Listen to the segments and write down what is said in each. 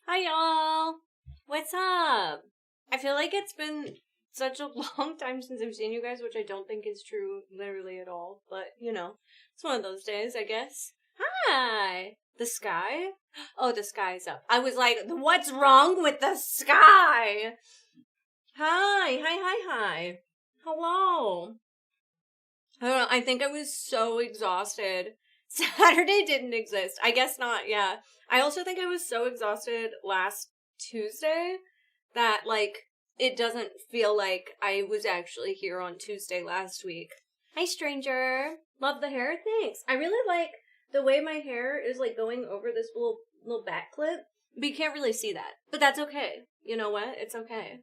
Hi, y'all. What's up? I feel like it's been such a long time since I've seen you guys, which I don't think is true literally at all. But, it's one of those days, I guess. Hi. The sky? Oh, the sky's up. I was like, what's wrong with the sky? Hi. Hello. I don't know. I think I was so exhausted. Saturday didn't exist. I guess not, yeah. I also think I was so exhausted last Tuesday that, it doesn't feel like I was actually here on Tuesday last week. Hi, stranger. Love the hair. Thanks. I really like the way my hair is, going over this little back clip. But you can't really see that. But that's okay. You know what? It's okay.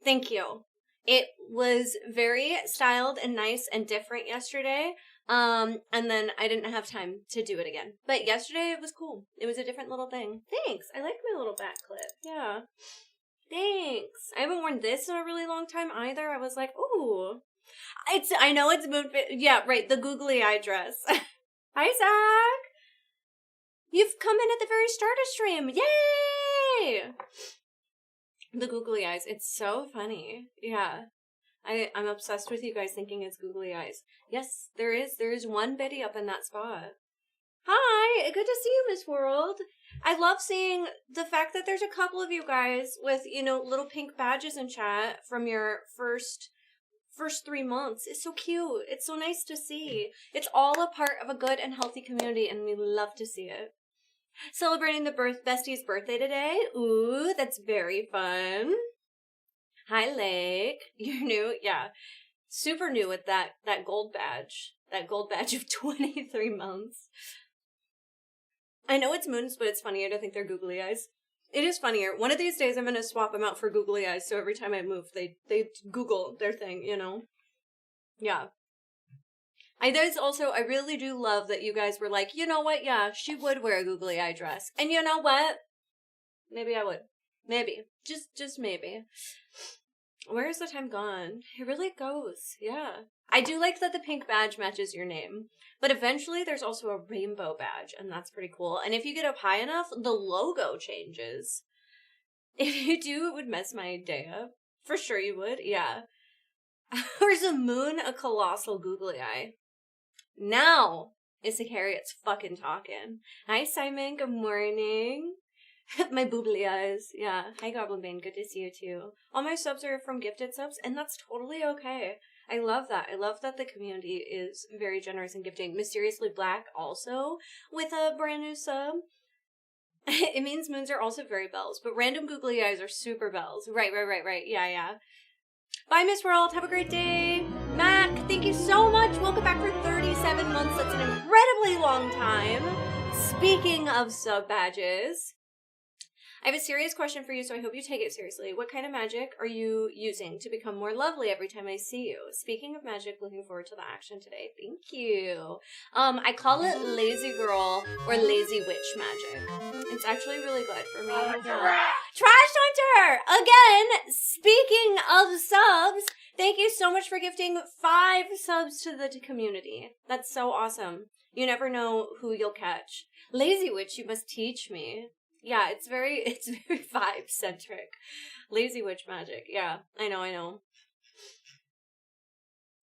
Thank you. It was very styled and nice and different yesterday. And then I didn't have time to do it again. But yesterday it was cool. It was a different little thing. Thanks. I like my little back clip. Yeah. Thanks. I haven't worn this in a really long time either. I was like, ooh. I know it's Moonfit. Yeah, right. The googly eye dress. Hi, Zach. You've come in at the very start of stream. Yay! The googly eyes. It's so funny. Yeah. I'm obsessed with you guys thinking it's googly eyes. Yes, there is one Betty up in that spot. Hi, good to see you, Miss World. I love seeing the fact that there's a couple of you guys with, little pink badges in chat from your first 3 months. It's so cute. It's so nice to see. It's all a part of a good and healthy community, and we love to see it. Celebrating the bestie's birthday today. Ooh, that's very fun. Hi, Lake. You're new? Yeah. Super new with that gold badge. That gold badge of 23 months. I know it's moons, but it's funnier to think they're googly eyes. It is funnier. One of these days I'm going to swap them out for googly eyes, so every time I move, they Google their thing, Yeah. I really do love that you guys were like, you know what? Yeah, she would wear a googly eye dress. And you know what? Maybe I would. Maybe. Just maybe. Where is the time gone? It really goes. Yeah. I do like that the pink badge matches your name. But eventually there's also a rainbow badge, and that's pretty cool. And if you get up high enough, the logo changes. If you do, it would mess my day up. For sure you would, yeah. Or is a moon a colossal googly eye? Now is the Harriet's fucking talking. Hi, Simon. Good morning. My boobly eyes. Yeah. Hi, Goblin Bane. Good to see you, too. All my subs are from gifted subs, and that's totally okay. I love that. I love that the community is very generous in gifting. Mysteriously Black also with a brand new sub. It means moons are also very bells, but random googly eyes are super bells. Right. Yeah. Bye, Miss World. Have a great day. Mac, thank you so much. Welcome back for 37 months. That's an incredibly long time. Speaking of sub badges, I have a serious question for you, so I hope you take it seriously. What kind of magic are you using to become more lovely every time I see you? Speaking of magic, looking forward to the action today. Thank you. I call it lazy girl or lazy witch magic. It's actually really good for me. Trash Hunter! Again, speaking of subs, thank you so much for gifting 5 subs to the community. That's so awesome. You never know who you'll catch. Lazy witch, you must teach me. Yeah, it's very vibe-centric. Lazy witch magic. Yeah, I know.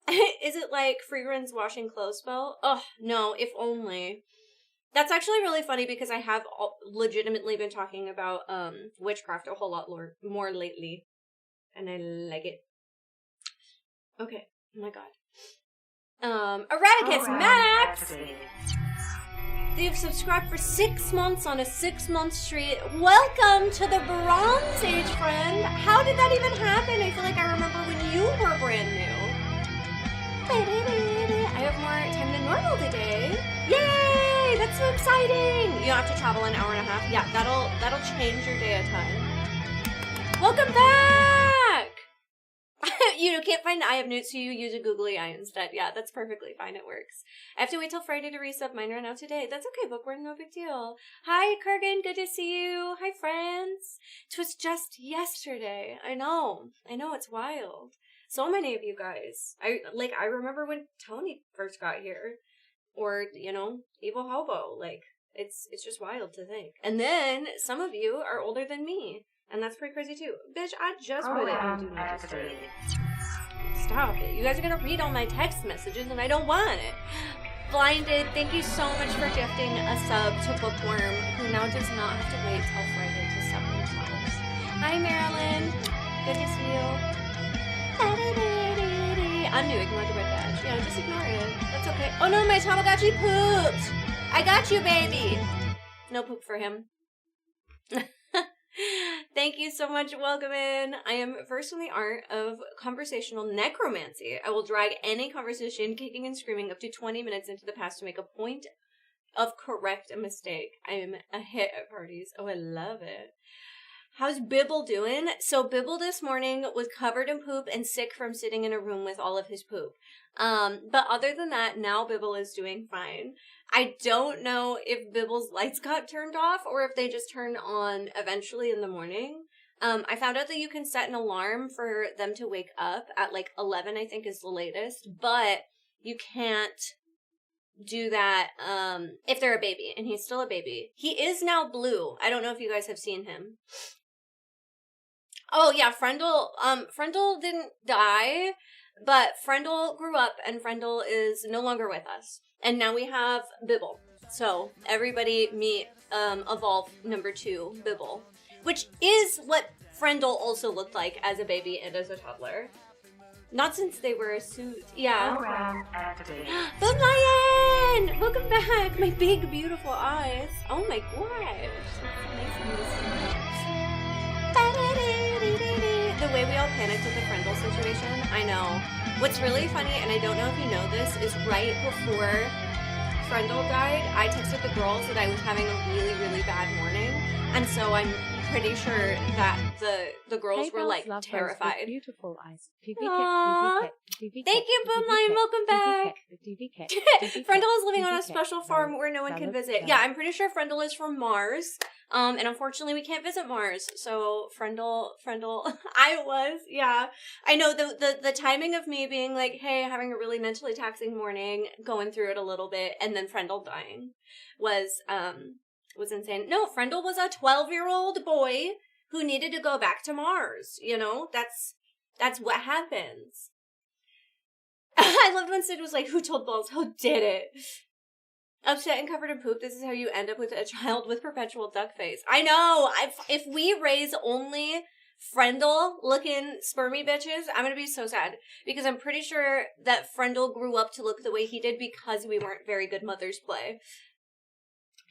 Is it like free runs washing clothes spell? Oh, no, if only. That's actually really funny because I have legitimately been talking about witchcraft a whole lot more lately. And I like it. Okay, oh my god. Eradicates Max! They've subscribed for 6 months on a 6-month streak. Welcome to the Bronze Age, friend. How did that even happen? I feel like I remember when you were brand new. I have more time than normal today. Yay! That's so exciting. You don't have to travel an hour and a half. Yeah, that'll change your day a ton. Welcome back! You can't find Eye of Newt, so you use a googly eye instead. Yeah, that's perfectly fine. It works. I have to wait till Friday to resub. Mine ran out today. That's okay, Bookworm. No big deal. Hi, Kurgan. Good to see you. Hi, friends. It was just yesterday. I know. It's wild. So many of you guys. I remember when Tony first got here. Or, Evil Hobo. It's just wild to think. And then some of you are older than me, and that's pretty crazy too. Bitch, I just put it on Do Not Disturb. Stop it. You guys are gonna read all my text messages, and I don't want it. Blinded, thank you so much for gifting a sub to Bookworm, who now does not have to wait till Friday to sub themselves. Hi, Marilyn. Good to see you. I'm new. Ignore the red badge. Yeah, just ignore it. That's okay. Oh no, my Tamagotchi pooped. I got you, baby. No poop for him. Thank you so much. Welcome in. I am versed in the art of conversational necromancy. I will drag any conversation kicking and screaming up to 20 minutes into the past to make a point of correct a mistake. I am a hit at parties. Oh, I love it. How's Bibble doing? So Bibble this morning was covered in poop and sick from sitting in a room with all of his poop. But other than that, now Bibble is doing fine. I don't know if Bibble's lights got turned off or if they just turn on eventually in the morning. I found out that you can set an alarm for them to wake up at like 11, I think is the latest, but you can't do that if they're a baby, and he's still a baby. He is now blue. I don't know if you guys have seen him. Oh yeah, Frendel didn't die, but Frendel grew up and Frendel is no longer with us. And now we have Bibble. So everybody meet Evolve number 2, Bibble. Which is what Frendel also looked like as a baby and as a toddler. Not since they were a suit. Yeah. Boom Lion! Welcome back! My big, beautiful eyes. Oh my gosh. That's nice. The way we all panicked at the Frendel situation, I know. What's really funny, and I don't know if you know this, is right before Frendel died, I texted the girls that I was having a really, really bad morning, and so I'm pretty sure that the girls were like terrified. Beautiful eyes. Thank you, Boomline. Welcome back. Frendel is living on a special farm where no one can visit. Yeah, I'm pretty sure Frendel is from Mars. And unfortunately we can't visit Mars. So Frendel, I know the timing of me being like, hey, having a really mentally taxing morning, going through it a little bit, and then Frendel dying was insane. No, Frendel was a 12-year-old boy who needed to go back to Mars. You know, that's what happens. I loved when Sid was like, who told Balls? Who did it? Upset and covered in poop, this is how you end up with a child with perpetual duck face. I know! If we raise only Frendel-looking spermy bitches, I'm gonna be so sad. Because I'm pretty sure that Frendel grew up to look the way he did because we weren't very good mother's play.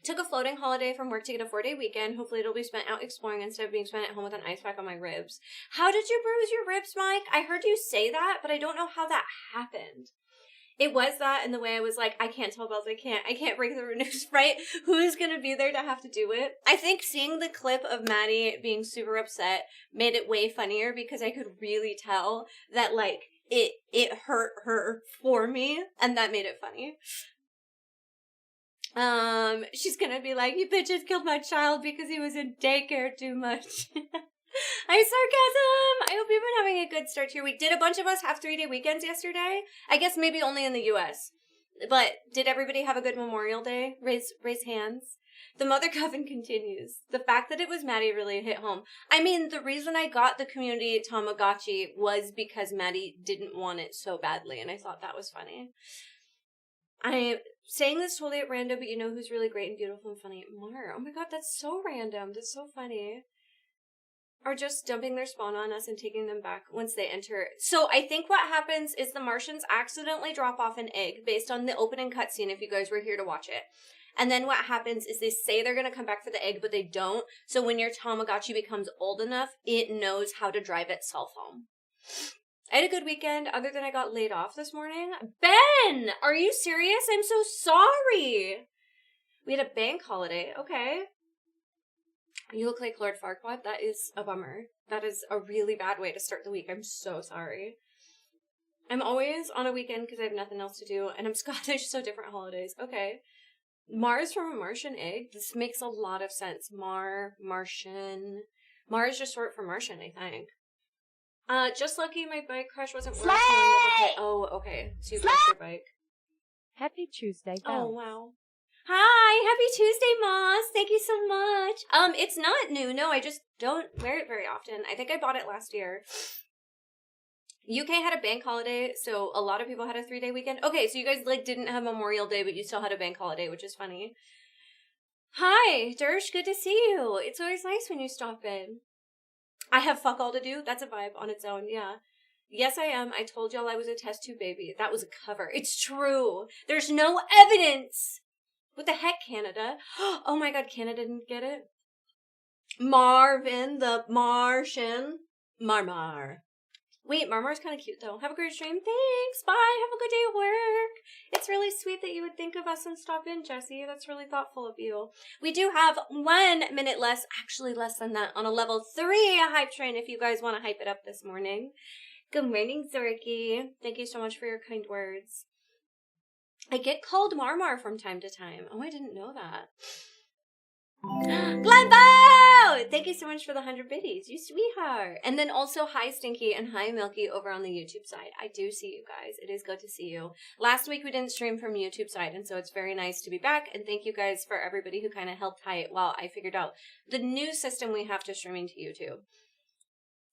Took a floating holiday from work to get a 4-day weekend. Hopefully it'll be spent out exploring instead of being spent at home with an ice pack on my ribs. How did you bruise your ribs, Mike? I heard you say that, but I don't know how that happened. It was that, and the way I was like, I can't tell Bells, I can't break the news, right? Who's gonna be there to have to do it? I think seeing the clip of Maddie being super upset made it way funnier because I could really tell that, like, it hurt her for me, and that made it funny. She's gonna be like, you bitches killed my child because he was in daycare too much. I'm sarcasm! I hope you've been having a good start to your week. Did a bunch of us have 3-day weekends yesterday? I guess maybe only in the US. But did everybody have a good Memorial Day? Raise hands. The mother coven continues. The fact that it was Maddie really hit home. I mean, the reason I got the community Tamagotchi was because Maddie didn't want it so badly, and I thought that was funny. I'm saying this totally at random, but you know who's really great and beautiful and funny? Mar. Oh my god, that's so random. That's so funny. Are just dumping their spawn on us and taking them back once they enter. So I think what happens is the Martians accidentally drop off an egg based on the opening cutscene if you guys were here to watch it. And then what happens is they say they're going to come back for the egg, but they don't. So when your Tamagotchi becomes old enough, it knows how to drive itself home. I had a good weekend, other than I got laid off this morning. Ben! Are you serious? I'm so sorry! We had a bank holiday. Okay. You look like Lord Farquaad. That is a bummer. That is a really bad way to start the week. I'm so sorry. I'm always on a weekend because I have nothing else to do, and I'm Scottish, so different holidays. Okay. Mars from a Martian egg? This makes a lot of sense. Martian. Mar is just short for Martian, I think. Just lucky my bike crash wasn't worse. Oh, okay. So you crashed your bike. Happy Tuesday, Belle. Oh, Belle. wow. Hi, happy Tuesday, Moss. Thank you so much. It's not new. No, I just don't wear it very often. I think I bought it last year. UK had a bank holiday, so a lot of people had a 3-day weekend. Okay, so you guys like didn't have Memorial Day, but you still had a bank holiday, which is funny. Hi, Dersh, good to see you. It's always nice when you stop in. I have fuck all to do. That's a vibe on its own, yeah. Yes, I am. I told y'all I was a test tube baby. That was a cover. It's true. There's no evidence. What the heck, Canada? Oh my god, Canada didn't get it? Marvin, the Martian. Marmar. Wait, Marmar's kind of cute, though. Have a great stream. Thanks. Bye. Have a good day at work. It's really sweet that you would think of us and stop in, Jessie. That's really thoughtful of you. We do have 1 minute less, actually less than that, on a level 3 hype train if you guys want to hype it up this morning. Good morning, Zorky. Thank you so much for your kind words. I get called Marmar from time to time. Oh, I didn't know that. Glenbow! Thank you so much for the 100 biddies, you sweetheart. And then also hi Stinky and hi Milky over on the YouTube side. I do see you guys. It is good to see you. Last week we didn't stream from YouTube side, and so it's very nice to be back. And thank you guys for everybody who kind of helped hype while I figured out the new system we have to streaming to YouTube.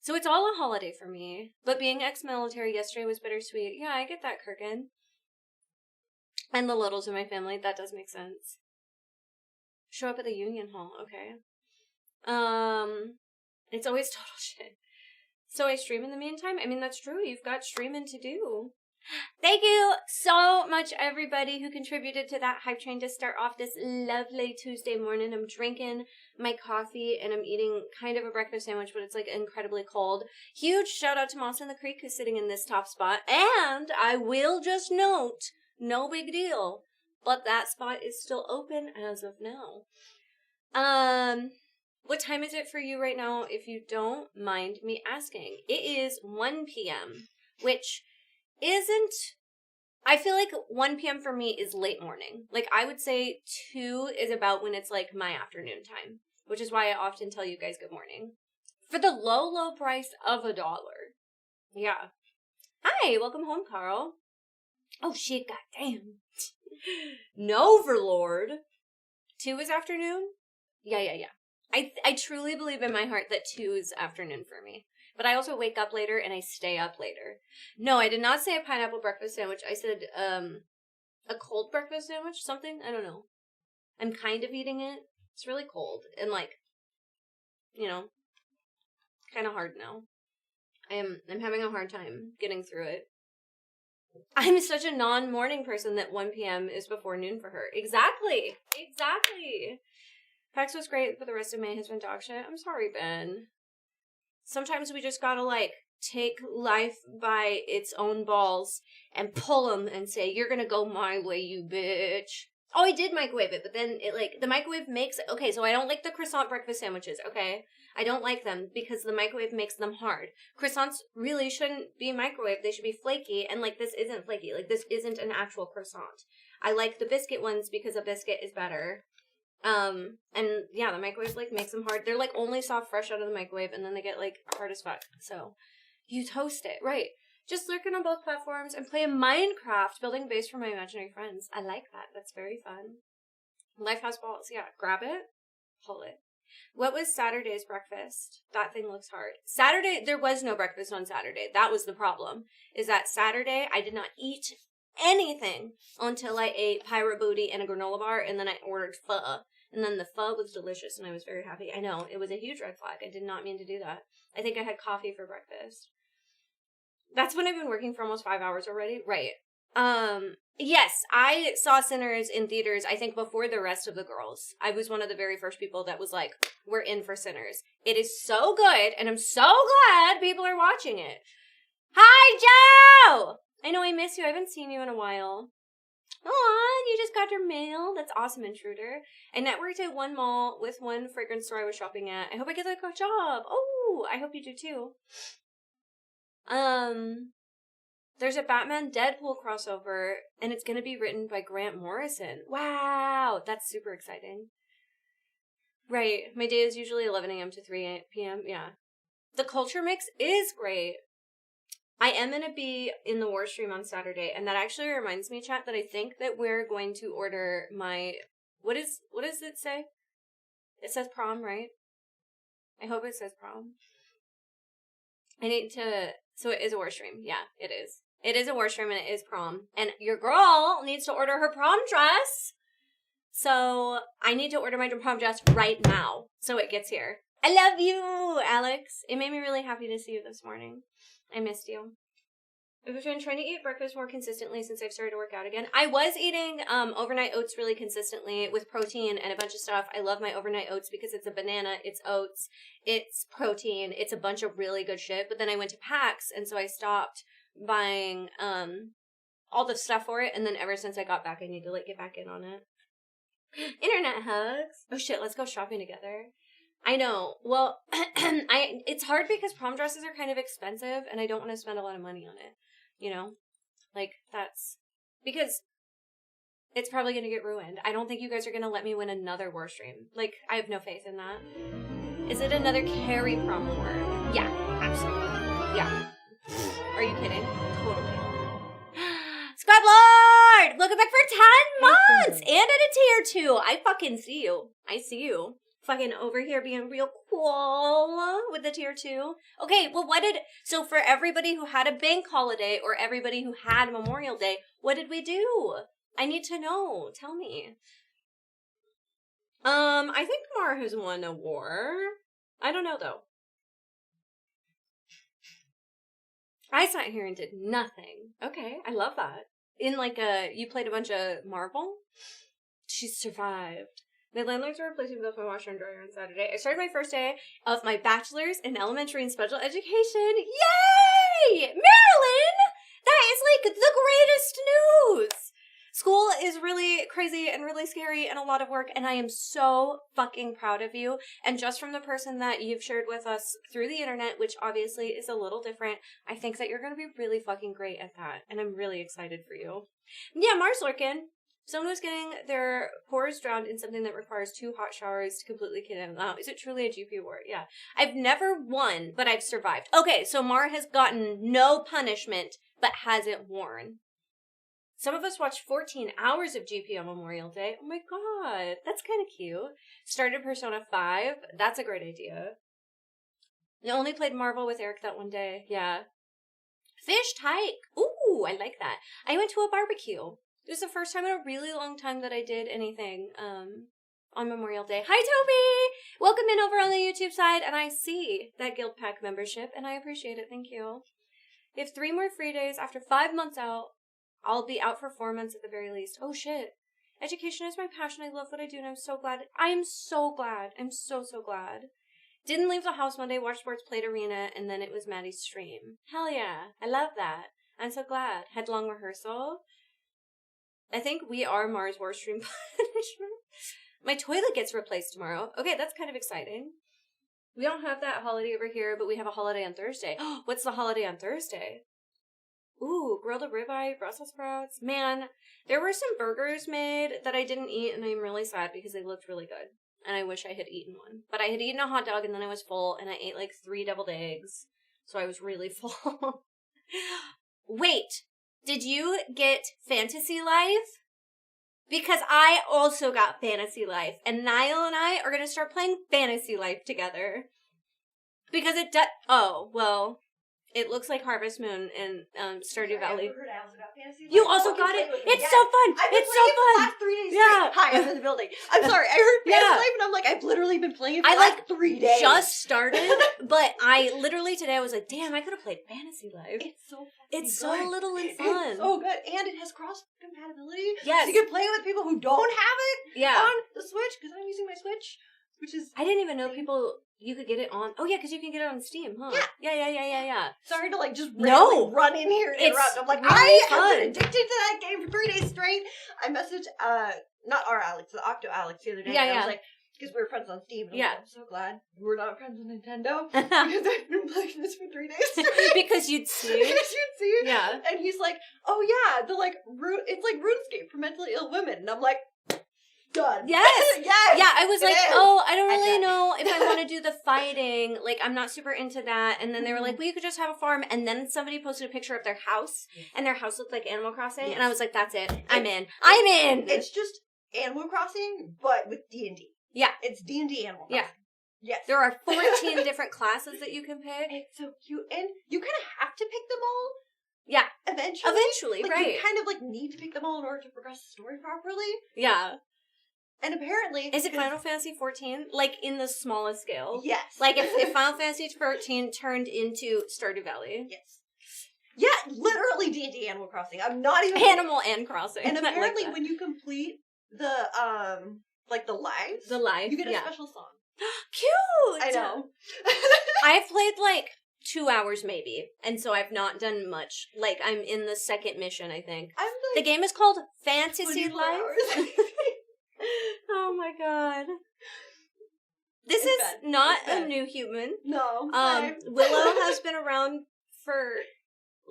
So it's all a holiday for me. But being ex-military yesterday was bittersweet. Yeah, I get that, Kirkin. And the littles in my family, that does make sense. Show up at the Union Hall, okay. It's always total shit. So I stream in the meantime? I mean, that's true. You've got streaming to do. Thank you so much, everybody who contributed to that hype train to start off this lovely Tuesday morning. I'm drinking my coffee and I'm eating kind of a breakfast sandwich, but it's like incredibly cold. Huge shout out to Moss in the Creek who's sitting in this top spot. And I will just note, no big deal, but that spot is still open as of now. What time is it for you right now, if you don't mind me asking? It is 1 p.m., which isn't... I feel like 1 p.m. for me is late morning. Like, I would say 2 is about when it's, like, my afternoon time, which is why I often tell you guys good morning. For the low, low price of $1. Yeah. Hi, welcome home, Carl. Oh, shit, goddamn. No, Overlord. 2 is afternoon? Yeah. I truly believe in my heart that 2 is afternoon for me. But I also wake up later and I stay up later. No, I did not say a pineapple breakfast sandwich. I said, a cold breakfast sandwich? Something? I don't know. I'm kind of eating it. It's really cold. And like, you know, kind of hard now. I'm having a hard time getting through it. I'm such a non-morning person that 1 p.m. is before noon for her. Exactly. PAX was great, but the rest of May has been dog shit. I'm sorry, Ben. Sometimes we just gotta, like, take life by its own balls and pull them and say, you're gonna go my way, you bitch. Oh, I did microwave it, but then it, like, the microwave makes... Okay, so I don't like the croissant breakfast sandwiches, okay? I don't like them because the microwave makes them hard. Croissants really shouldn't be microwaved. They should be flaky, and, like, this isn't flaky. Like, this isn't an actual croissant. I like the biscuit ones because a biscuit is better. And yeah, the microwave, like, makes them hard. They're, like, only soft fresh out of the microwave, and then they get, like, hard as fuck. So, you toast it. Right. Just lurking on both platforms and playing Minecraft, building a base for my imaginary friends. I like that. That's very fun. Life has balls. Yeah, grab it, pull it. What was Saturday's breakfast? That thing looks hard. Saturday, there was no breakfast on Saturday. That was the problem. Is that Saturday, I did not eat anything until I ate Pirate Booty and a granola bar, and then I ordered pho. And then the pho was delicious, and I was very happy. I know, it was a huge red flag. I did not mean to do that. I think I had coffee for breakfast. That's when I've been working for almost 5 hours already. Right. Yes, I saw Sinners in theaters, I think, before the rest of the girls. I was one of the very first people that was like, we're in for Sinners. It is so good, and I'm so glad people are watching it. Hi, Joe! I know I miss you. I haven't seen you in a while. Aw, you just got your mail. That's awesome, Intruder. I networked at one mall with one fragrance store I was shopping at. I hope I get that job. Oh, I hope you do too. There's a Batman Deadpool crossover, and it's going to be written by Grant Morrison. Wow, that's super exciting. Right, my day is usually 11 a.m. to 3 p.m. Yeah. The culture mix is great. I am going to be in the War stream on Saturday, and that actually reminds me, chat, that I think that we're going to order my What does it say? It says prom, right? I hope it says prom. I need to... So it is a war stream. Yeah, it is. It is a war stream and it is prom. And your girl needs to order her prom dress. So I need to order my prom dress right now. So it gets here. I love you, Alex. It made me really happy to see you this morning. I missed you. I've been trying to eat breakfast more consistently since I've started to work out again. I was eating overnight oats really consistently with protein and a bunch of stuff. I love my overnight oats because it's a banana, it's oats, it's protein, it's a bunch of really good shit. But then I went to PAX, and so I stopped buying all the stuff for it. And then ever since I got back, I need to like get back in on it. Internet hugs. Oh shit, let's go shopping together. I know. Well, it's hard because prom dresses are kind of expensive, and I don't want to spend a lot of money on it. You know? Like, that's... Because it's probably going to get ruined. I don't think you guys are going to let me win another war stream. Like, I have no faith in that. Is it another carry prom war? Yeah, absolutely. Yeah. Are you kidding? Totally. Squad Lord! Welcome back for 10 months! And at a tier 2. I fucking see you. I see you. Fucking over here being real cool with the tier 2. Okay, well so for everybody who had a bank holiday or everybody who had Memorial Day, what did we do? I need to know. Tell me. I think Mar has won a war. I don't know though. I sat here and did nothing. Okay, I love that. You played a bunch of Marvel? She survived. My landlords are replacing both my washer and dryer on Saturday. I started my first day of my bachelor's in elementary and special education. Yay! Marilyn! That is like the greatest news! School is really crazy and really scary and a lot of work, and I am so fucking proud of you. And just from the person that you've shared with us through the internet, which obviously is a little different, I think that you're going to be really fucking great at that. And I'm really excited for you. Yeah, Mars Lurkin. Someone was getting their pores drowned in something that requires 2 hot showers to completely clean them out. Is it truly a GP war? Yeah. I've never won, but I've survived. Okay, so Mar has gotten no punishment, but hasn't worn. Some of us watched 14 hours of GP on Memorial Day. Oh my god, that's kind of cute. Started Persona 5. That's a great idea. I only played Marvel with Eric that one day. Yeah. Fish tyke. Ooh, I like that. I went to a barbecue. It was the first time in a really long time that I did anything on Memorial Day. Hi, Toby! Welcome in over on the YouTube side, and I see that Guild Pack membership, and I appreciate it. Thank you. We have 3 more free days. After 5 months out, I'll be out for 4 months at the very least. Oh, shit. Education is my passion. I love what I do, and I'm so glad. I am so glad. I'm so, so glad. Didn't leave the house Monday, watched sports, played arena, and then it was Maddie's stream. Hell yeah. I love that. I'm so glad. Had long rehearsal. I think we are Mars War Stream punishment. My toilet gets replaced tomorrow. Okay, that's kind of exciting. We don't have that holiday over here, but we have a holiday on Thursday. What's the holiday on Thursday? Ooh, grilled ribeye, Brussels sprouts. Man, there were some burgers made that I didn't eat, and I'm really sad because they looked really good. And I wish I had eaten one. But I had eaten a hot dog, and then I was full, and I ate like 3 deviled eggs. So I was really full. Wait. Did you get Fantasy Life? Because I also got Fantasy Life. And Niall and I are going to start playing Fantasy Life together. Because it does... Oh, well... It looks like Harvest Moon in Stardew Valley. I also got Fantasy Life. You also got it? It's so fun! It's so fun! The last 3 days straight. Hi, I'm in the building. I'm sorry, I heard Fantasy Life and I'm like, I've literally been playing it for the last 3 days. Just started, but I literally today I was like, damn, I could have played Fantasy Life. It's so fun. It's so little and fun. It's so good. And it has cross-compatibility. Yes. So you can play it with people who don't have it on the Switch, because I'm using my Switch, which is... I didn't even know people... You could get it on... Oh, yeah, because you can get it on Steam, huh? Yeah. Sorry to, like, just randomly run in here and interrupt. I'm like, really I have been addicted to that game for 3 days straight. I messaged, not our Alex, the Octo Alex the other day. I was like, because we were friends on Steam. And I'm so glad we're not friends on Nintendo. Because I've been playing this for 3 days straight. Because you'd see. Yeah. And he's like, oh, yeah, it's like RuneScape for mentally ill women. And I'm like... Done. Yes. Yes. Yeah, I was like, oh, I don't really know if I want to do the fighting. Like, I'm not super into that. And then they were like, well, you could just have a farm. And then somebody posted a picture of their house, and their house looked like Animal Crossing. And I was like, that's it. I'm in. It's Animal Crossing, but with D&D. Yeah. It's D&D Animal Crossing. Yeah. Yes. There are 14 different classes that you can pick. It's so cute. And you kind of have to pick them all. Yeah. Eventually, like, right. You kind of, like, need to pick them all in order to progress the story properly. Yeah. And apparently... Is it Final Fantasy 14? Like, in the smallest scale? Yes. Like, if Final Fantasy 14 turned into Stardew Valley. Yes. Yeah, literally D&D Animal Crossing. I'm not even... Animal and Crossing. And apparently when you complete the, like, the lives... You get a special song. Cute! I know. I've played, like, 2 hours maybe, and so I've not done much. Like, I'm in the second mission, I think. The game is called Fantasy Life. Oh my god. This is not a new human. No. Willow has been around for,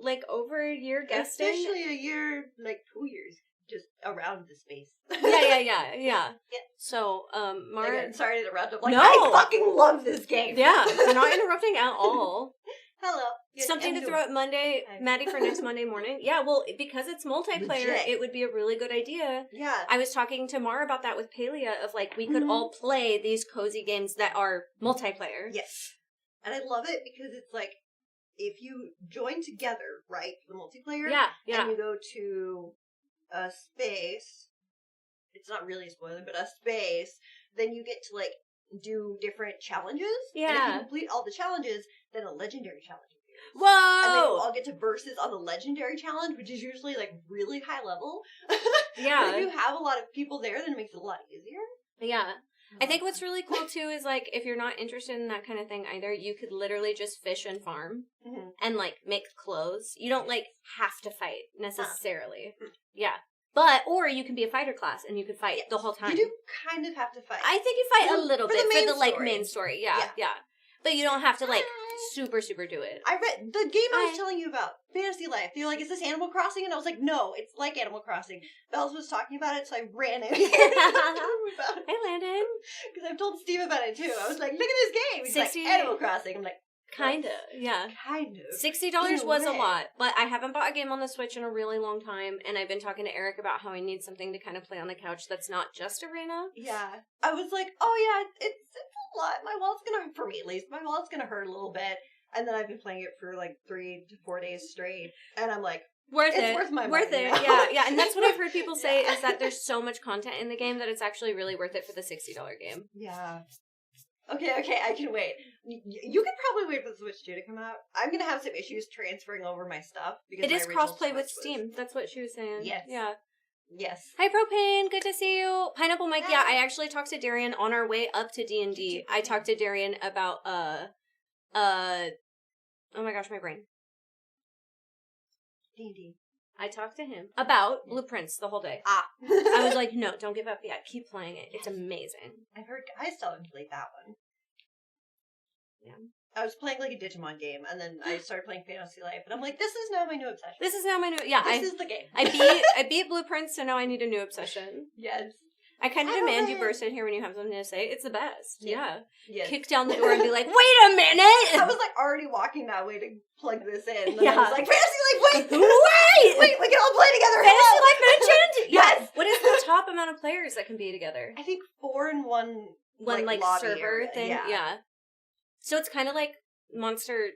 like, over a year guesting. Officially a year, like 2 years. Just around the space. Yeah. So, Again, sorry to interrupt. I'm like, no. I fucking love this game. Yeah, you're not interrupting at all. Hello. Yes, Something to throw at Maddie for next Monday morning. Yeah, well, because it's multiplayer, Legit. It would be a really good idea. Yeah. I was talking to Mara about that with Palia, of like, we could all play these cozy games that are multiplayer. Yes. And I love it because it's like, if you join together, right, the multiplayer, and you go to a space, it's not really a spoiler, but a space, then you get to, like, do different challenges. Yeah. And if you complete all the challenges, then a legendary challenge appears. Whoa! And then you all get to versus on the legendary challenge, which is usually, like, really high level. Yeah. But if you have a lot of people there, then it makes it a lot easier. Yeah. I think what's really cool, too, is, like, if you're not interested in that kind of thing either, you could literally just fish and farm and, like, make clothes. You don't, like, have to fight, necessarily. Yeah. But, or you can be a fighter class and you could fight the whole time. You do kind of have to fight. I think you fight a little bit for the, like, main story. Yeah. But you don't have to, like, super do it. I read the game I was telling you about, Fantasy Life. They were like, is this Animal Crossing? And I was like, no, it's like Animal Crossing. Bells was talking about it, so I ran in. Hey, Landon. Because I've told Steve about it, too. I was like, look at this game. He's like, Animal Crossing. I'm like, Kinda, yeah. Kind of. $60 was a lot, but I haven't bought a game on the Switch in a really long time, and I've been talking to Eric about how I need something to kind of play on the couch that's not just Arena. Yeah. I was like, oh yeah, it's a lot. My wallet's gonna, for me at least, my wallet's gonna hurt a little bit. And then I've been playing it for like 3 to 4 days straight, and I'm like, worth it. Worth my money. Worth it, yeah. And that's what I've heard people say, is that there's so much content in the game that it's actually really worth it for the $60 game. Yeah. Okay, I can wait. You can probably wait for the Switch 2 to come out. I'm gonna have some issues transferring over my stuff. Because it is crossplay with Steam. That's what she was saying. Yes. Yeah. Yes. Hi, Propane. Good to see you. Pineapple Mike. Yeah, I actually talked to Darian on our way up to D&D. I talked to Darian about, oh my gosh, my brain. D&D. I talked to him about Blueprints the whole day. I was like, no, don't give up yet. Keep playing it. It's amazing. I've heard guys tell him to play that one. Yeah. I was playing like a Digimon game, and then I started playing Fantasy Life, and I'm like, this is now my new obsession. This is now my new, yeah. This is the game. I beat Blueprints, so now I need a new obsession. Yes. I kind of demand you burst in here when you have something to say. It's the best. Yeah. Yes. Kick down the door and be like, wait a minute! I was like already walking that way to plug this in. And yeah. I was like, Fantasy Life, wait! Wait! We can all play together! Fantasy Life mentioned? Yes! What is the top amount of players that can be together? I think 4 in one like server area. thing? Yeah. So it's kind of like Monster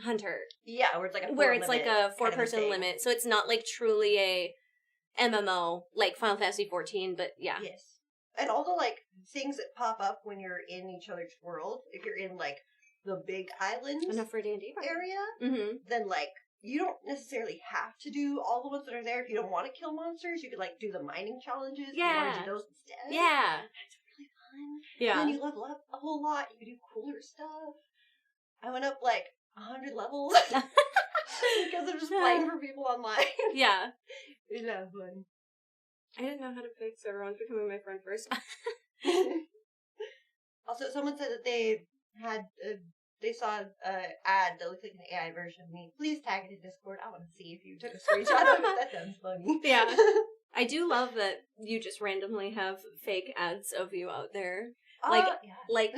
Hunter. Yeah, where it's like a where it's like a 4-person limit. So it's not like truly a MMO like Final Fantasy 14, but yeah. Yes. And all the like things that pop up when you're in each other's world, if you're in like the big islands enough for D&D area, then like you don't necessarily have to do all the ones that are there. If you don't want to kill monsters, you could like do the mining challenges. Yeah. You want to do those instead. Yeah. That's really fun. Yeah. And then you level up a whole lot. You can do cooler stuff. I went up like 100 levels because I'm just playing for people online. Yeah. It's a lot of fun. I didn't know how to pick, so everyone's becoming my friend first. Also, someone said that they had they saw an ad that looked like an AI version of me. Please tag it in Discord. I want to see if you took a screenshot of it. That sounds funny. Yeah. I do love that you just randomly have fake ads of you out there. Like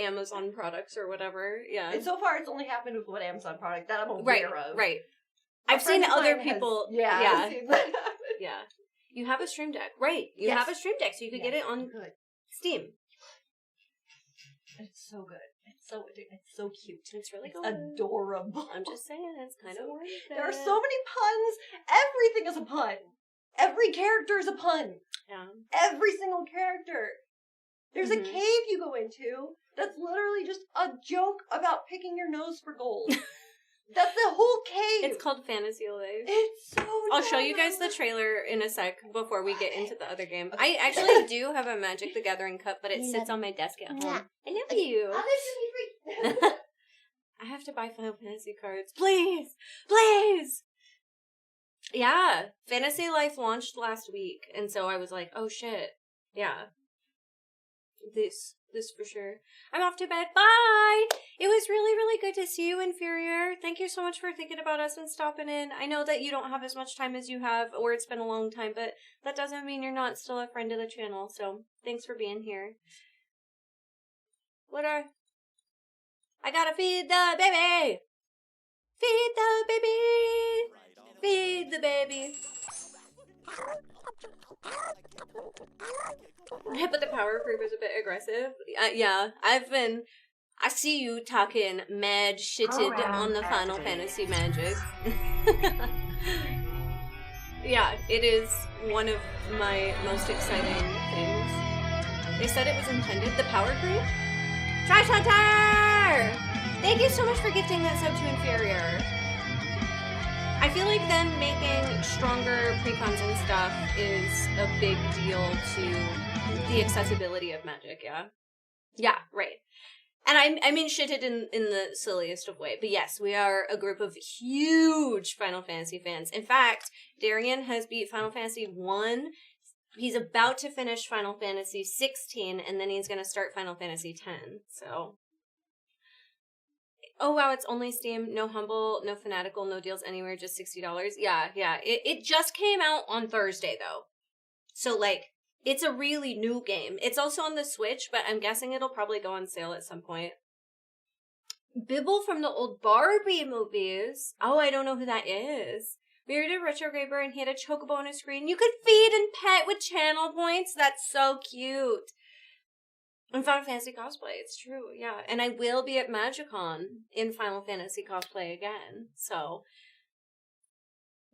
Amazon products or whatever. Yeah. And so far, it's only happened with one Amazon product that I'm aware of. Right. I've seen other people. I've seen that happen. Yeah. You have a Stream Deck, right? You have a Stream Deck, so you could get it on Steam. It's so good. It's so cute. It's really good. Adorable. I'm just saying, it's kind of worth it. There are so many puns. Everything is a pun. Every character is a pun. Yeah. Every single character. There's a cave you go into that's literally just a joke about picking your nose for gold. That's the whole cave. It's called Fantasy Life. It's so I'll show you guys the trailer in a sec before we get into the other game. I actually do have a Magic the Gathering cup, but it sits on my desk at home. I love you. I have to buy Final Fantasy cards. Please! Please! Yeah. Fantasy Life launched last week, and so I was like, oh shit. Yeah. This for sure. I'm off to bed. Bye! It was really, really good to see you, Inferior. Thank you so much for thinking about us and stopping in. I know that you don't have as much time as you have, or it's been a long time, but that doesn't mean you're not still a friend of the channel, so thanks for being here. I gotta feed the baby! Feed the baby! Feed the baby! But the power creep is a bit aggressive. Yeah, I see you talking mad shitted on the Final Fantasy Magic. Yeah, it is one of my most exciting things. They said it was intended. The power creep? Trash Hunter! Thank you so much for gifting that sub to Inferior. I feel like them making stronger precons and stuff is a big deal to the accessibility of Magic, yeah? Yeah, right. And I mean shitted in the silliest of way. But yes, we are a group of huge Final Fantasy fans. In fact, Darian has beat Final Fantasy 1. He's about to finish Final Fantasy 16, and then he's going to start Final Fantasy 10. So... Oh, wow, it's only Steam, no Humble, no Fanatical, no deals anywhere, just $60. Yeah. It just came out on Thursday, though. So, like, it's a really new game. It's also on the Switch, but I'm guessing it'll probably go on sale at some point. Bibble from the old Barbie movies. Oh, I don't know who that is. We already did Retrograber, and he had a chocobo on his screen. You could feed and pet with channel points. That's so cute. And Final Fantasy cosplay, it's true, yeah. And I will be at MagicCon in Final Fantasy cosplay again, so.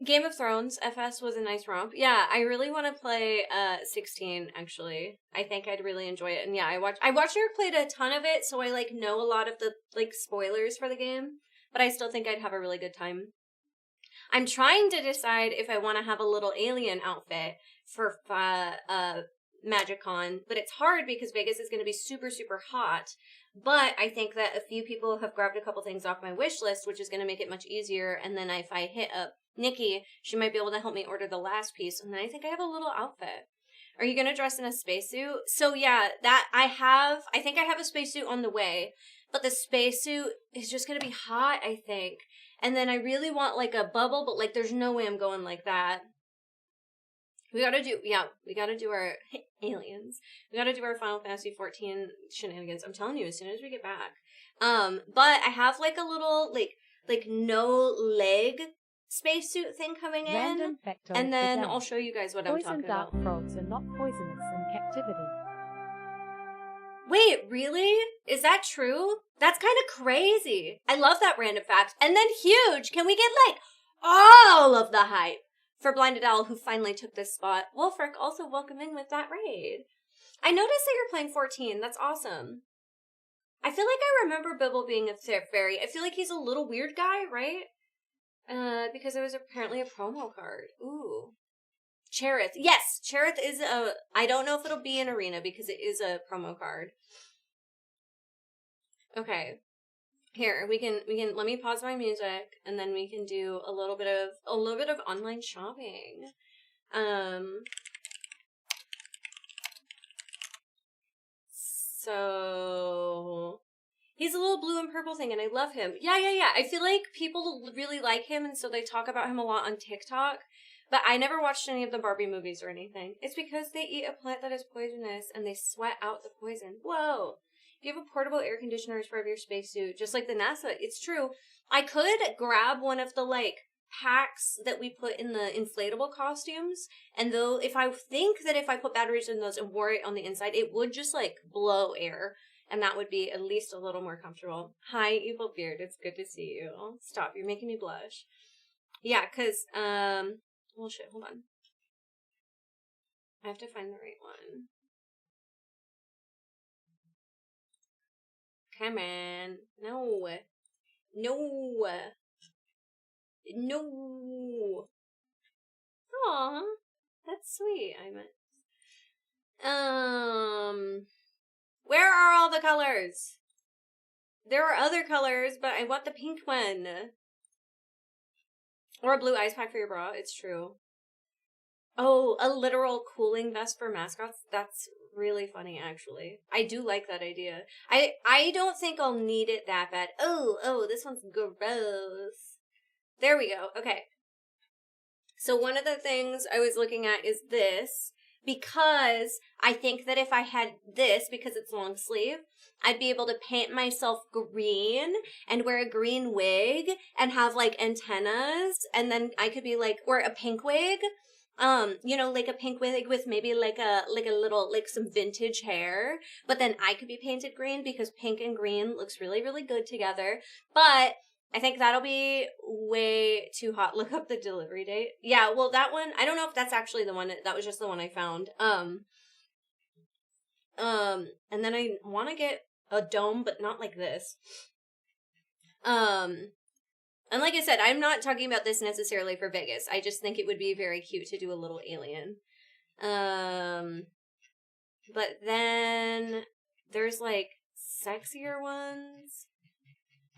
Game of Thrones, FS was a nice romp. Yeah, I really want to play 16, actually. I think I'd really enjoy it. And yeah, I watched Eric played a ton of it, so I, like, know a lot of the, like, spoilers for the game. But I still think I'd have a really good time. I'm trying to decide if I want to have a little alien outfit for MagicCon, but it's hard because Vegas is going to be super, super hot. But I think that a few people have grabbed a couple things off my wish list, which is going to make it much easier. And then if I hit up Nikki, she might be able to help me order the last piece. And then I think I have a little outfit. Are you going to dress in a spacesuit? So yeah, I think I have a spacesuit on the way, but the spacesuit is just going to be hot, I think. And then I really want like a bubble, but like there's no way I'm going like that. We gotta do our aliens. We gotta do our Final Fantasy 14 shenanigans. I'm telling you, as soon as we get back. But I have like a little, like no leg spacesuit thing coming in. And then I'll show you guys what I'm talking about. Poison dart frogs are not poisonous in captivity. Wait, really? Is that true? That's kind of crazy. I love that random fact. And then huge. Can we get like all of the hype for Blinded Owl, who finally took this spot? Wolfric also welcome in with that raid. I noticed that you're playing 14. That's awesome. I feel like I remember Bibble being a fairy. I feel like he's a little weird guy, right? Because it was apparently a promo card. Ooh. Cherith. Yes, Cherith is I don't know if it'll be an arena because it is a promo card. Okay. Here, we can let me pause my music and then we can do a little bit of online shopping. So he's a little blue and purple thing and I love him. Yeah. I feel like people really like him and so they talk about him a lot on TikTok. But I never watched any of the Barbie movies or anything. It's because they eat a plant that is poisonous and they sweat out the poison. Whoa. You have a portable air conditioner as part of your spacesuit, just like the NASA. It's true. I could grab one of the, like, packs that we put in the inflatable costumes, and though if I put batteries in those and wore it on the inside, it would just like blow air, and that would be at least a little more comfortable. Hi, Evil Beard, it's good to see you. Stop, you're making me blush. Yeah, because, well shit, hold on. I have to find the right one. Come on. No. No. No. Aw, that's sweet. Where are all the colors? There are other colors, but I want the pink one. Or a blue ice pack for your bra. It's true. Oh, a literal cooling vest for mascots? That's really funny, actually. I do like that idea. I don't think I'll need it that bad. Oh, this one's gross. There we go. Okay. So one of the things I was looking at is this, because I think that if I had this, because it's long sleeve, I'd be able to paint myself green and wear a green wig and have like antennas, and then I could be like, or a pink wig. Like a pink wig with maybe like a little, like some vintage hair, but then I could be painted green because pink and green looks really, really good together. But I think that'll be way too hot. Look up the delivery date. Yeah, well, that one, I don't know if that's actually the one, that was just the one I found. And then I want to get a dome, but not like this. And like I said, I'm not talking about this necessarily for Vegas. I just think it would be very cute to do a little alien. But then there's like sexier ones.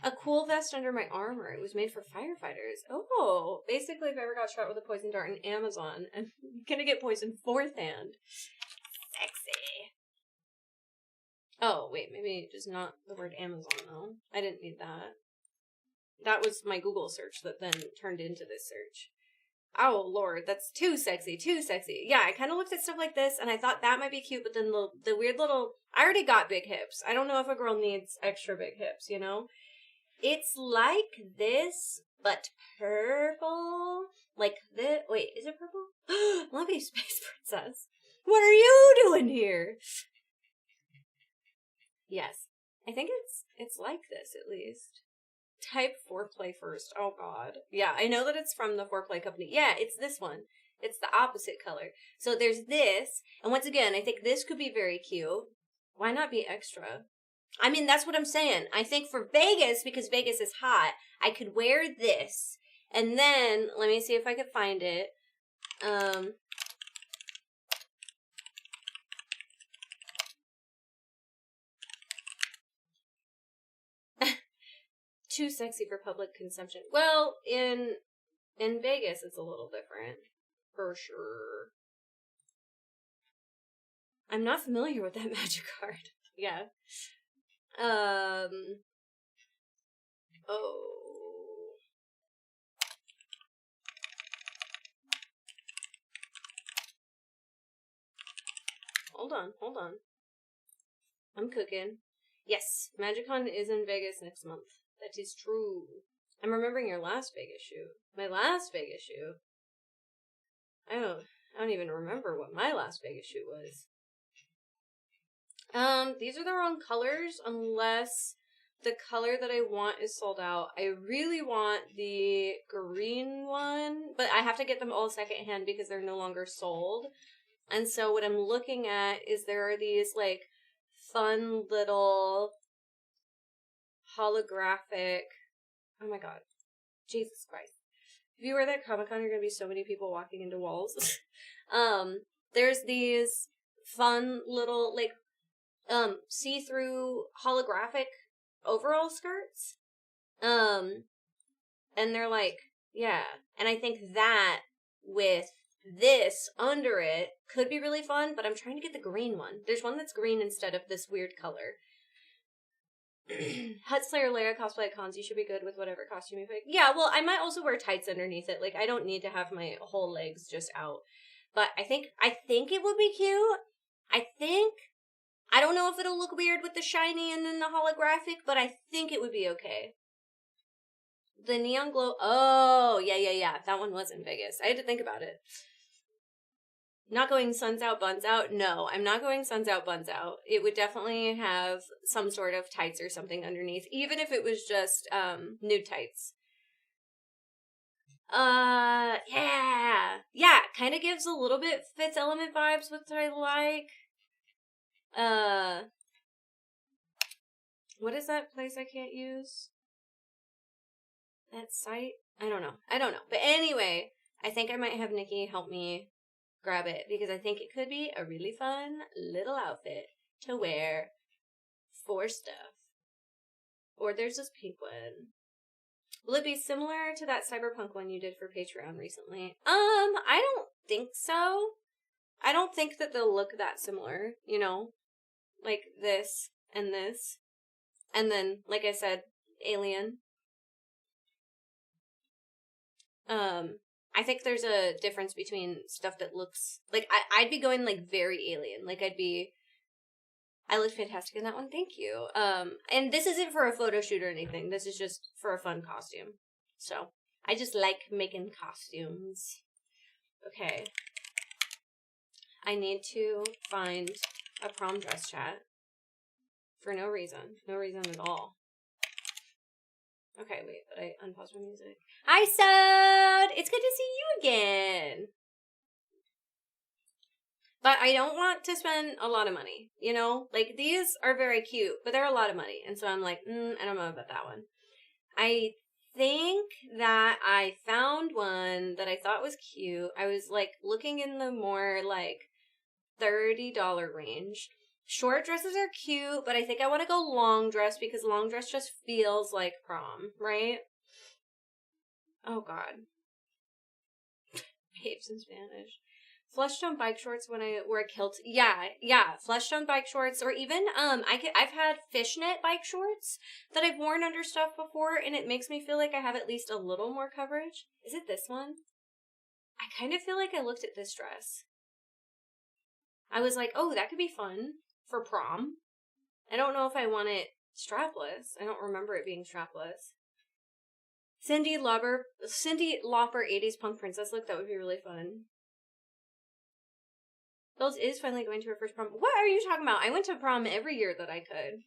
A cool vest under my armor. It was made for firefighters. Oh, basically if I ever got shot with a poison dart in Amazon, I'm gonna get poisoned fourth hand. Sexy. Oh, wait, maybe just not the word Amazon, though. I didn't need that. That was my Google search that then turned into this search. Oh, Lord, that's too sexy, too sexy. Yeah, I kind of looked at stuff like this, and I thought that might be cute, but then the weird little... I already got big hips. I don't know if a girl needs extra big hips, you know? It's like this, but purple. Like this. Wait, is it purple? Lovely Space Princess. What are you doing here? Yes. I think it's like this, at least. Type foreplay first. Oh, God. Yeah, I know that it's from the foreplay company. Yeah, it's this one. It's the opposite color. So there's this. And once again, I think this could be very cute. Why not be extra? I mean, that's what I'm saying. I think for Vegas, because Vegas is hot, I could wear this. And then, let me see if I could find it. Too sexy for public consumption. Well, in Vegas, it's a little different. For sure. I'm not familiar with that magic card. Yeah. Oh. Hold on. I'm cooking. Yes, MagicCon is in Vegas next month. That is true. I'm remembering your last Vegas shoot. My last Vegas shoot? I don't even remember what my last Vegas shoot was. These are the wrong colors unless the color that I want is sold out. I really want the green one, but I have to get them all secondhand because they're no longer sold. And so what I'm looking at is there are these, like, fun little holographic... Oh my god. Jesus Christ. If you wear that Comic-Con, you're gonna be so many people walking into walls. There's these fun little, like, see-through holographic overall skirts. And they're like, yeah. And I think that with this under it could be really fun, but I'm trying to get the green one. There's one that's green instead of this weird color. Hut Slayer Leia cosplay at cons, you should be good with whatever costume you pick. Yeah, well, I might also wear tights underneath it. Like, I don't need to have my whole legs just out. But I think it would be cute. I don't know if it'll look weird with the shiny and then the holographic, but I think it would be okay. The neon glow. Oh, yeah. That one was in Vegas. I had to think about it. Not going suns out, buns out. No, I'm not going suns out, buns out. It would definitely have some sort of tights or something underneath, even if it was just nude tights. Yeah, kind of gives a little bit Fifth Element vibes, which I like. What is that place I can't use? That site? I don't know. But anyway, I think I might have Nikki help me grab it because I think it could be a really fun little outfit to wear for stuff. Or there's this pink one. Will it be similar to that cyberpunk one you did for Patreon recently? I don't think so. I don't think that they'll look that similar, you know? Like this. And then, like I said, alien. I think there's a difference between stuff that looks... Like, I'd be going, like, very alien. Like, I looked fantastic in that one, thank you. And this isn't for a photo shoot or anything. This is just for a fun costume. So, I just like making costumes. Okay. I need to find a prom dress, chat. For no reason. No reason at all. Okay, wait, but I unpaused my music. Hi, Sod! It's good to see you again! But I don't want to spend a lot of money, you know? Like, these are very cute, but they're a lot of money. And so I'm like, I don't know about that one. I think that I found one that I thought was cute. I was, like, looking in the more, like, $30 range. Short dresses are cute, but I think I want to go long dress because long dress just feels like prom, right? Oh, God. Babes in Spanish. Flesh tone bike shorts when I wear a kilt. Yeah. Flesh tone bike shorts, or even I've had fishnet bike shorts that I've worn under stuff before, and it makes me feel like I have at least a little more coverage. Is it this one? I kind of feel like I looked at this dress. I was like, oh, that could be fun for prom. I don't know if I want it strapless. I don't remember it being strapless. Cyndi Lauper 80s punk princess look, that would be really fun. Bells is finally going to her first prom. What are you talking about? I went to prom every year that I could.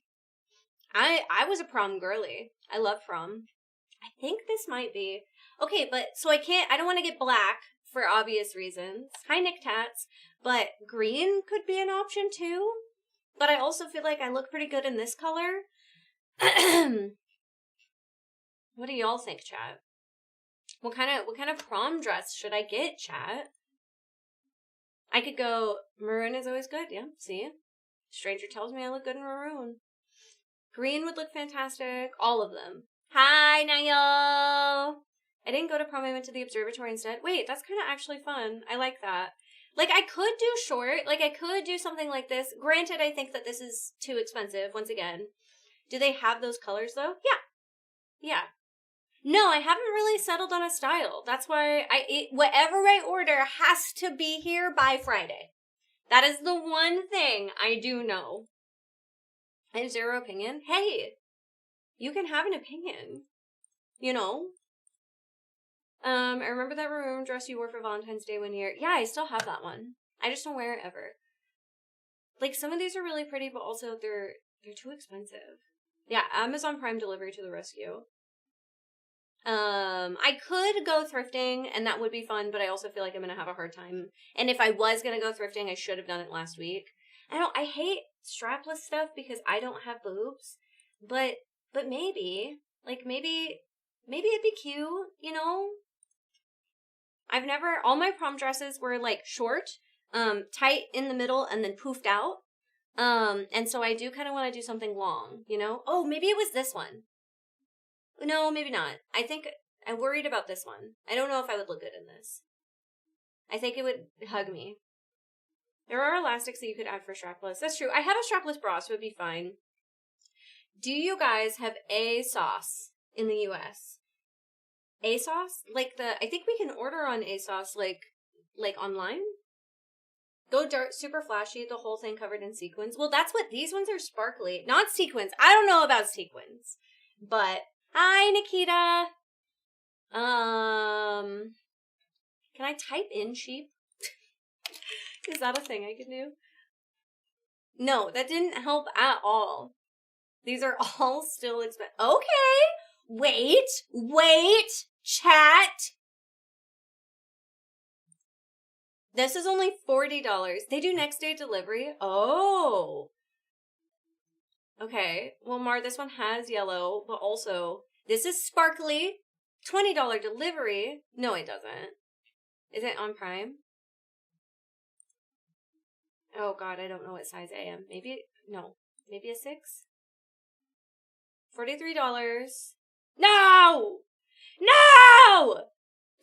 I was a prom girly. I love prom. I think this might be. Okay, but so I don't want to get black for obvious reasons. Hi, Nick Tats. But green could be an option too. But I also feel like I look pretty good in this color. What do y'all think, chat? What kind of prom dress should I get, chat? I could go, maroon is always good, yeah, see? Stranger tells me I look good in maroon. Green would look fantastic, all of them. Hi, Niall! I didn't go to prom, I went to the observatory instead. Wait, that's kind of actually fun. I like that. Like, I could do short, like, I could do something like this. Granted, I think that this is too expensive, once again. Do they have those colors, though? Yeah. No, I haven't really settled on a style. That's why whatever I order has to be here by Friday. That is the one thing I do know. I have zero opinion. Hey, you can have an opinion. You know? I remember that maroon dress you wore for Valentine's Day one year. Yeah, I still have that one. I just don't wear it ever. Like, some of these are really pretty, but also they're too expensive. Yeah, Amazon Prime delivery to the rescue. I could go thrifting, and that would be fun, but I also feel like I'm gonna have a hard time. And if I was gonna go thrifting, I should have done it last week. I hate strapless stuff because I don't have boobs, but maybe it'd be cute, you know? All my prom dresses were, like, short, tight in the middle, and then poofed out. And so I do kind of want to do something long, you know? Oh, maybe it was this one. No, maybe not. I think I'm worried about this one. I don't know if I would look good in this. I think it would hug me. There are elastics that you could add for strapless. That's true. I have a strapless bra, so it'd be fine. Do you guys have ASOS in the US? ASOS? I think we can order on ASOS, like online? Go dark, super flashy, the whole thing covered in sequins. Well, that's what, these ones are sparkly. Not sequins. I don't know about sequins. But, hi, Nikita. Can I type in cheap? Is that a thing I can do? No, that didn't help at all. These are all still expensive. Okay. Wait, chat. This is only $40. They do next day delivery. Oh. Okay. Well, Mar, this one has yellow, but also this is sparkly. $20 delivery. No, it doesn't. Is it on Prime? Oh God, I don't know what size I am. Maybe a 6. $43. No!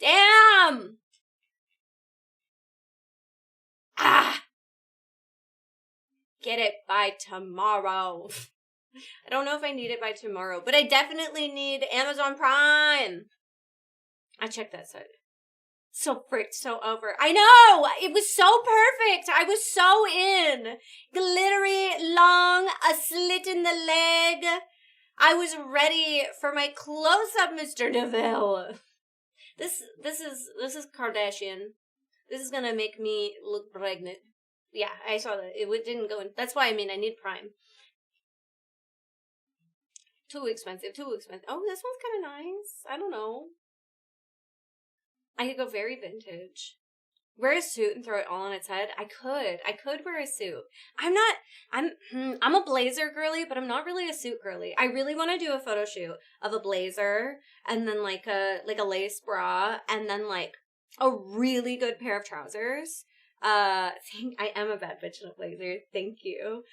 Damn! Ah! Get it by tomorrow. I don't know if I need it by tomorrow, but I definitely need Amazon Prime. I checked that site. So fricked, so over. I know! It was so perfect! I was so in! Glittery, long, a slit in the leg. I was ready for my close-up, Mr. DeVille. This is Kardashian. This is gonna make me look pregnant. Yeah, I saw that. It didn't go in. That's why I need Prime. Too expensive. Oh, this one's kind of nice. I don't know. I could go very vintage. Wear a suit and throw it all on its head. I could wear a suit. I'm a blazer girly, but I'm not really a suit girly. I really want to do a photo shoot of a blazer and then like a lace bra and then like a really good pair of trousers. I am a bad bitch in a blazer. Thank you.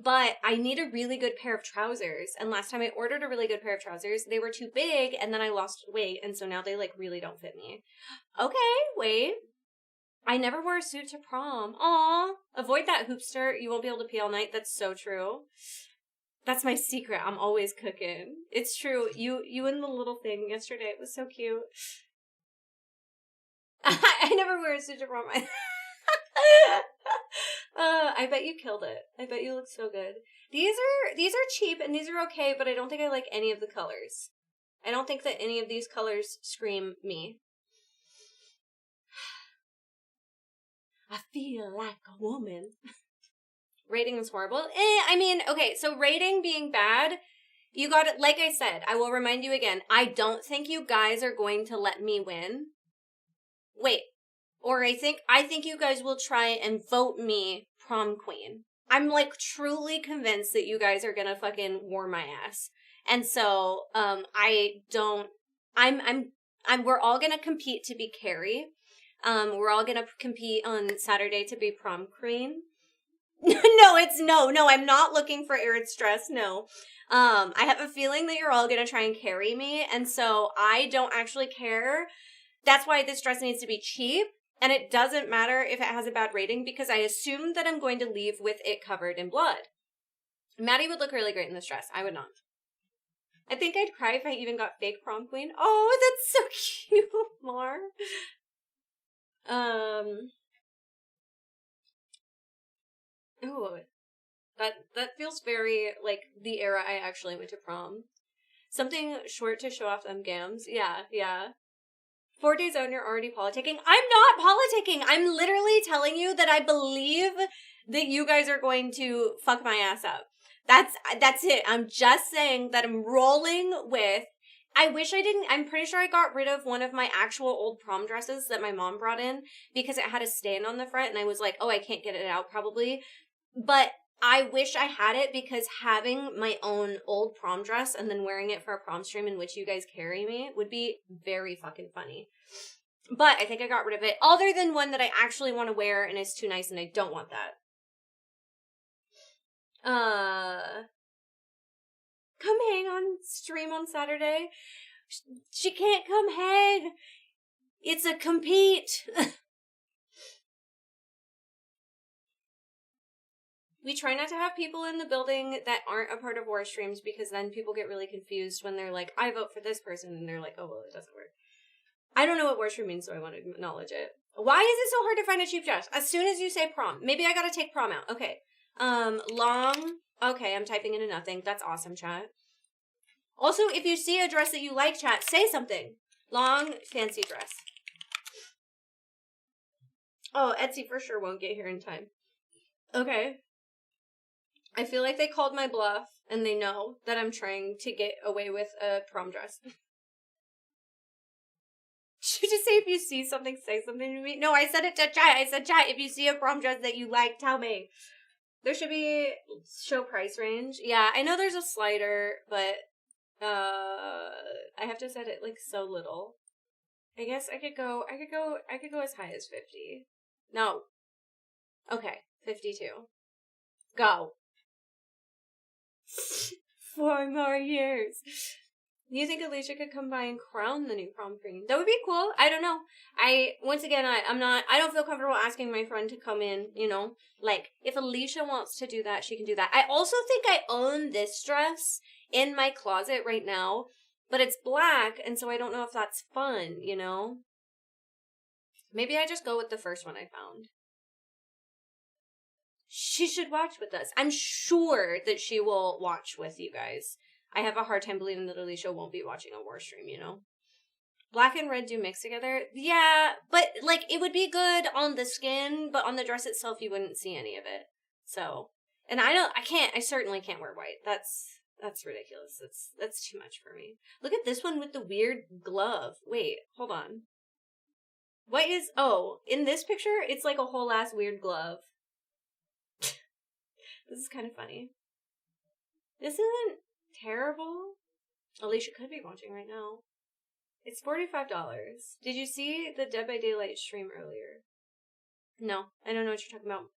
But I need a really good pair of trousers. And last time I ordered a really good pair of trousers, they were too big and then I lost weight. And so now they like really don't fit me. Okay, wait. I never wore a suit to prom. Aw. Avoid that hoopster. You won't be able to pee all night. That's so true. That's my secret. I'm always cooking. It's true. You and the little thing yesterday. It was so cute. I never wear a suit to prom. I bet you killed it. I bet you look so good. These are cheap and these are okay, but I don't think I like any of the colors. I don't think that any of these colors scream me. I feel like a woman. Rating is horrible. Okay, so rating being bad, you got it. Like I said, I will remind you again, I don't think you guys are going to let me win. Wait. Or I think you guys will try and vote me prom queen. I'm like truly convinced that you guys are gonna fucking warm my ass. And so, we're all gonna compete to be Carrie. We're all gonna compete on Saturday to be prom queen. No, I'm not looking for arid stress, no. I have a feeling that you're all gonna try and carry me, and so I don't actually care. That's why this dress needs to be cheap. And it doesn't matter if it has a bad rating because I assume that I'm going to leave with it covered in blood. Maddie would look really great in this dress. I would not. I think I'd cry if I even got fake prom queen. Oh, that's so cute, Mar. Oh, that feels very like the era I actually went to prom. Something short to show off them gams. Yeah. 4 days out and you're already politicking. I'm not politicking. I'm literally telling you that I believe that you guys are going to fuck my ass up. That's it. I'm just saying that I'm rolling with. I wish I didn't. I'm pretty sure I got rid of one of my actual old prom dresses that my mom brought in because it had a stain on the front and I was like, oh, I can't get it out probably. But I wish I had it because having my own old prom dress and then wearing it for a prom stream in which you guys carry me would be very fucking funny. But I think I got rid of it, other than one that I actually want to wear and is too nice and I don't want that. Come hang on stream on Saturday. She can't come hang. It's a compete. We try not to have people in the building that aren't a part of war streams because then people get really confused when they're like, I vote for this person, and they're like, oh, well, it doesn't work. I don't know what war stream means, so I want to acknowledge it. Why is it so hard to find a cheap dress? As soon as you say prom. Maybe I gotta take prom out. Okay. Long. Okay, I'm typing into nothing. That's awesome, chat. Also, if you see a dress that you like, chat, say something. Long, fancy dress. Oh, Etsy for sure won't get here in time. Okay. I feel like they called my bluff, and they know that I'm trying to get away with a prom dress. Should you just say if you see something, say something to me? No, I said it to chat. I said, chat, if you see a prom dress that you like, tell me. There should be show price range. Yeah, I know there's a slider, but I have to set it like so little. I guess I could go as high as 50. No. Okay, 52. Go. 4 more years. Do you think Alicia could come by and crown the new prom queen? That would be cool. I don't know. I don't feel comfortable asking my friend to come in, you know? Like, if Alicia wants to do that, she can do that. I also think I own this dress in my closet right now, but it's black, and so I don't know if that's fun, you know? Maybe I just go with the first one I found. She should watch with us. I'm sure that she will watch with you guys. I have a hard time believing that Alicia won't be watching a war stream, you know? Black and red do mix together. Yeah, but, like, it would be good on the skin, but on the dress itself, you wouldn't see any of it. So, and I certainly can't wear white. That's ridiculous. That's too much for me. Look at this one with the weird glove. Wait, hold on. What is, in this picture, it's like a whole ass weird glove. This is kind of funny. This isn't terrible. Alicia could be watching right now. It's $45. Did you see the Dead by Daylight stream earlier? No, I don't know what you're talking about.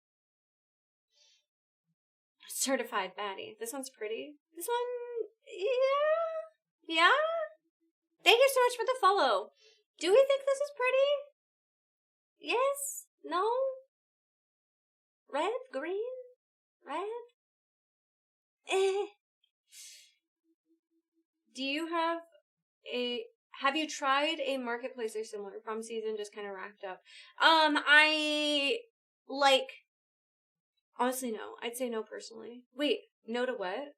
Certified baddie. This one's pretty. This one, yeah. Thank you so much for the follow. Do we think this is pretty? Yes? No? Red? Green? Red? Do you have you tried a marketplace or similar? Prom season just kind of racked up. Honestly, no. I'd say no personally. Wait, no to what?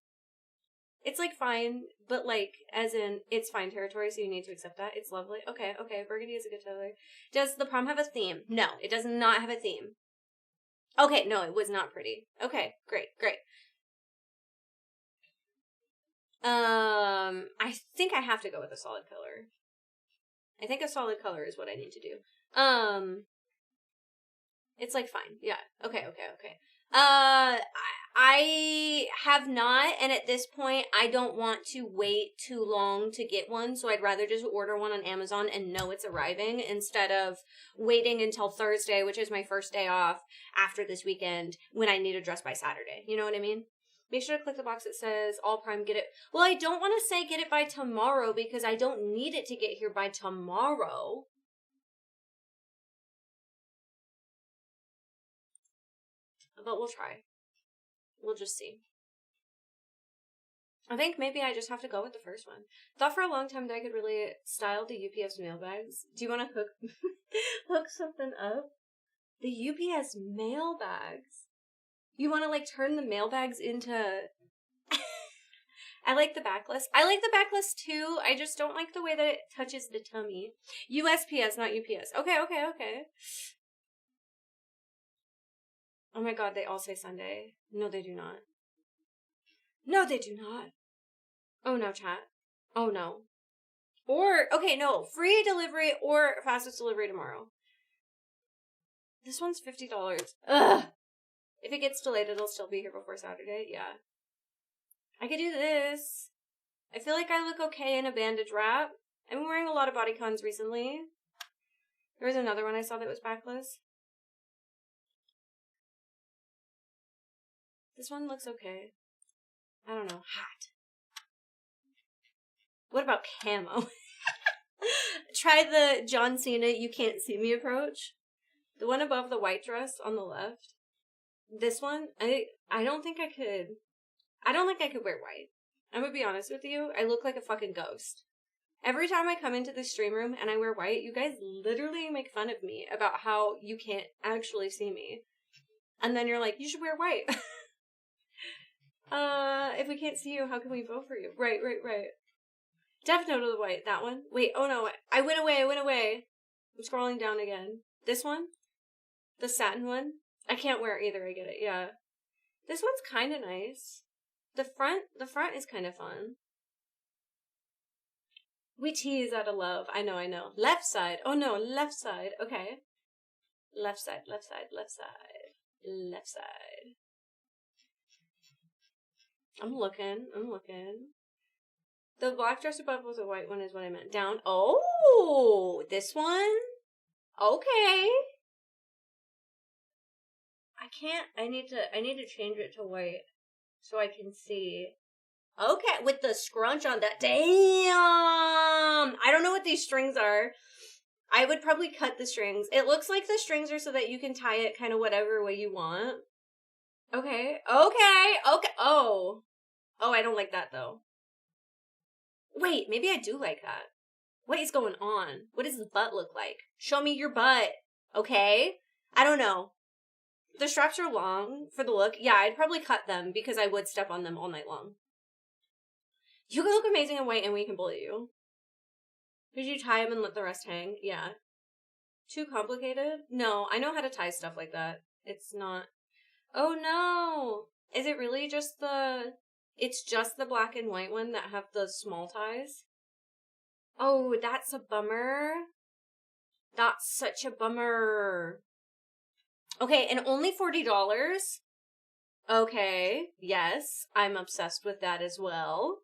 It's, like, fine, but, like, as in, it's fine territory, so you need to accept that. It's lovely. Okay, Burgundy is a good color. Does the prom have a theme? No, it does not have a theme. Okay, no, it was not pretty. Okay, great. I think I have to go with a solid color. I think a solid color is what I need to do. It's, like, fine. Yeah. Okay. I have not, and at this point, I don't want to wait too long to get one, so I'd rather just order one on Amazon and know it's arriving instead of waiting until Thursday, which is my first day off after this weekend, when I need a dress by Saturday. You know what I mean? Make sure to click the box that says all Prime get it. Well, I don't want to say get it by tomorrow because I don't need it to get here by tomorrow. But we'll try. We'll just see. I think maybe I just have to go with the first one. Thought for a long time that I could really style the UPS mail bags. Do you want to hook something up? The UPS mail bags. You want to, like, turn the mail bags into... I like the backless. I like the backless too. I just don't like the way that it touches the tummy. USPS, not UPS. Okay. Oh my god, they all say Sunday. No, they do not. No, they do not. Oh no, chat. Oh no. Or, okay, no. Free delivery or fastest delivery tomorrow. This one's $50. Ugh. If it gets delayed, it'll still be here before Saturday. Yeah. I could do this. I feel like I look okay in a bandage wrap. I've been wearing a lot of bodycons recently. There was another one I saw that was backless. This one looks okay. I don't know. Hot. What about camo? Try the John Cena you can't see me approach. The one above the white dress on the left. This one, I don't think I could. I don't think I could wear white. I'm gonna be honest with you. I look like a fucking ghost. Every time I come into the stream room and I wear white, you guys literally make fun of me about how you can't actually see me. And then you're like, you should wear white. If we can't see you, how can we vote for you? Right. Definitely the white. That one. Wait, oh no. I went away. I'm scrolling down again. This one? The satin one? I can't wear either, I get it, yeah. This one's kind of nice. The front is kind of fun. We tease out of love. I know. Left side. Oh no, left side. Okay. Left side. I'm looking. The black dress above with the white one is what I meant. Down. Oh, this one? Okay. I need to change it to white so I can see. Okay, with the scrunch on that. Damn! I don't know what these strings are. I would probably cut the strings. It looks like the strings are so that you can tie it kind of whatever way you want. Okay. Oh, I don't like that though. Wait, maybe I do like that. What is going on? What does the butt look like? Show me your butt. Okay? I don't know. The straps are long for the look. Yeah, I'd probably cut them because I would step on them all night long. You can look amazing in white and we can bully you. Did you tie them and let the rest hang? Yeah. Too complicated? No, I know how to tie stuff like that. It's not... Oh no! Is it really just the... It's just the black and white one that have the small ties? Oh, that's a bummer. That's such a bummer. Okay, and only $40? Okay, yes, I'm obsessed with that as well.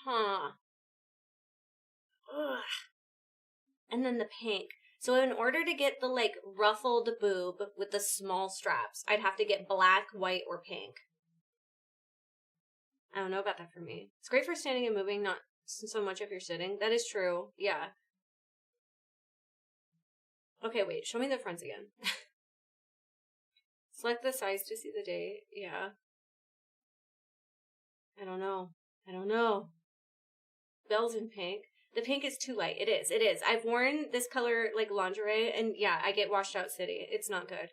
Huh. Ugh. And then the pink. So in order to get the, like, ruffled boob with the small straps, I'd have to get black, white, or pink. I don't know about that for me. It's great for standing and moving, not so much if you're sitting. That is true. Yeah. Okay, wait. Show me the fronts again. Select the size to see the date. Yeah. I don't know. Bells in pink. The pink is too light. It is. I've worn this color, like, lingerie, and yeah, I get washed out city. It's not good.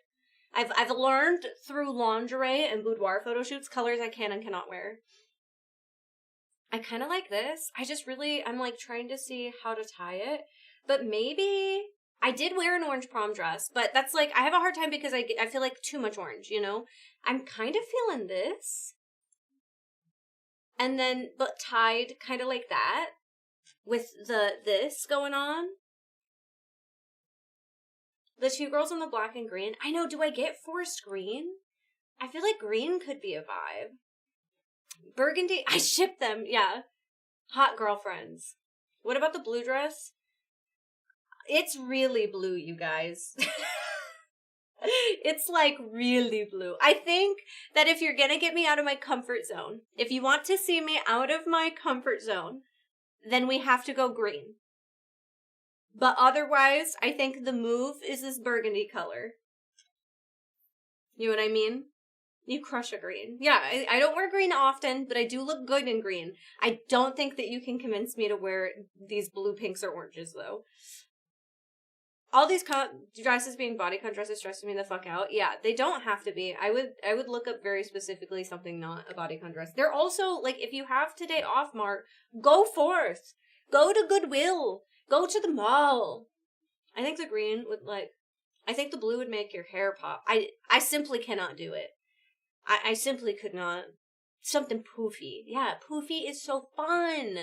I've learned through lingerie and boudoir photo shoots colors I can and cannot wear. I kind of like this. I'm, like, trying to see how to tie it. But maybe... I did wear an orange prom dress, but that's, like, I have a hard time because I feel like too much orange, you know? I'm kind of feeling this. And then, but tied kind of like that. With this going on. The two girls in the black and green. I know, do I get forest green? I feel like green could be a vibe. Burgundy, I ship them, yeah. Hot girlfriends. What about the blue dress? It's really blue, you guys. It's like really blue. I think that if you're gonna get me out of my comfort zone, if you want to see me out of my comfort zone, then we have to go green. But otherwise, I think the move is this burgundy color. You know what I mean? You crush a green. Yeah, I don't wear green often, but I do look good in green. I don't think that you can convince me to wear these blue, pinks, or oranges, though. All these dresses being bodycon dresses stresses me the fuck out. Yeah, they don't have to be. I would look up very specifically something not a bodycon dress. They're also, like, if you have today off, Mark, go forth. Go to Goodwill. Go to the mall. I think the green would, like, I think the blue would make your hair pop. I simply cannot do it. I simply could not. Something poofy. Yeah, poofy is so fun.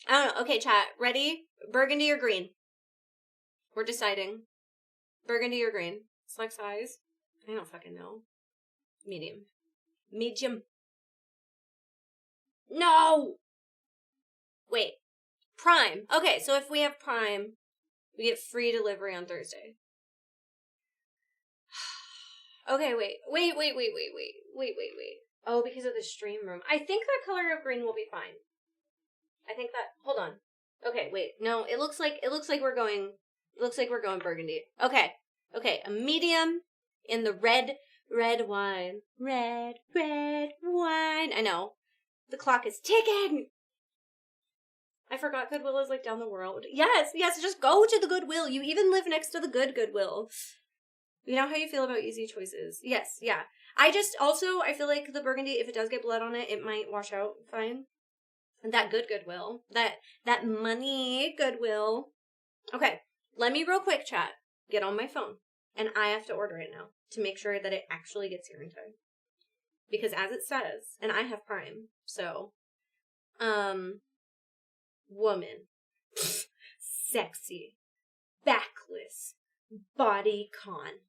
I don't know. Okay, chat. Ready? Burgundy or green? We're deciding. Burgundy or green? Select size. I don't fucking know. Medium. Medium. No! Wait. Prime. Okay, so if we have Prime, we get free delivery on Thursday. Okay, wait. Oh, because of the stream room. I think that color of green will be fine. I think that... Hold on. Okay, wait. No, it looks like we're going... It looks like we're going burgundy. Okay. Okay, a medium in the red wine. Red wine. I know. The clock is ticking! I forgot Goodwill is, like, down the road. Yes, just go to the Goodwill. You even live next to the Goodwill. You know how you feel about easy choices. Yes, yeah. I feel like the burgundy, if it does get blood on it, it might wash out fine. And that goodwill. That money goodwill. Okay, let me real quick, chat. Get on my phone. And I have to order it now to make sure that it actually gets here in time. Because as it says, and I have Prime, so, woman, sexy, backless, bodycon,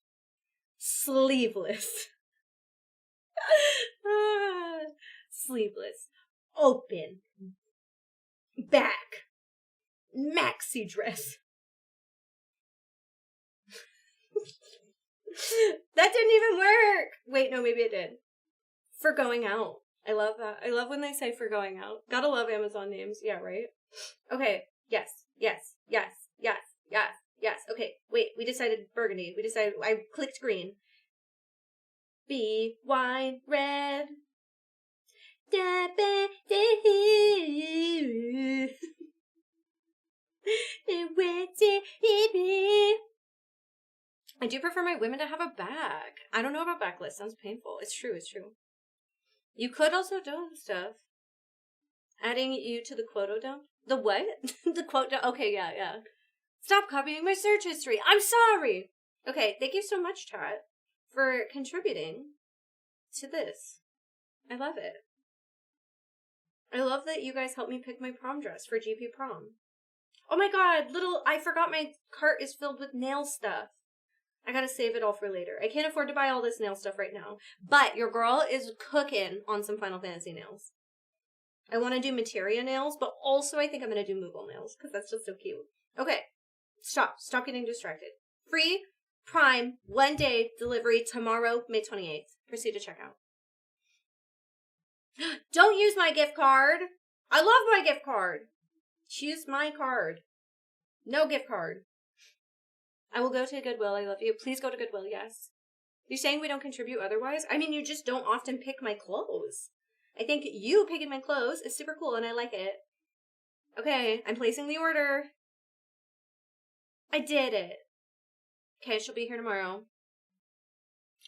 sleeveless, sleeveless, open, back, maxi dress. That didn't even work. Wait, no, maybe it did. For going out. I love that. I love when they say for going out. Gotta love Amazon names. Yeah, right? Okay. Yes. Okay, wait. We decided burgundy. I clicked green. Be wine red. I do prefer my women to have a back. I don't know about backlist. Sounds painful. It's true. You could also do stuff. Adding you to the quote dump? The what? The quote dump? Okay, yeah. Stop copying my search history. I'm sorry. Okay, thank you so much, chat, for contributing to this. I love it. I love that you guys helped me pick my prom dress for GP prom. Oh my god, I forgot my cart is filled with nail stuff. I gotta save it all for later. I can't afford to buy all this nail stuff right now. But your girl is cooking on some Final Fantasy nails. I want to do materia nails, but also I think I'm going to do Moogle nails, because that's just so cute. Okay, stop getting distracted. Free, Prime, 1 day delivery tomorrow, May 28th. Proceed to checkout. Don't use my gift card. I love my gift card. Choose my card. No gift card. I will go to Goodwill. I love you. Please go to Goodwill, yes. You're saying we don't contribute otherwise? I mean, you just don't often pick my clothes. I think you picking my clothes is super cool and I like it. Okay, I'm placing the order. I did it. Okay, she'll be here tomorrow.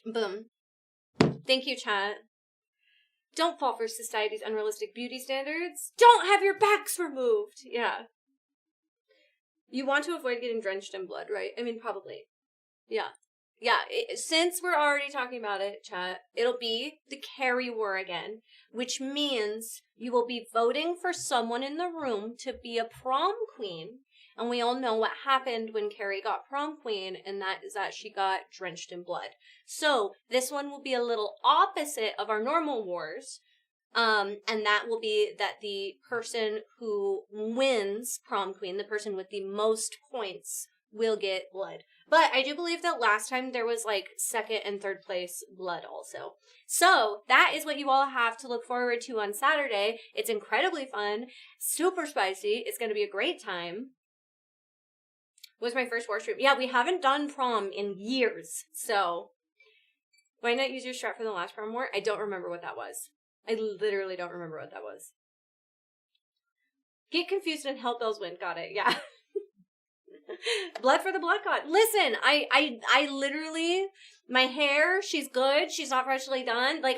Boom. Thank you, chat. Don't fall for society's unrealistic beauty standards. Don't have your backs removed. Yeah. You want to avoid getting drenched in blood, right? I mean, probably. Yeah. Since we're already talking about it, chat, it'll be the Carrie War again, which means you will be voting for someone in the room to be a prom queen. And we all know what happened when Carrie got prom queen, and that is that she got drenched in blood. So this one will be a little opposite of our normal wars. And that will be that the person who wins prom queen, the person with the most points, will get blood. But I do believe that last time there was like second and third place blood also. So that is what you all have to look forward to on Saturday. It's incredibly fun, super spicy. It's going to be a great time. It was my first war stream. Yeah, we haven't done prom in years. So why not use your strat from the last prom war? I don't remember what that was. I literally don't remember what that was. Get confused and help bells win. Got it. Yeah. Blood for the blood god. Listen, I literally, my hair, she's good. She's not freshly done. Like,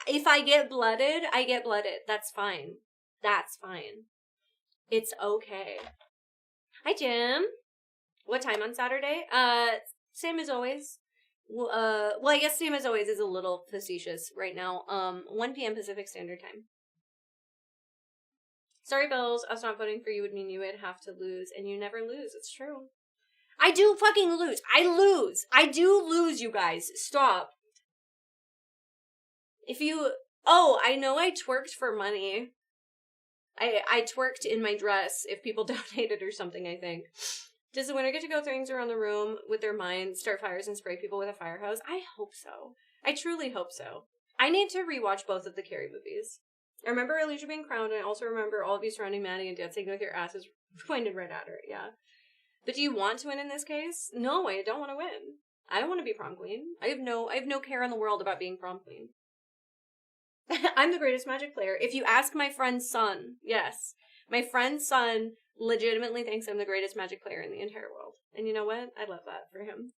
if I get blooded, I get blooded. That's fine. That's fine. It's okay. Hi, Jim. What time on Saturday? Same as always. Well, I guess same as always is a little facetious right now. 1 p.m. Pacific Standard Time. Sorry, Bells, us not voting for you would mean you would have to lose, and you never lose. It's true. I do fucking lose. I lose. I do lose, you guys. Stop. If you... Oh, I know I twerked for money. I twerked in my dress if people donated or something, I think. Does the winner get to go things around the room with their mind, start fires, and spray people with a fire hose? I hope so. I truly hope so. I need to rewatch both of the Carrie movies. I remember Alicia being crowned, and I also remember all of you surrounding Maddie and dancing with your asses pointed right at her, yeah. But do you want to win in this case? No, I don't want to win. I don't want to be prom queen. I have no care in the world about being prom queen. I'm the greatest Magic player. If you ask my friend's son, yes. My friend's son legitimately thinks I'm the greatest Magic player in the entire world. And you know what? I love that for him.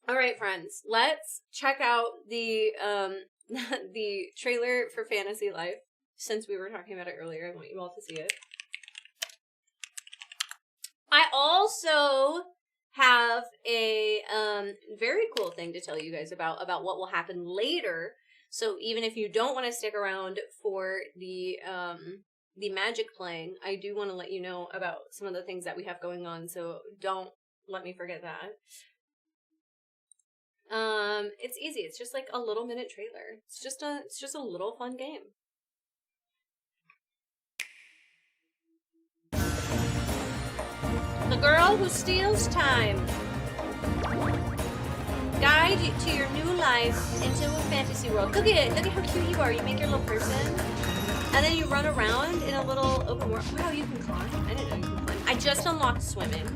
All right, friends, let's check out the the trailer for Fantasy Life. Since we were talking about it earlier, I want you all to see it. I also have a very cool thing to tell you guys about what will happen later. So even if you don't want to stick around for the magic playing, I do want to let you know about some of the things that we have going on. So don't let me forget that. It's easy. It's just like a little minute trailer. It's just a little fun game. The girl who steals time. Guide you to your new life into a fantasy world. Look at how cute you are. You make your little person, and then you run around in a little open world. Wow, you can climb. I didn't know you could climb. I just unlocked swimming.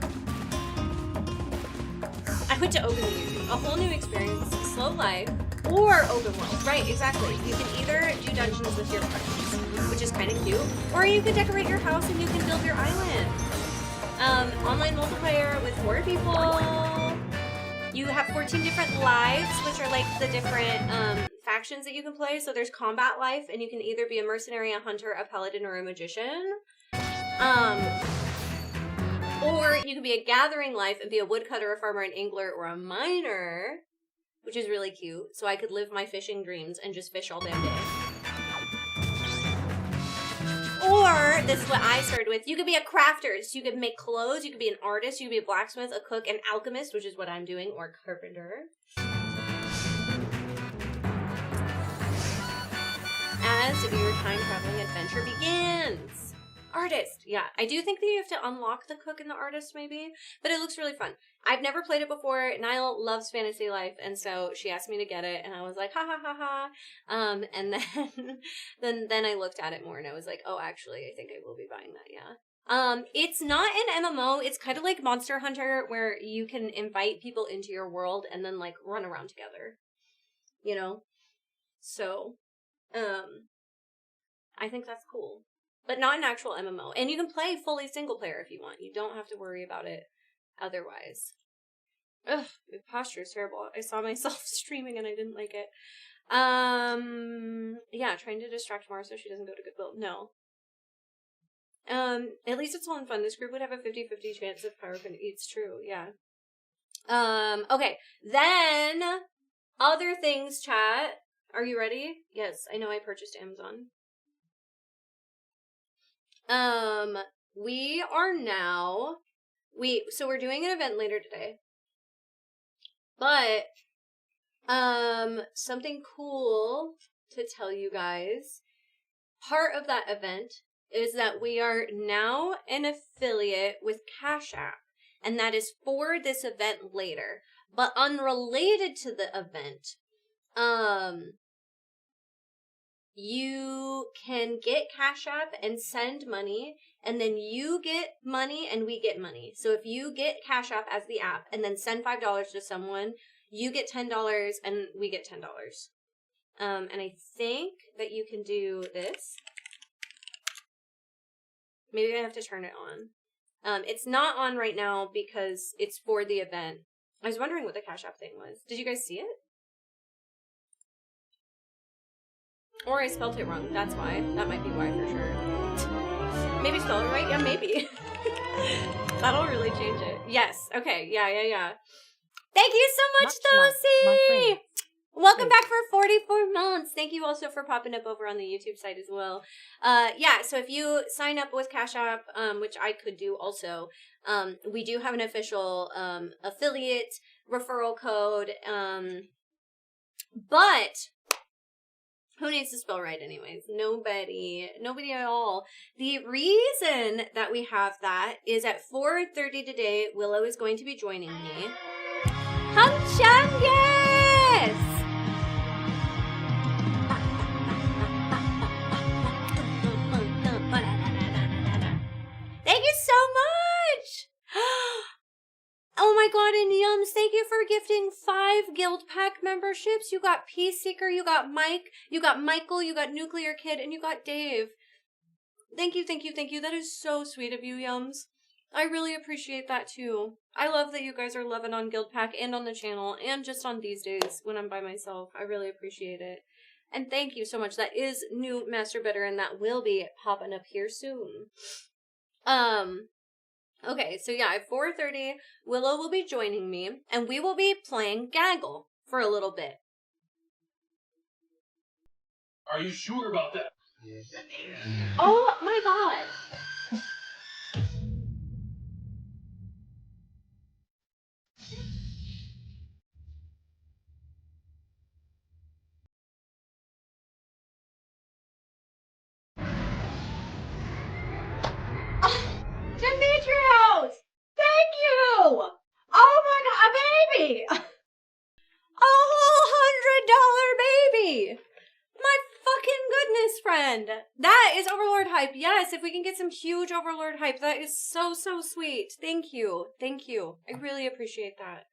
I went to Open YouTube. A whole new experience, slow life, or open world. Right, exactly. You can either do dungeons with your friends, which is kind of cute, or you can decorate your house and you can build your island. Online multiplayer with 4 people. You have 14 different lives, which are like the different factions that you can play. So there's combat life, and you can either be a mercenary, a hunter, a paladin, or a magician. Or you can be a gathering life and be a woodcutter, a farmer, an angler, or a miner, which is really cute. So I could live my fishing dreams and just fish all damn day. Or, this is what I started with, you could be a crafter. So you could make clothes, you could be an artist, you could be a blacksmith, a cook, an alchemist, which is what I'm doing, or carpenter. As your time-traveling adventure begins. Artist. Yeah, I do think that you have to unlock the cook and the artist, maybe. But it looks really fun. I've never played it before. Niall loves Fantasy Life, and so she asked me to get it, and I was like, ha ha ha ha. And then then I looked at it more, and I was like, oh, actually, I think I will be buying that, yeah. It's not an MMO. It's kind of like Monster Hunter, where you can invite people into your world and then, like, run around together. You know? So, I think that's cool. But not an actual MMO. And you can play fully single player if you want. You don't have to worry about it otherwise. Ugh, my posture is terrible. I saw myself streaming and I didn't like it. Yeah, trying to distract Mara so she doesn't go to Goodwill. No. At least it's all in fun. This group would have a 50-50 chance of power. It's true, yeah. Okay. Then, other things, chat. Are you ready? Yes, I know I purchased Amazon. We are now, so we're doing an event later today, but, something cool to tell you guys. Part of that event is that we are now an affiliate with Cash App, and that is for this event later, but unrelated to the event, you can get Cash App and send money, and then you get money and we get money. So if you get Cash App as the app and then send $5 to someone, you get $10 and we get $10. And I think that you can do this. Maybe I have to turn it on. It's not on right now because it's for the event. I was wondering what the Cash App thing was. Did you guys see it? Or I spelled it wrong. That's why. That might be why for sure. Maybe spell it right? Yeah, maybe. That'll really change it. Yes. Okay. Yeah. Thank you so much, Dosi! Welcome back for 44 months. Thank you also for popping up over on the YouTube side as well. Yeah, so if you sign up with Cash App, which I could do also, we do have an official affiliate referral code. But who needs to spell right anyways? Nobody at all. The reason that we have that is at 4:30 today, Willow is going to be joining me. Humchungus! Thank you so much! Oh my god, and Yums, thank you for gifting 5 Guild Pack memberships. You got Peace Seeker, you got Mike, you got Michael, you got Nuclear Kid, and you got Dave. Thank you. That is so sweet of you, Yums. I really appreciate that too. I love that you guys are loving on Guild Pack and on the channel and just on these days when I'm by myself. I really appreciate it. And thank you so much. That is new Master Better, and that will be popping up here soon. Okay, so yeah, at 4:30, Willow will be joining me, and we will be playing Gaggle for a little bit. Are you sure about that? Oh my god! Demetrios! Thank you! Oh my god, a baby! A whole $100 baby! My fucking goodness, friend! That is Overlord hype. Yes, if we can get some huge Overlord hype, that is so, so sweet. Thank you. Thank you. I really appreciate that.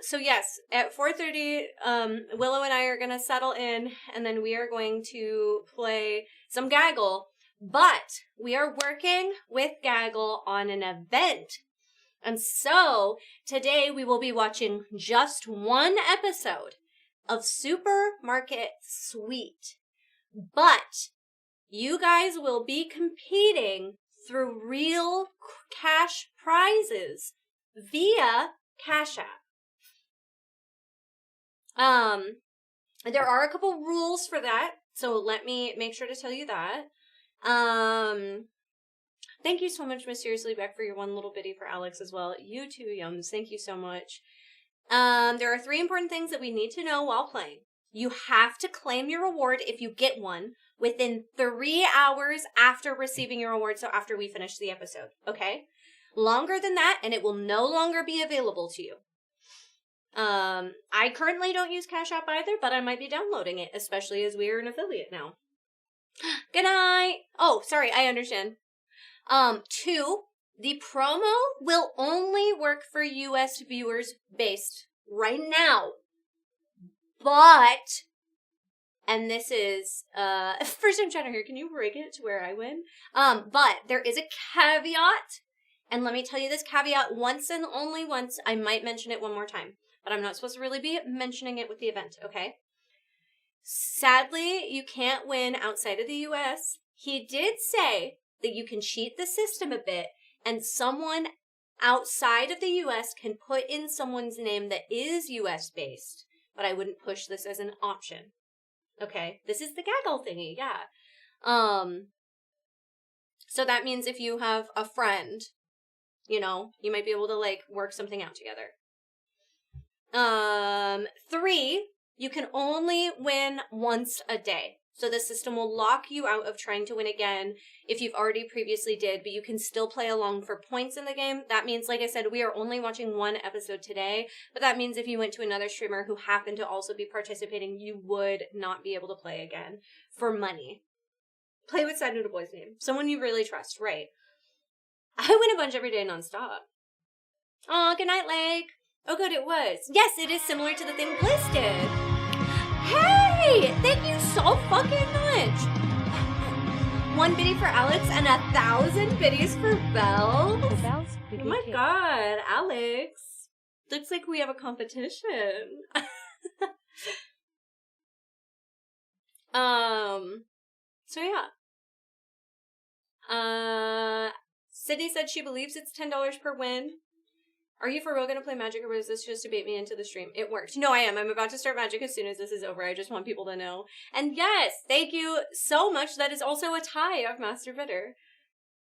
So yes, at 4:30, Willow and I are gonna settle in, and then we are going to play some Gaggle. But we are working with Gaggle on an event. And so today we will be watching just one episode of Supermarket Sweet. But you guys will be competing through real cash prizes via Cash App. There are a couple rules for that, so let me make sure to tell you that. Thank you so much, Mysteriously Beck, for your one little bitty for Alex as well. You too, Yums. Thank you so much. There are 3 important things that we need to know while playing. You have to claim your reward if you get one within 3 hours after receiving your reward, so after we finish the episode, okay? Longer than that, and it will no longer be available to you. I currently don't use Cash App either, but I might be downloading it, especially as we are an affiliate now. Good night! Oh, sorry, I understand. 2, the promo will only work for US viewers based right now. But, and this is, first time chatter here, can you break it to where I win? But there is a caveat, and let me tell you this caveat once and only once. I might mention it one more time, but I'm not supposed to really be mentioning it with the event, okay? Sadly, you can't win outside of the US. He did say that you can cheat the system a bit, and someone outside of the US can put in someone's name that is US based, but I wouldn't push this as an option. Okay, this is the Gaggle thingy, yeah. So that means if you have a friend, you know, you might be able to like work something out together. 3, you can only win once a day. So the system will lock you out of trying to win again if you've already previously did, but you can still play along for points in the game. That means, like I said, we are only watching one episode today, but that means if you went to another streamer who happened to also be participating, you would not be able to play again for money. Play with Sad Noodle Boy's name. Someone you really trust, right? I win a bunch every day nonstop. Aw, good night, Lake. Oh, good, it was. Yes, it is similar to the thing Bliss did. Hey! Thank you so fucking much! 1 biddy for Alex and 1,000 biddies for Belle. Oh my god, Alex. Looks like we have a competition. So yeah. Sydney said she believes it's $10 per win. Are you for real gonna play Magic, or was this just to bait me into the stream? It worked. No, I am. I'm about to start Magic as soon as this is over. I just want people to know. And yes, thank you so much. That is also a tie of Master Bitter.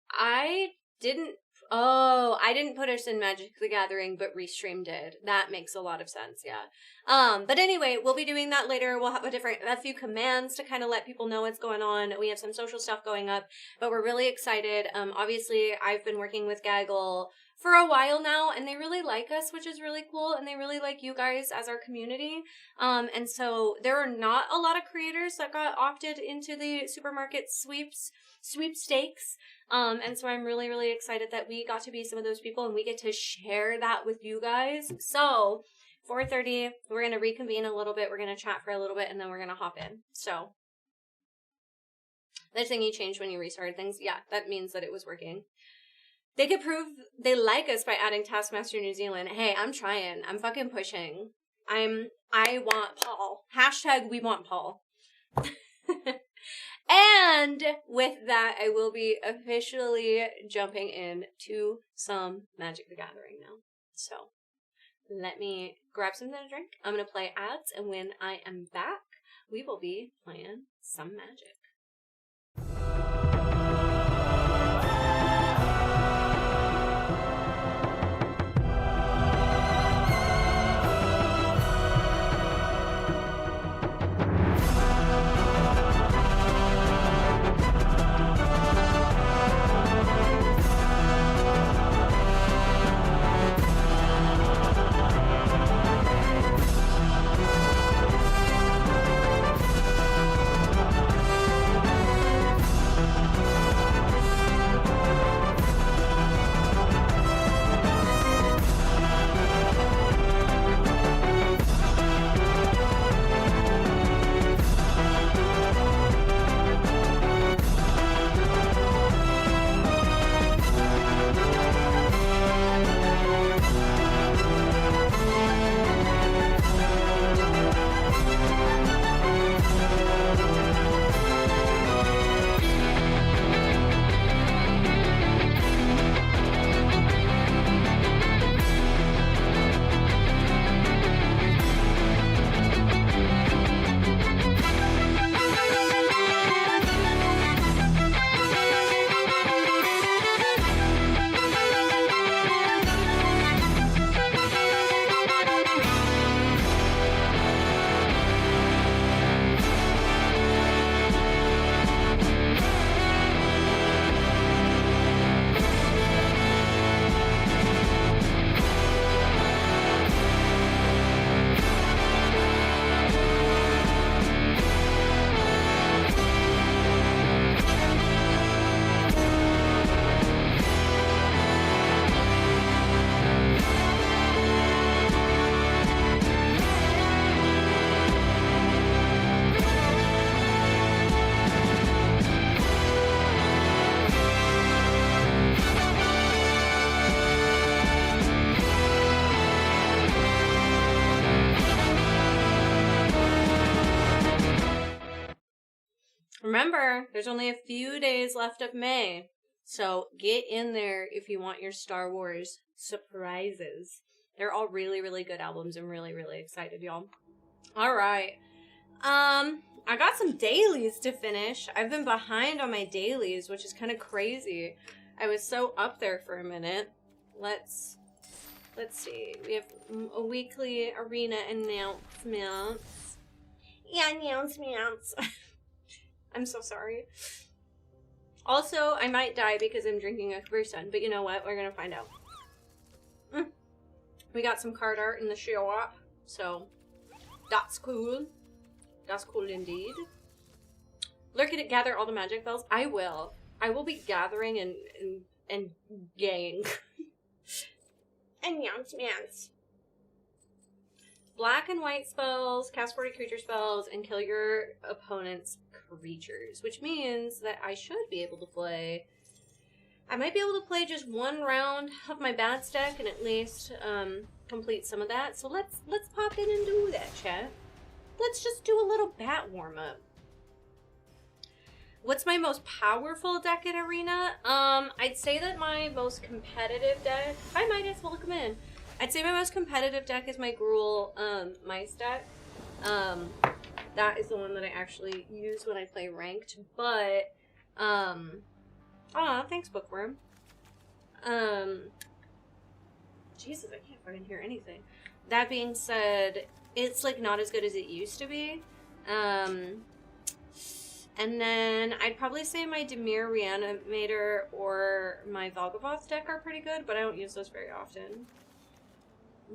I didn't put us in Magic the Gathering, but Restream did. That makes a lot of sense, yeah. But anyway, we'll be doing that later. We'll have a few commands to kind of let people know what's going on. We have some social stuff going up, but we're really excited. Obviously, I've been working with Gaggle for a while now, and they really like us, which is really cool, and they really like you guys as our community. And so there are not a lot of creators that got opted into the Supermarket sweepstakes. And so I'm really, really excited that we got to be some of those people and we get to share that with you guys. So 4:30, we're going to reconvene a little bit. We're going to chat for a little bit and then we're going to hop in. So the thing you changed when you restarted things. Yeah, that means that it was working. They could prove they like us by adding Taskmaster New Zealand. Hey, I'm trying. I'm fucking pushing. I want Paul. Hashtag we want Paul. And with that, I will be officially jumping into some Magic the Gathering now. So, let me grab something to drink. I'm going to play ads, and when I am back, we will be playing some Magic. Remember, there's only a few days left of May, so get in there if you want your Star Wars surprises. They're all really, really good albums. I'm really, really excited, y'all. All right. I got some dailies to finish. I've been behind on my dailies, which is kind of crazy. I was so up there for a minute. Let's see. We have a weekly arena announcements. Yeah, announcements. I'm so sorry. Also, I might die because I'm drinking a Capri Sun, but you know what? We're gonna find out. We got some card art in the shop, so that's cool. That's cool indeed. Lurking to gather all the magic bells. I will be gathering and gaying. Announcements. Black and white spells, cast 40 creature spells, and kill your opponent's creatures, which means that I should be able to play. I might be able to play just one round of my bats deck and at least complete some of that. So let's pop in and do that, chat. Let's just do a little bat warm up. What's my most powerful deck in Arena? I'd say that my most competitive deck. Hi, Midas. Welcome in. I'd say my most competitive deck is my Gruul Mice deck. That is the one that I actually use when I play ranked. But, thanks, Bookworm. Jesus, I can't fucking hear anything. That being said, it's, like, not as good as it used to be. And then I'd probably say my Dimir Reanimator or my Valgavoth deck are pretty good, but I don't use those very often.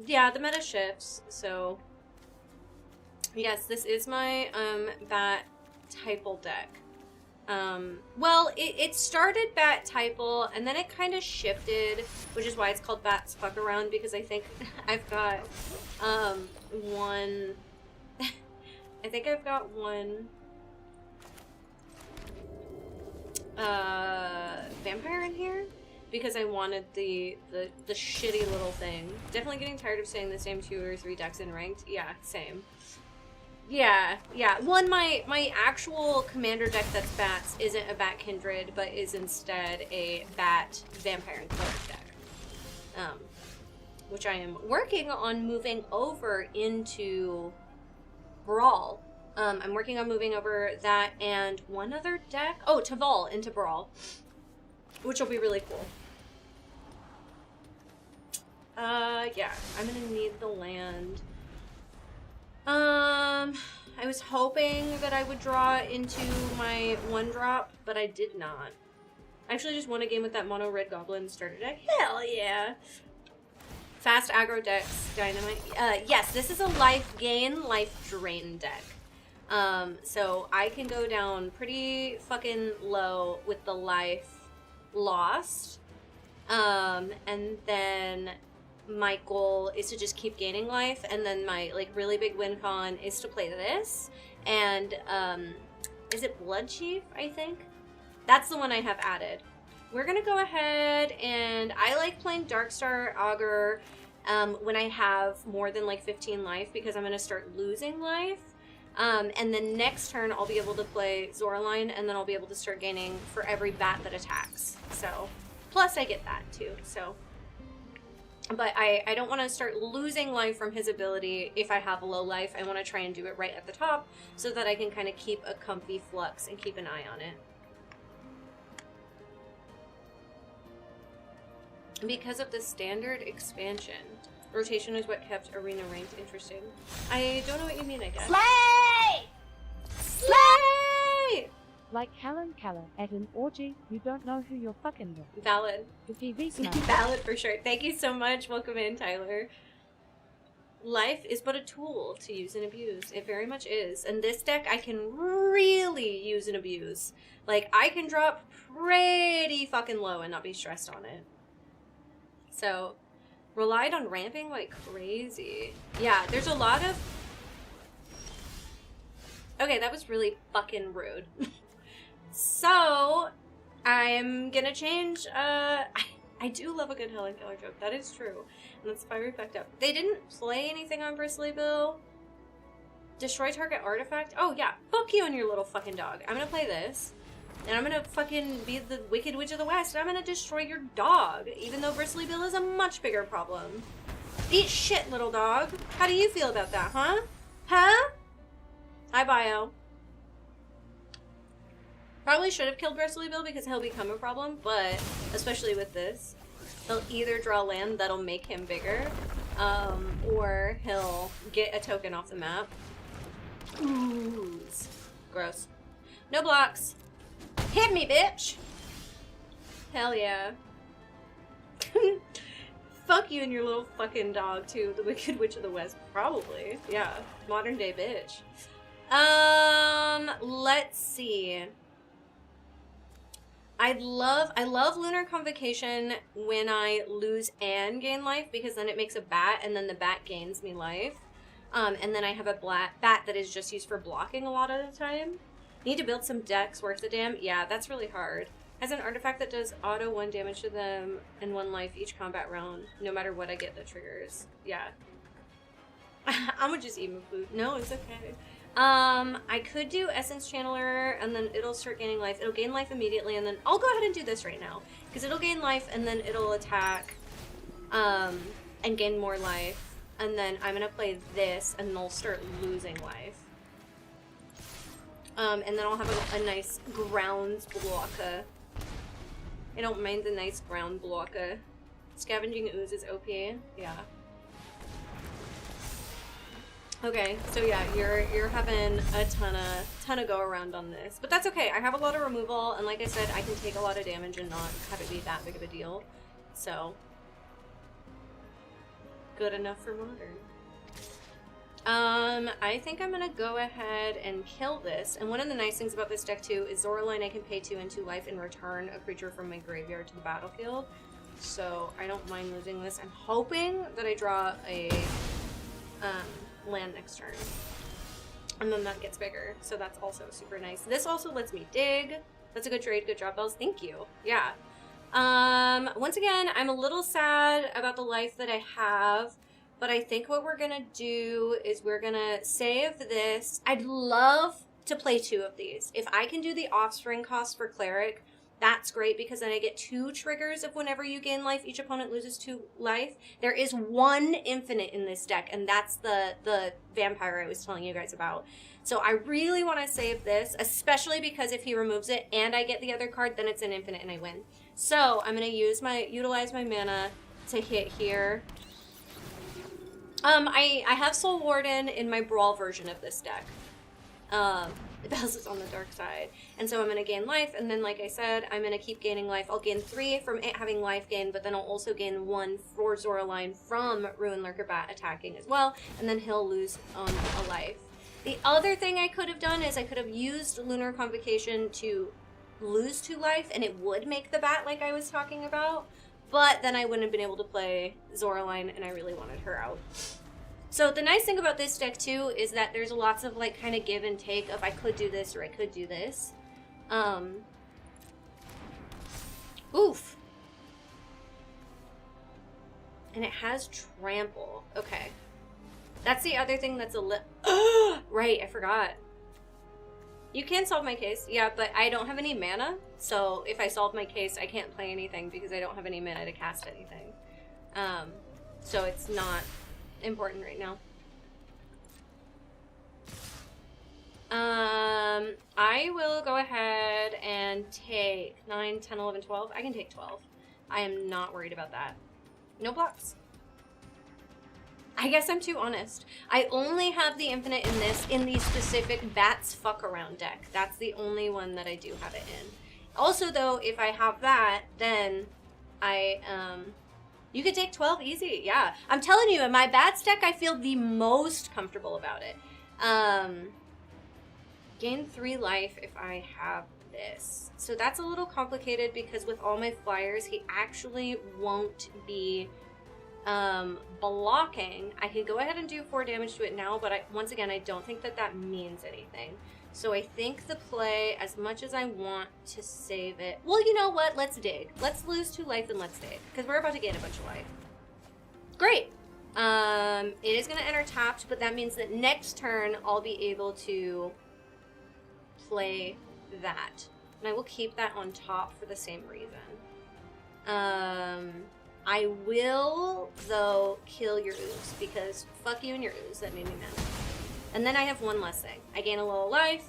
Yeah, the meta shifts, so yes, this is my Bat Typal deck. Well, it started Bat Typal, and then it kind of shifted, which is why it's called Bat's Fuck Around, because I think I've got one vampire in here, because I wanted the shitty little thing. Definitely getting tired of saying the same 2 or 3 decks in ranked. Yeah, same. Yeah. One, my actual commander deck that's bats isn't a bat kindred, but is instead a bat vampire and cleric deck. Which I am working on moving over into Brawl. I'm working on moving over that and one other deck. Oh, Taval into Brawl, which will be really cool. Yeah, I'm gonna need the land. I was hoping that I would draw into my 1-drop, but I did not. I actually just won a game with that mono red goblin starter deck. Hell yeah. Fast aggro decks, dynamite. Yes, this is a life gain, life drain deck. So I can go down pretty fucking low with the life lost. And then my goal is to just keep gaining life, and then my like really big win con is to play this. And is it Blood Chief, I think? That's the one I have added. We're gonna go ahead, and I like playing Darkstar Augur when I have more than like 15 life, because I'm gonna start losing life. And then next turn I'll be able to play Zoraline, and then I'll be able to start gaining for every bat that attacks. So, plus I get that too, so. But I don't want to start losing life from his ability if I have low life. I want to try and do it right at the top so that I can kind of keep a comfy flux and keep an eye on it. Because of the standard expansion, rotation is what kept arena ranked interesting. I don't know what you mean, I guess. Slay! Slay! Like Helen Keller at an orgy, you don't know who you're fucking with. Valid. The TV smash. Valid for sure. Thank you so much. Welcome in, Tyler. Life is but a tool to use and abuse. It very much is. And this deck I can really use and abuse. Like, I can drop pretty fucking low and not be stressed on it. So, relied on ramping like crazy. Yeah, there's a lot of... Okay, that was really fucking rude. So, I'm gonna change, I do love a good Helen Keller joke. That is true. And that's fiery fucked up. They didn't play anything on Bristly Bill. Destroy target artifact? Oh, yeah. Fuck you and your little fucking dog. I'm gonna play this. And I'm gonna fucking be the Wicked Witch of the West. And I'm gonna destroy your dog. Even though Bristly Bill is a much bigger problem. Eat shit, little dog. How do you feel about that, huh? Huh? Hi, Bio. Probably should have killed Bristly Bill because he'll become a problem, but especially with this, he'll either draw land that'll make him bigger, or he'll get a token off the map. Ooze. Gross. No blocks. Hit me, bitch! Hell yeah. Fuck you and your little fucking dog, too. The Wicked Witch of the West. Probably. Yeah. Modern day bitch. Let's see. I love Lunar Convocation when I lose and gain life, because then it makes a bat, and then the bat gains me life. And then I have a bat that is just used for blocking a lot of the time. Need to build some decks worth the damn. Yeah, that's really hard. Has an artifact that does auto 1 damage to them and 1 life each combat round, no matter what I get that triggers. Yeah. I'm gonna just eat my food. No, it's okay. I could do Essence Channeler, and then it'll start gaining life. It'll gain life immediately, and then I'll go ahead and do this right now, because it'll gain life, and then it'll attack, and gain more life, and then I'm gonna play this, and they'll start losing life. And then I'll have a nice grounds blocker. I don't mind the nice ground blocker. Scavenging Ooze is OP, yeah. Okay, so yeah, you're having a ton of go around on this, but that's okay. I have a lot of removal, and like I said, I can take a lot of damage and not have it be that big of a deal. So, good enough for Modern. I think I'm gonna go ahead and kill this. And one of the nice things about this deck too is Zoraline I can pay 2 and 2 life and return a creature from my graveyard to the battlefield. So I don't mind losing this. I'm hoping that I draw a land next turn, and then that gets bigger, so that's also super nice. This also lets me dig. That's a good trade. Good job, Bells. Thank you. Yeah. Once again, I'm a little sad about the life that I have, but I think what we're gonna do is we're gonna save this. I'd love to play 2 of these. If I can do the offspring cost for cleric, that's great, because then I get 2 triggers of whenever you gain life, each opponent loses 2 life. There is 1 infinite in this deck, and that's the vampire I was telling you guys about. So I really want to save this, especially because if he removes it and I get the other card, then it's an infinite and I win. So I'm going to utilize my mana to hit here. I have Soul Warden in my Brawl version of this deck. Bells is on the dark side. And so I'm going to gain life, and then like I said, I'm going to keep gaining life. I'll gain 3 from it having life gain, but then I'll also gain 1 for Zoraline from Ruin Lurker Bat attacking as well, and then he'll lose a life. The other thing I could have done is I could have used Lunar Convocation to lose 2 life, and it would make the bat like I was talking about, but then I wouldn't have been able to play Zoraline, and I really wanted her out. So the nice thing about this deck too is that there's lots of like kind of give and take of I could do this or I could do this. Oof. And it has trample. Okay. That's the other thing that's a right, I forgot. You can solve my case, yeah, but I don't have any mana, so if I solve my case, I can't play anything because I don't have any mana to cast anything. So it's not important right now. I will go ahead and take 9, 10, 11, 12. I can take 12. I am not worried about that. No blocks. I guess I'm too honest. I only have the infinite in the specific Bats Fuck Around deck. That's the only one that I do have it in. Also, though, if I have that, then you could take 12 easy. Yeah. I'm telling you, in my Bats deck, I feel the most comfortable about it. Gain 3 life if I have this. So that's a little complicated because with all my flyers, he actually won't be blocking. I could go ahead and do 4 damage to it now, but once again, I don't think that means anything. So I think the play, as much as I want to save it, well, you know what? Let's dig. Let's lose 2 life and let's dig, because we're about to gain a bunch of life. Great. It is going to enter tapped, but that means that next turn I'll be able to play that. And I will keep that on top for the same reason. I will, though, kill your ooze, because fuck you and your ooze. That made me mad. And then I have 1 less thing. I gain a little life.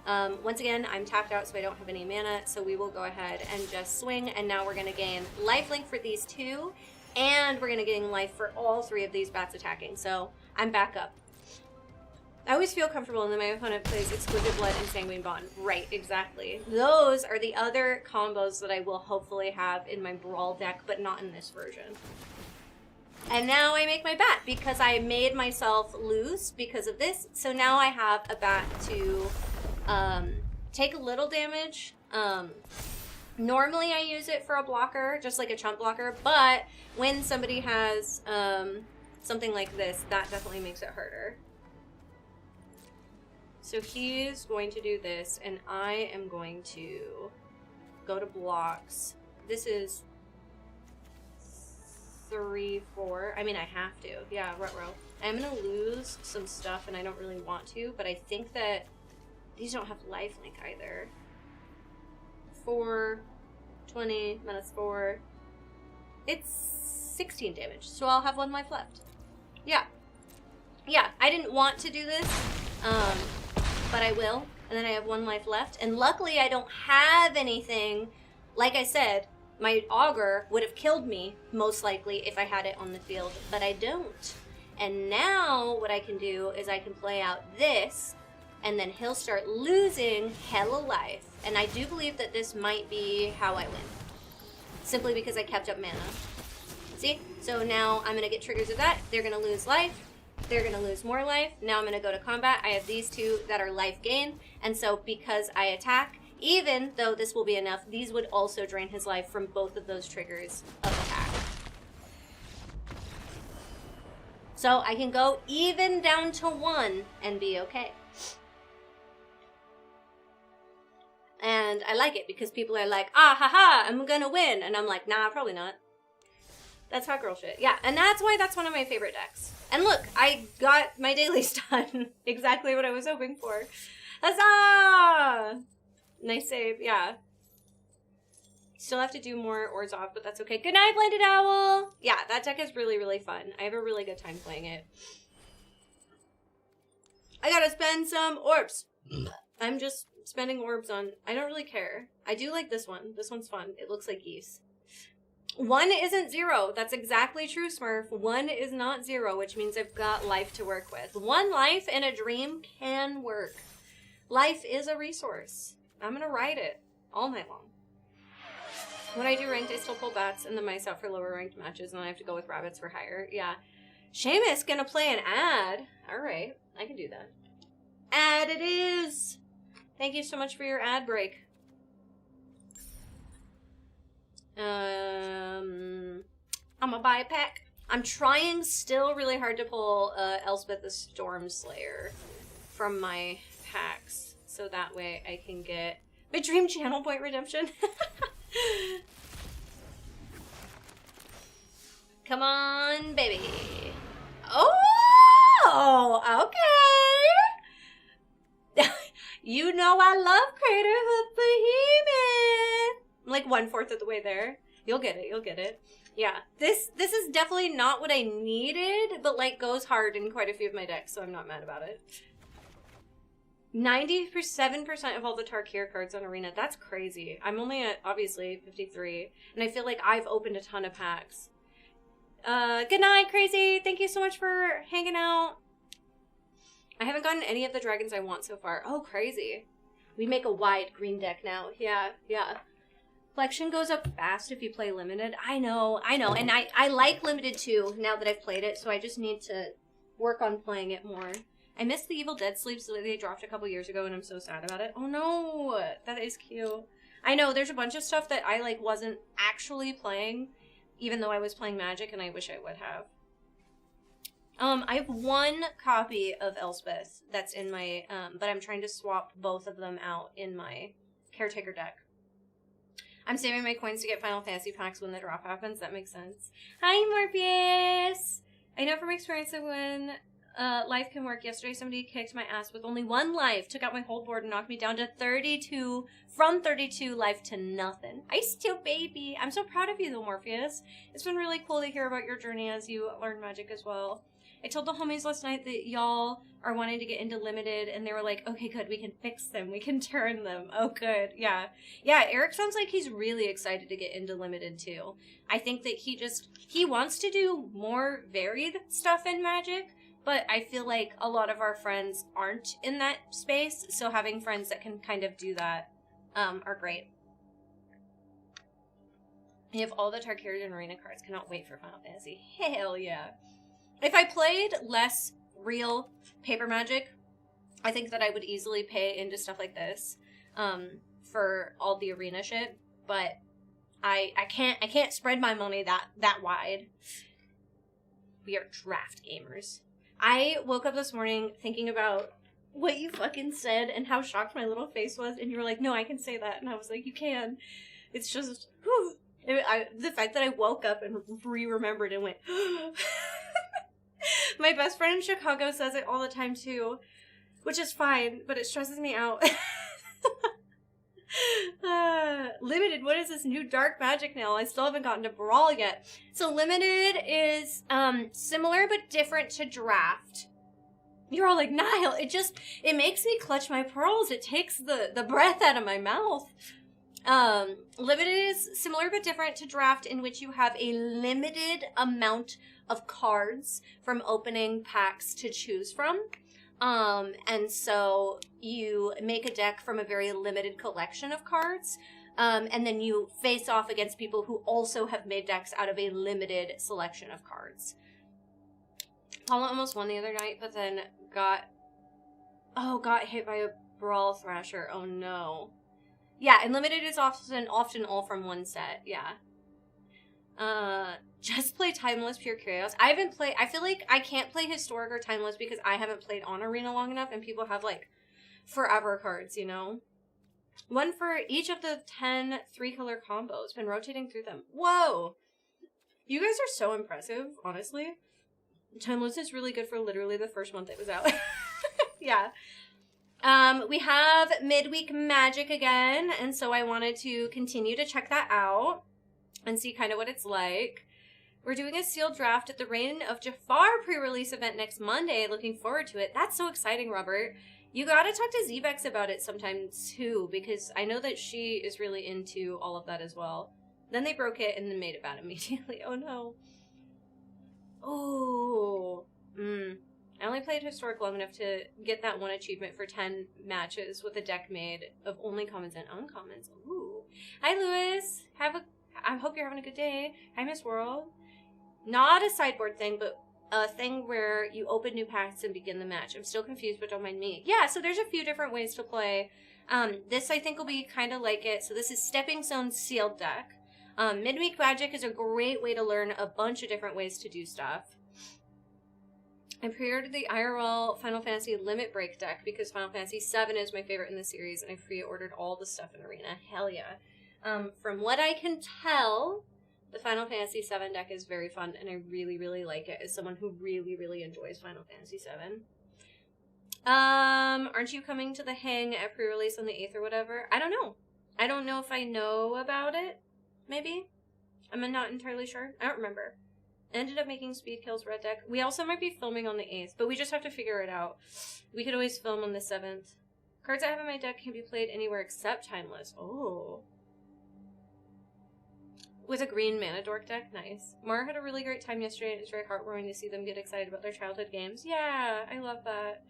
Once again, I'm tapped out, so I don't have any mana, so we will go ahead and just swing, and now we're going to gain lifelink for these 2, and we're going to gain life for all 3 of these bats attacking, so I'm back up. I always feel comfortable, and then my opponent plays Exquisite Blood and Sanguine Bond. Right, exactly. Those are the other combos that I will hopefully have in my Brawl deck, but not in this version. And now I make my bat, because I made myself lose because of this. So now I have a bat to take a little damage. Normally I use it for a blocker, just like a chump blocker, but when somebody has something like this, that definitely makes it harder. So he's going to do this, and I am going to go to blocks. This is 3, 4. I mean, I have to. Yeah, ruh-roh. I'm going to lose some stuff, and I don't really want to, but I think that these don't have lifelink either. 4, 20, minus 4. It's 16 damage, so I'll have 1 life left. Yeah. Yeah, I didn't want to do this, but I will. And then I have 1 life left. And luckily I don't have anything. Like I said, my augur would have killed me, most likely, if I had it on the field. But I don't. And now what I can do is I can play out this, and then he'll start losing hella life. And I do believe that this might be how I win. Simply because I kept up mana. See? So now I'm going to get triggers of that. They're going to lose life. They're going to lose more life. Now I'm going to go to combat. I have these 2 that are life gain. And so because I attack, even though this will be enough, these would also drain his life from both of those triggers of attack. So I can go even down to 1 and be okay. And I like it because people are like, ah, haha, I'm gonna win. And I'm like, nah, probably not. That's hot girl shit. Yeah, and that's why that's one of my favorite decks. And look, I got my dailies done. Exactly what I was hoping for. Huzzah! Nice save, yeah. Still have to do more Orzhov, but that's okay. Good night, Blinded Owl! Yeah, that deck is really, really fun. I have a really good time playing it. I gotta spend some orbs. I'm just spending orbs on... I don't really care. I do like this one. This one's fun. It looks like geese. 1 isn't 0. That's exactly true, Smurf. 1 is not 0, which means I've got life to work with. 1 life in a dream can work. Life is a resource. I'm gonna ride it all night long. When I do ranked, I still pull bats and the mice out for lower ranked matches, and then I have to go with rabbits for higher. Yeah. Seamus gonna play an ad. Alright, I can do that. Ad it is! Thank you so much for your ad break. I'm gonna buy a pack. I'm trying still really hard to pull Elspeth the Storm Slayer from my packs, so that way I can get my dream channel point redemption. Come on, baby. Oh, okay. You know I love Craterhood Behemoth. I'm like 1/4 of the way there. You'll get it. You'll get it. Yeah, this is definitely not what I needed, but like goes hard in quite a few of my decks, so I'm not mad about it. 97% of all the Tarkir cards on Arena. That's crazy. I'm only at, obviously, 53, and I feel like I've opened a ton of packs. Good night, Crazy! Thank you so much for hanging out. I haven't gotten any of the dragons I want so far. Oh, crazy. We make a wide green deck now. Yeah, yeah. Collection goes up fast if you play limited. I know. And I like limited too, now that I've played it, so I just need to work on playing it more. I missed the Evil Dead sleeves that they dropped a couple years ago, and I'm so sad about it. Oh no! That is cute. I know, there's a bunch of stuff that I, like, wasn't actually playing, even though I was playing Magic, and I wish I would have. I have 1 copy of Elspeth that's in my, but I'm trying to swap both of them out in my Caretaker deck. I'm saving my coins to get Final Fantasy packs when the drop happens. That makes sense. Hi, Morpheus! I know from experience that when life can work, yesterday somebody kicked my ass with only 1 life, took out my whole board and knocked me down to 32, from 32 life to nothing. I still baby. I'm so proud of you though, Morpheus. It's been really cool to hear about your journey as you learn Magic as well. I told the homies last night that y'all are wanting to get into limited, and they were like, okay, good, we can fix them. We can turn them. Oh, good. Yeah. Yeah, Eric sounds like he's really excited to get into limited, too. I think that he wants to do more varied stuff in Magic, but I feel like a lot of our friends aren't in that space, so having friends that can kind of do that are great. I have all the Tarkirian Arena cards. Cannot wait for Final Fantasy. Hell yeah. If I played less real paper Magic, I think that I would easily pay into stuff like this for all the arena shit. But I can't spread my money that wide. We are draft gamers. I woke up this morning thinking about what you fucking said and how shocked my little face was, and you were like, "No, I can say that," and I was like, "You can." It's just whew. The fact that I woke up and remembered and went. My best friend in Chicago says it all the time too, which is fine, but it stresses me out. Limited, what is this new dark magic now? I still haven't gotten to Brawl yet. So Limited is similar but different to Draft. You're all like, Niall, it makes me clutch my pearls. It takes the breath out of my mouth. Limited is similar but different to Draft, in which you have a limited amount of cards from opening packs to choose from. And so you make a deck from a very limited collection of cards, and then you face off against people who also have made decks out of a limited selection of cards. Paula almost won the other night, but then got hit by a Brawl Thrasher. Oh no. Yeah, and limited is often all from one set, yeah. Just play Timeless Pure Chaos. I feel like I can't play Historic or Timeless because I haven't played on Arena long enough, and people have, like, forever cards, you know? One for each of the 10 3-color combos. Been rotating through them. Whoa! You guys are so impressive, honestly. Timeless is really good for literally the first month it was out. Yeah. We have Midweek Magic again, and so I wanted to continue to check that out and see kind of what it's like. We're doing a sealed draft at the Reign of Jafar pre-release event next Monday. Looking forward to it. That's so exciting, Robert. You gotta talk to Zbex about it sometime too, because I know that she is really into all of that as well. Then they broke it and then made it bad immediately. Oh no. Oh. I only played Historic long enough to get that one achievement for 10 matches with a deck made of only commons and uncommons. Ooh. Hi, Lewis. I hope you're having a good day. Hi, Miss World. Not a sideboard thing, but a thing where you open new packs and begin the match. I'm still confused, but don't mind me. Yeah, so there's a few different ways to play. This, I think, will be kind of like it. So this is Stepping Stone's sealed deck. Midweek Magic is a great way to learn a bunch of different ways to do stuff. I pre-ordered the IRL Final Fantasy Limit Break deck because Final Fantasy VII is my favorite in the series, and I pre-ordered all the stuff in Arena. Hell yeah. From what I can tell, the Final Fantasy VII deck is very fun, and I really, really like it as someone who really, really enjoys Final Fantasy VII. Aren't you coming to the hang at pre-release on the 8th or whatever? I don't know. I don't know if I know about it. Maybe? I'm not entirely sure. I don't remember. Ended up making Speed Kills Red deck. We also might be filming on the 8th, but we just have to figure it out. We could always film on the 7th. Cards I have in my deck can be played anywhere except Timeless. Oh. With a green mana dork deck. Nice. Mara had a really great time yesterday, and it's very heartwarming to see them get excited about their childhood games. Yeah, I love that.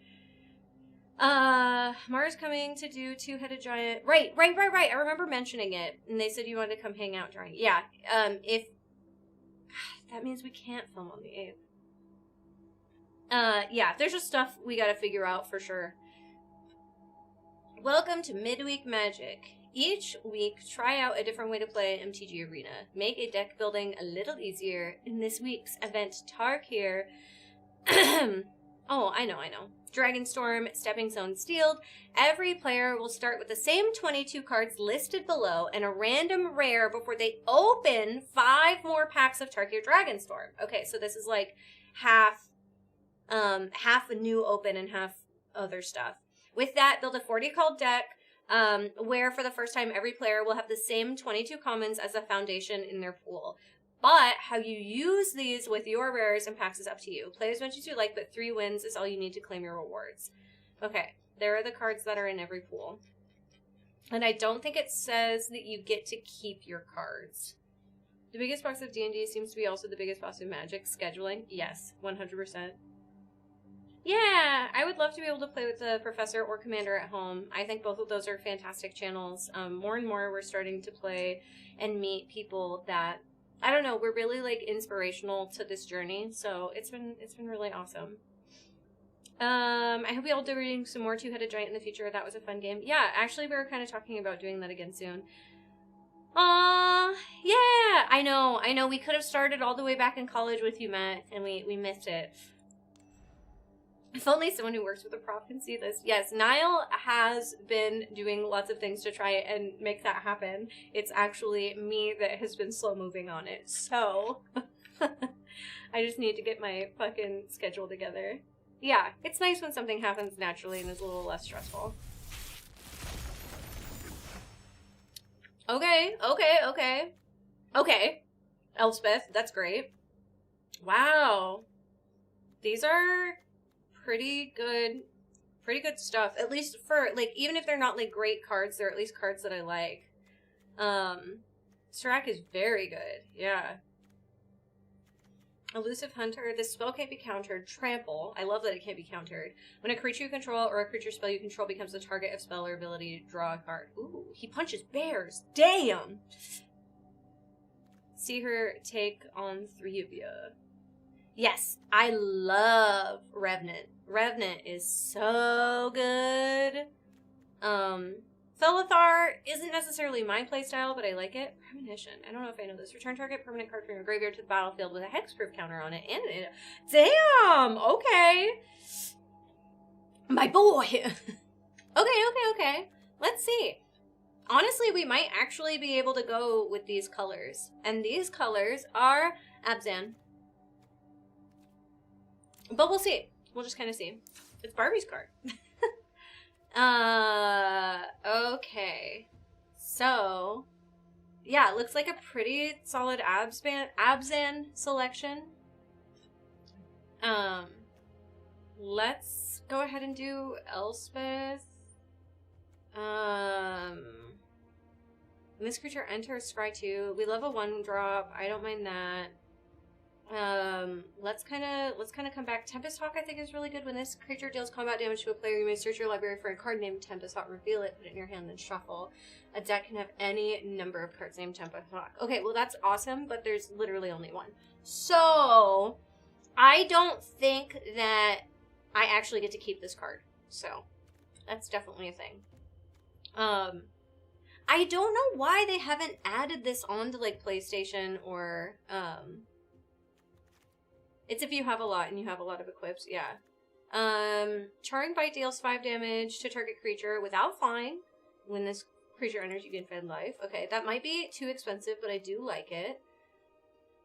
Mara's coming to do Two-Headed Giant. Right. I remember mentioning it, and they said you wanted to come hang out during. Yeah, if... That means we can't film on the 8th. Yeah, there's just stuff we gotta figure out for sure. Welcome to Midweek Magic. Each week, try out a different way to play MTG Arena. Make a deck building a little easier. In this week's event, Tark here. Oh, I know. Dragonstorm, Stepping Stone Sealed. Every player will start with the same 22 cards listed below and a random rare before they open 5 more packs of Tarkir Dragonstorm. Okay, so this is like half a new open and half other stuff. With that, build a 40-card deck where for the first time every player will have the same 22 commons as a foundation in their pool. But how you use these with your rares and packs is up to you. Play as much as you like, but 3 wins is all you need to claim your rewards. Okay, there are the cards that are in every pool. And I don't think it says that you get to keep your cards. The biggest box of D&D seems to be also the biggest box of Magic. Scheduling? Yes, 100%. Yeah, I would love to be able to play with the Professor or Commander at home. I think both of those are fantastic channels. More and more we're starting to play and meet people that... I don't know, we're really, like, inspirational to this journey, so it's been really awesome. I hope you all do reading some more Two-Headed Giant in the future. That was a fun game. Yeah, actually, we were kind of talking about doing that again soon. Yeah, I know, we could have started all the way back in college with you, Matt, and we missed it. If only someone who works with a prop can see this. Yes, Niall has been doing lots of things to try and make that happen. It's actually me that has been slow moving on it. So, I just need to get my fucking schedule together. Yeah, it's nice when something happens naturally and is a little less stressful. Okay. Elspeth, that's great. Wow. These are... pretty good stuff. At least for, like, even if they're not, like, great cards, they're at least cards that I like. Serac is very good. Yeah. Elusive Hunter. This spell can't be countered. Trample. I love that it can't be countered. When a creature you control or a creature spell you control becomes the target of spell or ability, draw a card. Ooh, he punches bears. Damn! See her take on 3 of you. Yes, I love Revenant. Revenant is so good. Felithar isn't necessarily my playstyle, but I like it. Premonition. I don't know if I know this. Return target permanent card from your graveyard to the battlefield with a hexproof counter on it. And it... Damn! Okay. My boy! Okay. Let's see. Honestly, we might actually be able to go with these colors. And these colors are Abzan. But we'll see. We'll just kind of see. It's Barbie's card. Okay. So, yeah, it looks like a pretty solid Abzan selection. Let's go ahead and do Elspeth. This creature enters scry 2. We love a 1-drop. I don't mind that. Let's kind of come back. Tempest Hawk, I think, is really good. When this creature deals combat damage to a player, you may search your library for a card named Tempest Hawk, reveal it, put it in your hand, then shuffle. A deck can have any number of cards named Tempest Hawk. Okay, well, that's awesome, but there's literally only one. So, I don't think that I actually get to keep this card. So, that's definitely a thing. I don't know why they haven't added this onto, like, PlayStation or, it's if you have a lot and you have a lot of equips, yeah. Charring Bite deals 5 damage to target creature without flying. When this creature enters, you can fend life. Okay, that might be too expensive, but I do like it.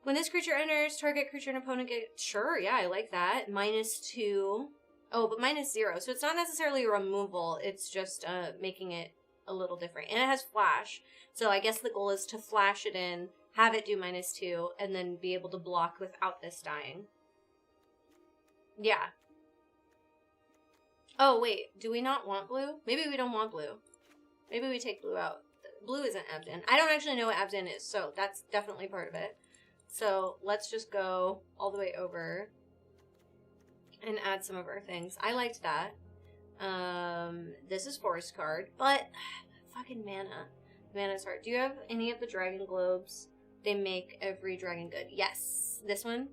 When this creature enters, target creature and opponent get... Sure, yeah, I like that. -2. Oh, but -0. So it's not necessarily a removal. It's just making it a little different. And it has flash. So I guess the goal is to flash it in, have it do -2, and then be able to block without this dying. Yeah. Oh, wait. Do we not want blue? Maybe we don't want blue. Maybe we take blue out. Blue isn't Abzan. I don't actually know what Abzan is, so that's definitely part of it. So let's just go all the way over and add some of our things. I liked that. This is Forest card, but fucking mana. Mana's hard. Do you have any of the dragon globes? They make every dragon good. Yes. This one?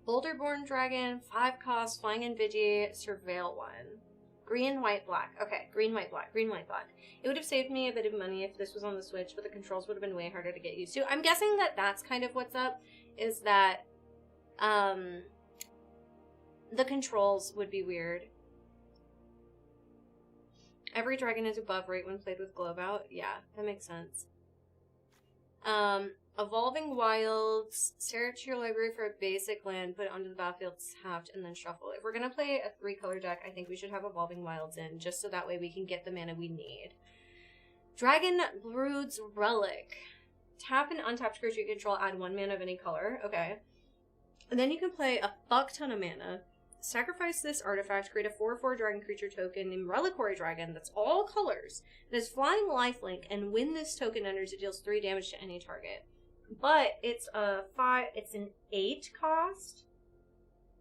Boulderborn dragon, 5 cost, flying in Vigi, surveil 1. Green, white, black. Okay, green, white, black, green, white, black. It would have saved me a bit of money if this was on the Switch, but the controls would have been way harder to get used to. I'm guessing that that's kind of what's up, is that, the controls would be weird. Every dragon is above rate when played with Globe Out. Yeah, that makes sense. Evolving Wilds. Search your library for a basic land, put it onto the battlefield tapped, and then shuffle. If we're gonna play a 3-color deck, I think we should have Evolving Wilds in, just so that way we can get the mana we need. Dragon Brood's Relic. Tap an untapped creature you control, add 1 mana of any color. Okay. And then you can play a fuck ton of mana. Sacrifice this artifact, create a 4/4 dragon creature token named Reliquary Dragon that's all colors. It has flying lifelink, and when this token enters, it deals 3 damage to any target. But it's it's an 8 cost.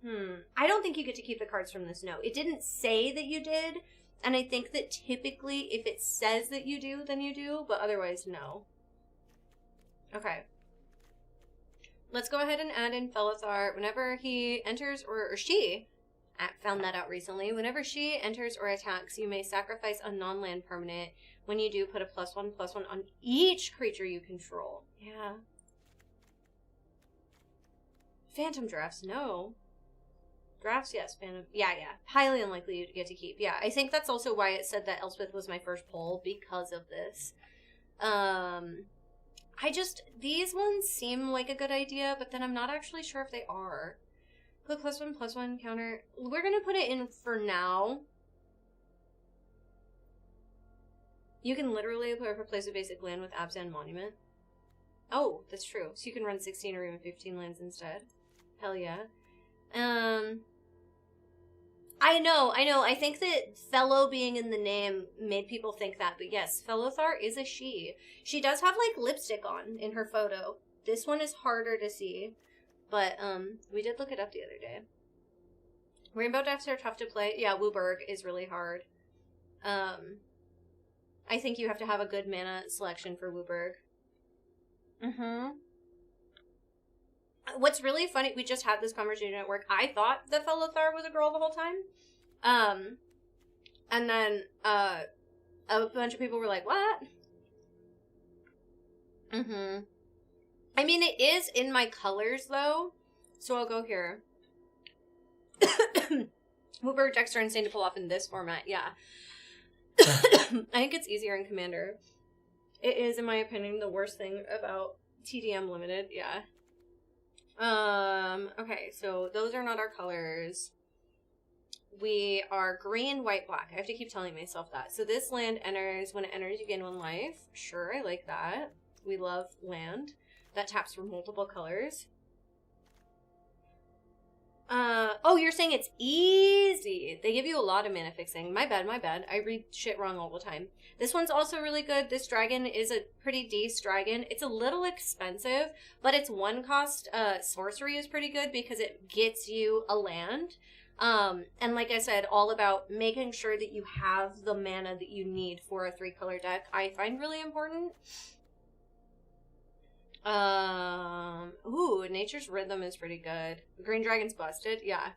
I don't think you get to keep the cards from this. No, it didn't say that you did, and I think that typically if it says that you do, then you do, but otherwise no. Okay. Let's go ahead and add in Felithar. Whenever he enters, or she, I found that out recently, whenever she enters or attacks, you may sacrifice a non-land permanent. When you do, put a +1/+1 on each creature you control. Yeah. Phantom Drafts, no. Drafts, yes. Phantom, yeah. Highly unlikely you get to keep. Yeah, I think that's also why it said that Elspeth was my first poll, because of this. These ones seem like a good idea, but then I'm not actually sure if they are. Put +1/+1 counter. We're gonna put it in for now. You can literally replace a basic land with Abzan Monument. Oh, that's true. So you can run 16 or even 15 lands instead. Hell yeah. I know. I think that fellow being in the name made people think that, but yes, Felithar is a she. She does have, like, lipstick on in her photo. This one is harder to see, but, we did look it up the other day. Rainbow decks are tough to play. Yeah, Wooburg is really hard. I think you have to have a good mana selection for Wooburg. What's really funny, we just had this conversation at work. I thought that Felithar was a girl the whole time. And then, a bunch of people were like, what? I mean, it is in my colors, though. So I'll go here. Hooper, Dexter, and Insane to pull off in this format, yeah. I think it's easier in Commander. It is, in my opinion, the worst thing about TDM Limited, yeah. Okay, so those are not our colors. We are green, white, black. I have to keep telling myself that. So this land enters, when it enters, you gain 1 life. Sure, I like that. We love land that taps for multiple colors. Oh, you're saying it's easy. They give you a lot of mana fixing. My bad. I read shit wrong all the time. This one's also really good. This dragon is a pretty decent dragon. It's a little expensive, but its 1 cost sorcery is pretty good because it gets you a land. And like I said, all about making sure that you have the mana that you need for a 3-color deck, I find really important. Ooh, Nature's Rhythm is pretty good. Green Dragon's busted, yeah.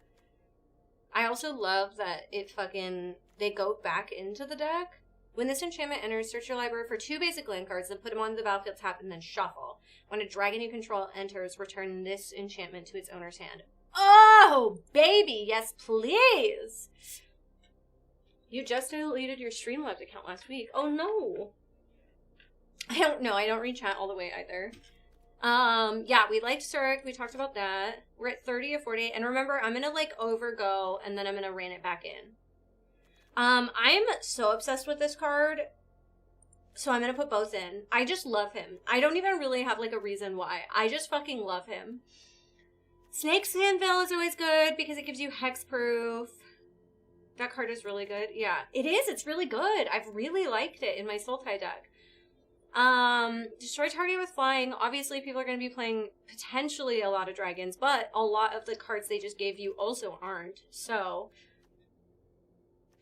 I also love that they go back into the deck. When this enchantment enters, search your library for 2 basic land cards, then put them on the battlefield tap, and then shuffle. When a dragon you control enters, return this enchantment to its owner's hand. Oh, baby, yes, please. You just deleted your Streamlabs account last week. Oh, no. I don't know. I don't read chat all the way either. Yeah, we liked Zurich. We talked about that. We're at 30 or 48. And remember, I'm going to, overgo, and then I'm going to rein it back in. I'm so obsessed with this card, so I'm going to put both in. I just love him. I don't even really have, a reason why. I just fucking love him. Snakeskin Veil is always good because it gives you hexproof. That card is really good. Yeah, it is. It's really good. I've really liked it in my Sultai deck. Destroy target with flying. Obviously, people are going to be playing potentially a lot of dragons, but a lot of the cards they just gave you also aren't. So,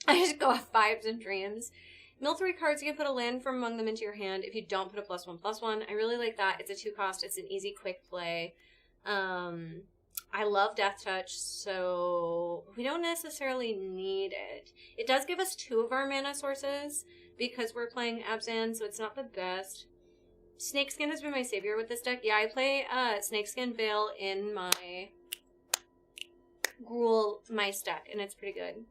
I just go off vibes and dreams. Mill 3 cards, you can put a land from among them into your hand if you don't put a +1/+1. I really like that. It's a 2 cost. It's an easy, quick play. I love Death Touch, so we don't necessarily need it. It does give us 2 of our mana sources because we're playing Abzan, so it's not the best. Snakeskin has been my savior with this deck. Yeah, I play Snakeskin Veil in my Gruul Mice deck, and it's pretty good.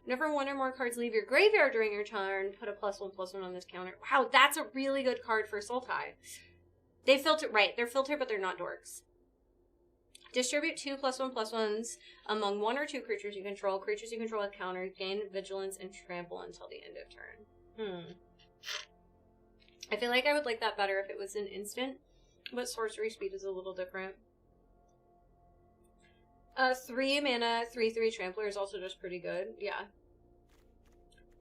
Whenever 1 or more cards leave your graveyard during your turn, put a +1/+1 on this counter. Wow, that's a really good card for Sultai. They filter, right, they're filtered, but they're not dorks. Distribute 2 +1/+1s among 1 or 2 creatures you control. Creatures you control with counters gain vigilance and trample until the end of turn. I feel like I would like that better if it was an instant, but sorcery speed is a little different. 3 mana, 3/3 trampler is also just pretty good. Yeah.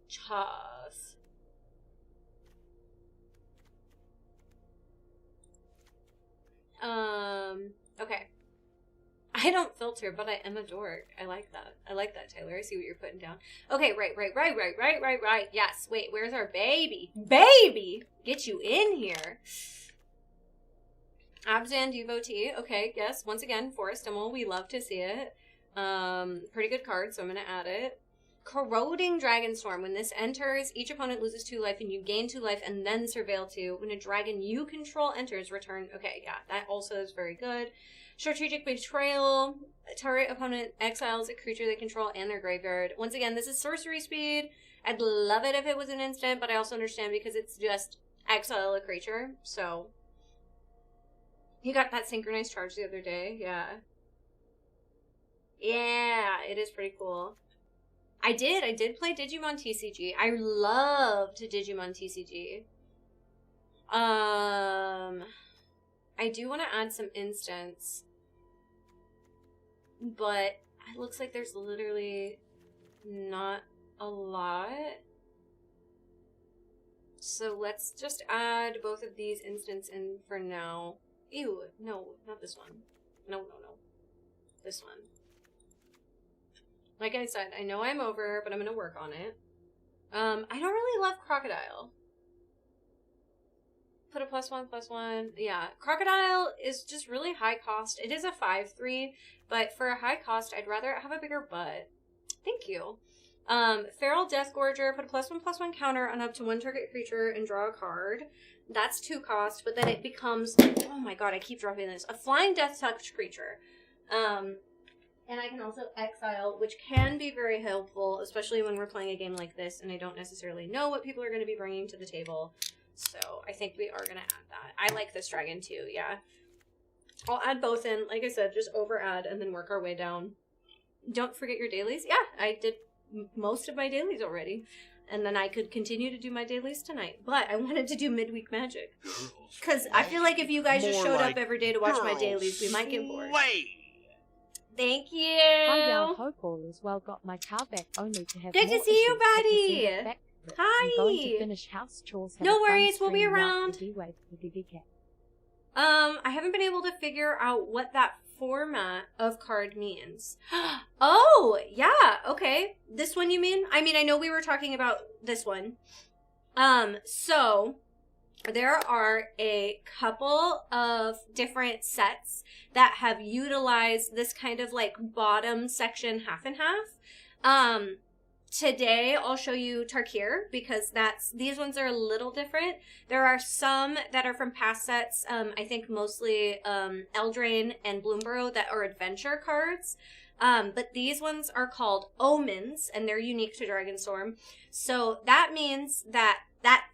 Chas. Okay. I don't filter, but I am a dork. I like that. I like that, Taylor. I see what you're putting down. Okay, right. Yes, wait, where's our baby? Baby! Get you in here. Abzan Devotee. Okay, yes, once again, Forest Emerald. We love to see it. Pretty good card, so I'm going to add it. Corroding Dragonstorm. When this enters, each opponent loses 2 life and you gain 2 life and then Surveil 2. When a dragon you control enters, return. Okay, yeah, that also is very good. Strategic Betrayal. Target opponent exiles a creature they control and their graveyard. Once again, this is sorcery speed. I'd love it if it was an instant, but I also understand because it's just exile a creature. So, you got that synchronized charge the other day. Yeah. Yeah, it is pretty cool. I did play Digimon TCG. I loved Digimon TCG. I do want to add some instants. But it looks like there's literally not a lot. So let's just add both of these instants in for now. Ew, no, not this one. No. This one. Like I said, I know I'm over, but I'm going to work on it. I don't really love Crocodile. Put a +1/+1. Yeah, Crocodile is just really high cost. It is a 5/3, but for a high cost, I'd rather have a bigger butt. Thank you. Feral Deathgorger. Put a +1/+1 counter on up to 1 target creature and draw a card. That's 2 cost, but then it becomes, oh my god, I keep dropping this. A flying Death Touch creature. And I can also exile, which can be very helpful, especially when we're playing a game like this and I don't necessarily know what people are going to be bringing to the table. So I think we are going to add that. I like this dragon too, yeah. I'll add both in, like I said, just over add and then work our way down. Don't forget your dailies. Yeah, I did most of my dailies already. And then I could continue to do my dailies tonight. But I wanted to do midweek magic. Because I feel like if you guys just showed up every day to watch my dailies, we might get bored. Thank you. Hi, y'all. Hope all is well. Got my car back only to have Good more to see you, issues. buddy. Back. Hi. I'm going to finish house chores. Have No a fun worries, we'll be stream. around. I haven't been able to figure out what that format of card means. Oh, yeah, okay. This one you mean? I mean, I know we were talking about this one. So there are a couple of different sets that have utilized this kind of like bottom section half and half. Today I'll show you Tarkir because these ones are a little different. There are some that are from past sets, I think mostly Eldraine and Bloomborough that are adventure cards. But these ones are called Omens and they're unique to Dragonstorm. So that means that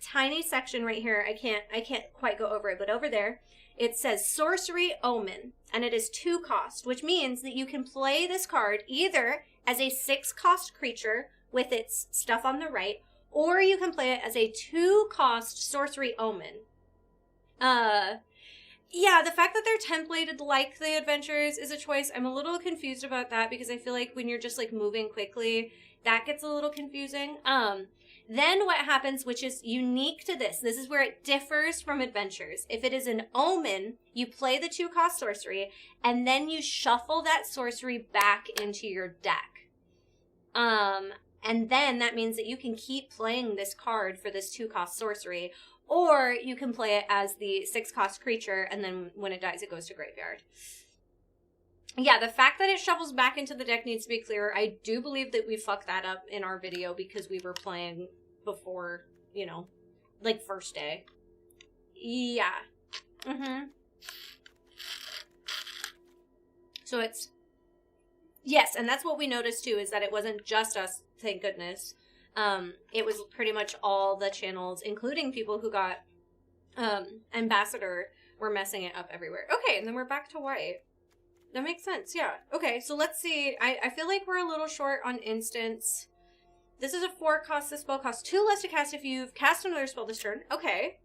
tiny section right here, I can't quite go over it, but over there it says Sorcery Omen and it is 2 cost, which means that you can play this card either as a 6 cost creature with its stuff on the right, or you can play it as a 2 cost Sorcery Omen. Yeah, the fact that they're templated like the adventures is a choice. I'm a little confused about that because I feel like when you're just like moving quickly, that gets a little confusing. Then what happens, which is unique to this is where it differs from adventures. If it is an omen, you play the 2 cost sorcery, and then you shuffle that sorcery back into your deck. And then that means that you can keep playing this card for this 2 cost sorcery, or you can play it as the 6 cost creature, and then when it dies, it goes to graveyard. Yeah, the fact that it shuffles back into the deck needs to be clearer. I do believe that we fucked that up in our video because we were playing before, you know, like first day. Yeah. So it's... Yes, and that's what we noticed too, is that it wasn't just us, thank goodness. It was pretty much all the channels, including people who got Ambassador, were messing it up everywhere. Okay, and then we're back to white. That makes sense, yeah. Okay, so let's see. I feel like we're a little short on instants. This is a 4 cost. This spell costs 2 less to cast if you've cast another spell this turn. Okay.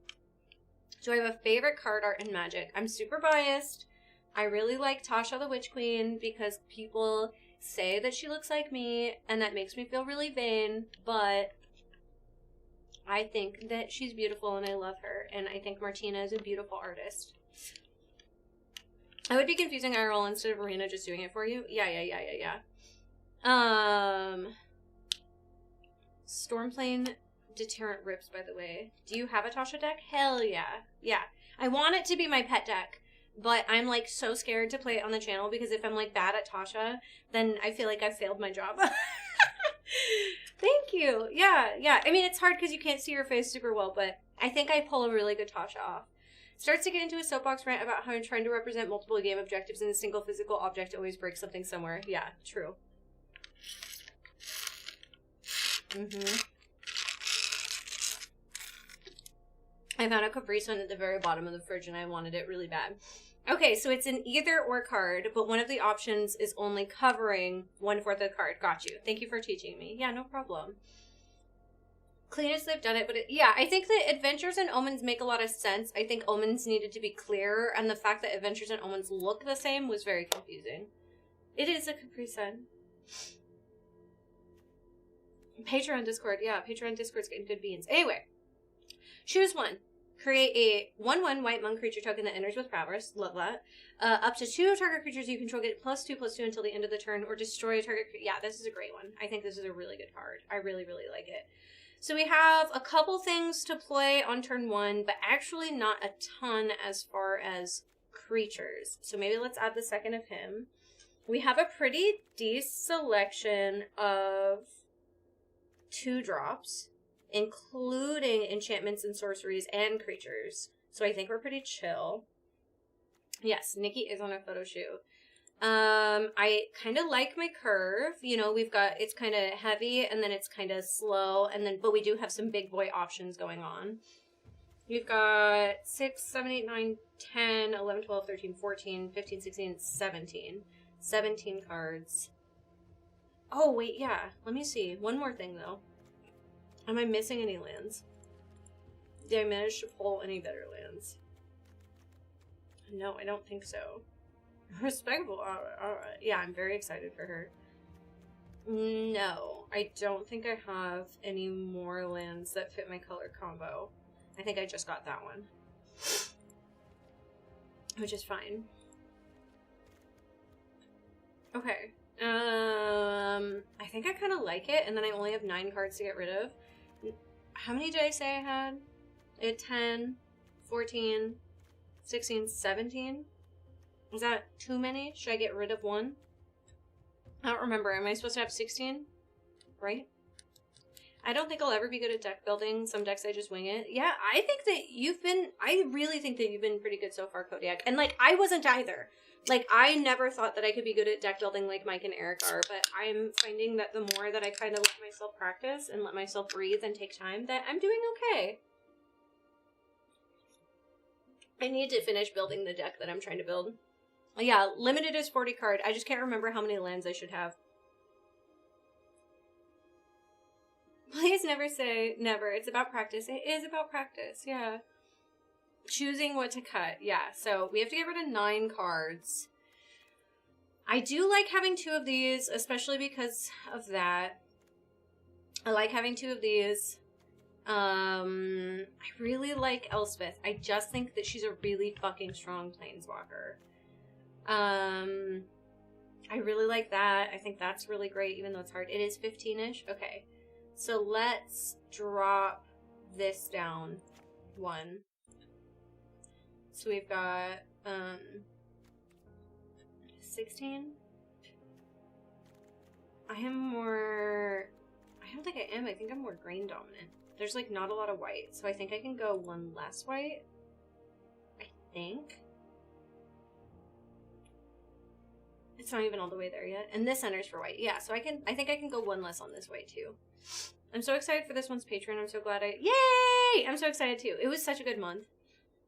Do I have a favorite card art in Magic? I'm super biased. I really like Tasha the Witch Queen because people say that she looks like me, and that makes me feel really vain, but I think that she's beautiful and I love her, and I think Martina is a beautiful artist. I would be confusing IRL instead of Arena just doing it for you. Yeah. Stormplane Deterrent Rips, by the way. Do you have a Tasha deck? Hell yeah. Yeah. I want it to be my pet deck, but I'm like so scared to play it on the channel because if I'm like bad at Tasha, then I feel like I've failed my job. Thank you. Yeah. I mean, it's hard because you can't see your face super well, but I think I pull a really good Tasha off. Starts to get into a soapbox rant about how trying to represent multiple game objectives in a single physical object always breaks something somewhere. Yeah, true. I found a Capri Sun at the very bottom of the fridge and I wanted it really bad. Okay, so it's an either or card, but one of the options is only covering 1/4 of the card. Got you. Thank you for teaching me. Yeah, no problem. Cleanest they've done it, but yeah, I think that Adventures and Omens make a lot of sense. I think Omens needed to be clearer, and the fact that Adventures and Omens look the same was very confusing. It is a Capri Sun. Patreon Discord, yeah, Patreon Discord's getting good beans. Anyway, choose one. Create a 1/1 white monk creature token that enters with prowess. Love that. Up to 2 target creatures you control get +2/+2 until the end of the turn, or destroy a target. Yeah, this is a great one. I think this is a really good card. I really, really like it. So we have a couple things to play on turn 1, but actually not a ton as far as creatures. So maybe let's add the second of him. We have a pretty decent selection of 2-drops, including enchantments and sorceries and creatures. So I think we're pretty chill. Yes, Nikki is on a photo shoot. I kind of like my curve. You know, it's kind of heavy and then it's kind of slow, but we do have some big boy options going on. We've got 6, 7, 8, 9, 10, 11, 12, 13, 14, 15, 16, 17. 17 cards. Oh, wait, yeah. Let me see. One more thing, though. Am I missing any lands? Did I manage to pull any better lands? No, I don't think so. Respectable. Alright. Yeah, I'm very excited for her. No, I don't think I have any more lands that fit my color combo. I think I just got that one. Which is fine. Okay. I think I kind of like it, and then I only have 9 cards to get rid of. How many did I say I had? I had 10, 14, 16, 17. Is that too many? Should I get rid of one? I don't remember. Am I supposed to have 16? Right? I don't think I'll ever be good at deck building. Some decks I just wing it. Yeah, I really think that you've been pretty good so far, Kodiak. And, like, I wasn't either. Like, I never thought that I could be good at deck building like Mike and Eric are, but I'm finding that the more that I kind of let myself practice and let myself breathe and take time, that I'm doing okay. I need to finish building the deck that I'm trying to build. Yeah, limited is 40 card. I just can't remember how many lands I should have. Please never say never. It's about practice. It is about practice, yeah. Choosing what to cut, yeah. So we have to get rid of 9 cards. I do like having 2 of these, especially because of that. I like having 2 of these. I really like Elspeth. I just think that she's a really fucking strong planeswalker. I really like that. I think that's really great, even though it's hard. It is 15-ish? Okay. So let's drop this down 1. So we've got 16. I don't think I am. I think I'm more green dominant. There's like not a lot of white, so I think I can go 1 less white. I think. It's not even all the way there yet. And this enters for white. Yeah, so I think I can go 1 less on this white too. I'm so excited for this one's Patreon. I'm so glad yay! I'm so excited too. It was such a good month.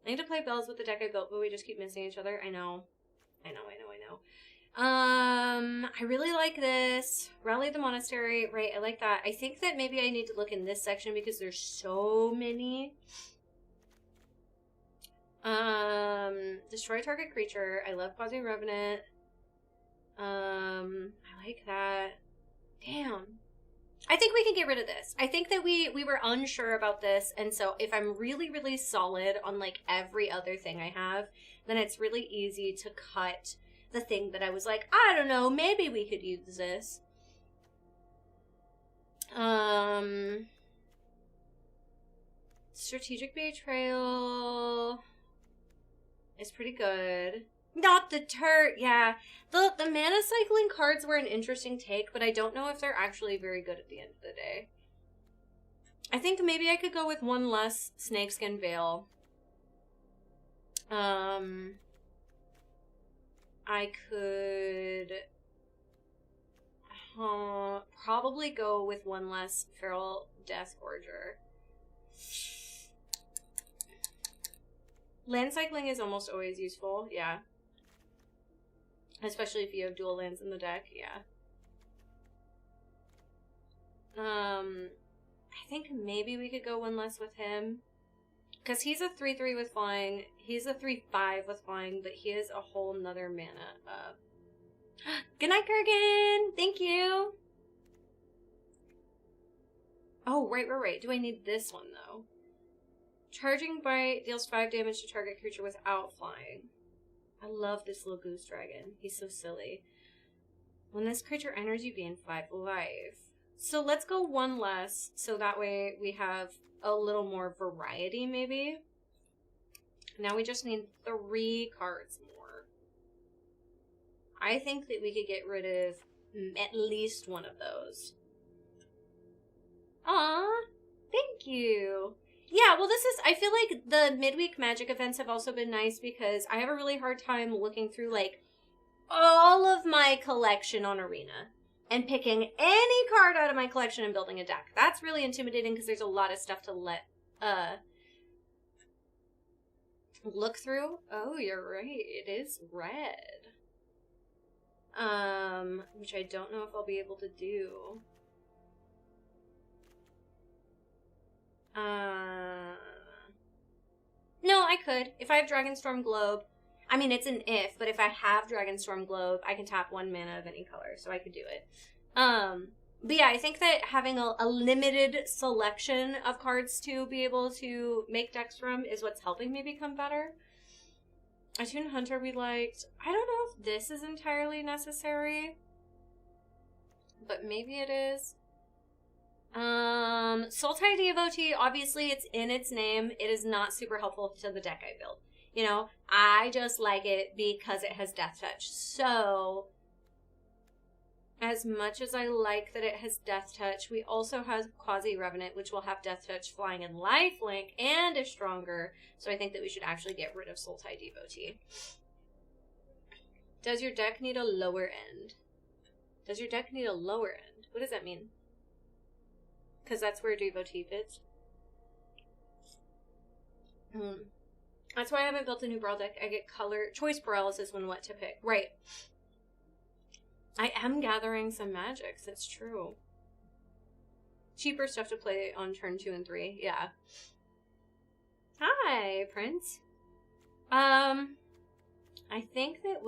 I need to play Bells with the deck I built, but we just keep missing each other. I know. I really like this. Rally the Monastery, right? I like that. I think that maybe I need to look in this section because there's so many. Destroy target creature. I love Quasi Revenant. I like that. Damn. I think we can get rid of this. I think that we were unsure about this, and so if I'm really, really solid on, like, every other thing I have, then it's really easy to cut the thing that I was like, I don't know, maybe we could use this. Strategic Betrayal is pretty good. Not the yeah. The mana cycling cards were an interesting take, but I don't know if they're actually very good at the end of the day. I think maybe I could go with 1 less Snakeskin Veil. I could probably go with 1 less Feral Deathgorger. Land cycling is almost always useful, yeah. Especially if you have dual lands in the deck, yeah. I think maybe we could go 1 less with him. Because he's a 3/3 with flying. He's a 3/5 with flying, but he has a whole nother mana up. Good night, Kurgan! Thank you! Oh, right. Do I need this one, though? Charging Bite deals 5 damage to target creature without flying. I love this little goose dragon. He's so silly. When this creature enters, you gain 5 life. So let's go 1 less, so that way we have a little more variety, maybe. Now we just need 3 cards more. I think that we could get rid of at least 1 of those. Aw, thank you. Yeah, well, I feel like the midweek Magic events have also been nice because I have a really hard time looking through, like, all of my collection on Arena and picking any card out of my collection and building a deck. That's really intimidating because there's a lot of stuff to look through. Oh, you're right. It is red. Which I don't know if I'll be able to do. No, I could. If I have Dragonstorm Globe, I mean, it's an if, but if I have Dragonstorm Globe, I can tap 1 mana of any color, so I could do it. But yeah, I think that having a limited selection of cards to be able to make decks from is what's helping me become better. Attune Hunter we liked. I don't know if this is entirely necessary, but maybe it is. Sultai Devotee, obviously it's in its name. It is not super helpful to the deck I build. You know, I just like it because it has Death Touch. So, as much as I like that it has Death Touch, we also have Quasi-Revenant, which will have Death Touch, Flying, and Lifelink, and is stronger. So I think that we should actually get rid of Sultai Devotee. Does your deck need a lower end? Does your deck need a lower end? What does that mean? Because that's where Devotee fits. That's why I haven't built a new Brawl deck. I get choice paralysis when what to pick. Right. I am gathering some magics. It's true. Cheaper stuff to play on turn 2 and 3. Yeah. Hi, Prince. I think that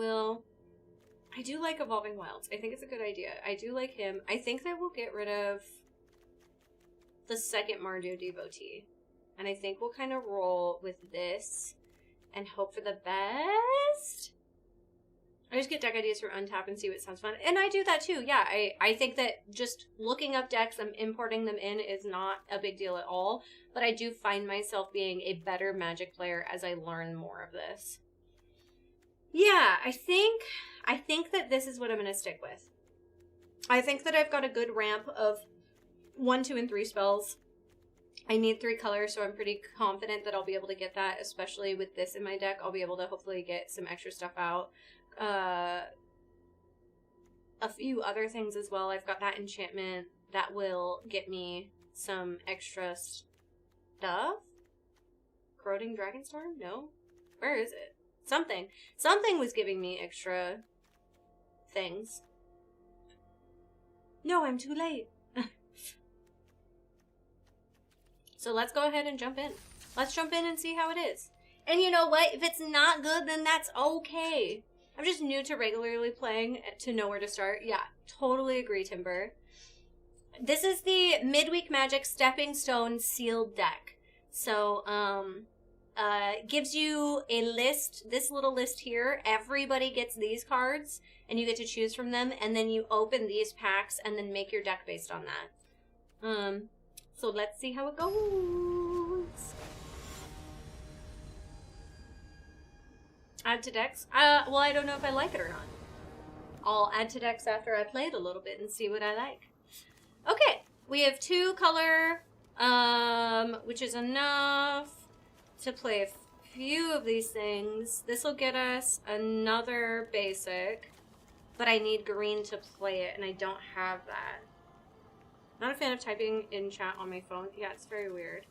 I do like Evolving Wilds. I think it's a good idea. I do like him. I think that we'll get rid of the second Mardu Devotee. And I think we'll kind of roll with this and hope for the best. I just get deck ideas for Untap and see what sounds fun. And I do that too. Yeah, I think that just looking up decks and importing them in is not a big deal at all. But I do find myself being a better Magic player as I learn more of this. Yeah, I think that this is what I'm going to stick with. I think that I've got a good ramp of 1, 2, and 3 spells. I need 3 colors, so I'm pretty confident that I'll be able to get that, especially with this in my deck. I'll be able to hopefully get some extra stuff out. A few other things as well. I've got that enchantment that will get me some extra stuff. Corroding Dragonstorm? No? Where is it? Something was giving me extra things. No, I'm too late. So let's go ahead and jump in. Let's jump in and see how it is. And you know what? If it's not good, then that's okay. I'm just new to regularly playing to know where to start. Yeah, totally agree, Timber. This is the Midweek Magic Stepping Stone sealed deck. So, gives you a list, this little list here. Everybody gets these cards, and you get to choose from them, and then you open these packs and then make your deck based on that. So let's see how it goes. Add to decks? Well, I don't know if I like it or not. I'll add to decks after I play it a little bit and see what I like. Okay, we have 2 color, which is enough to play a few of these things. This will get us another basic, but I need green to play it, and I don't have that. Not a fan of typing in chat on my phone. Yeah, it's very weird.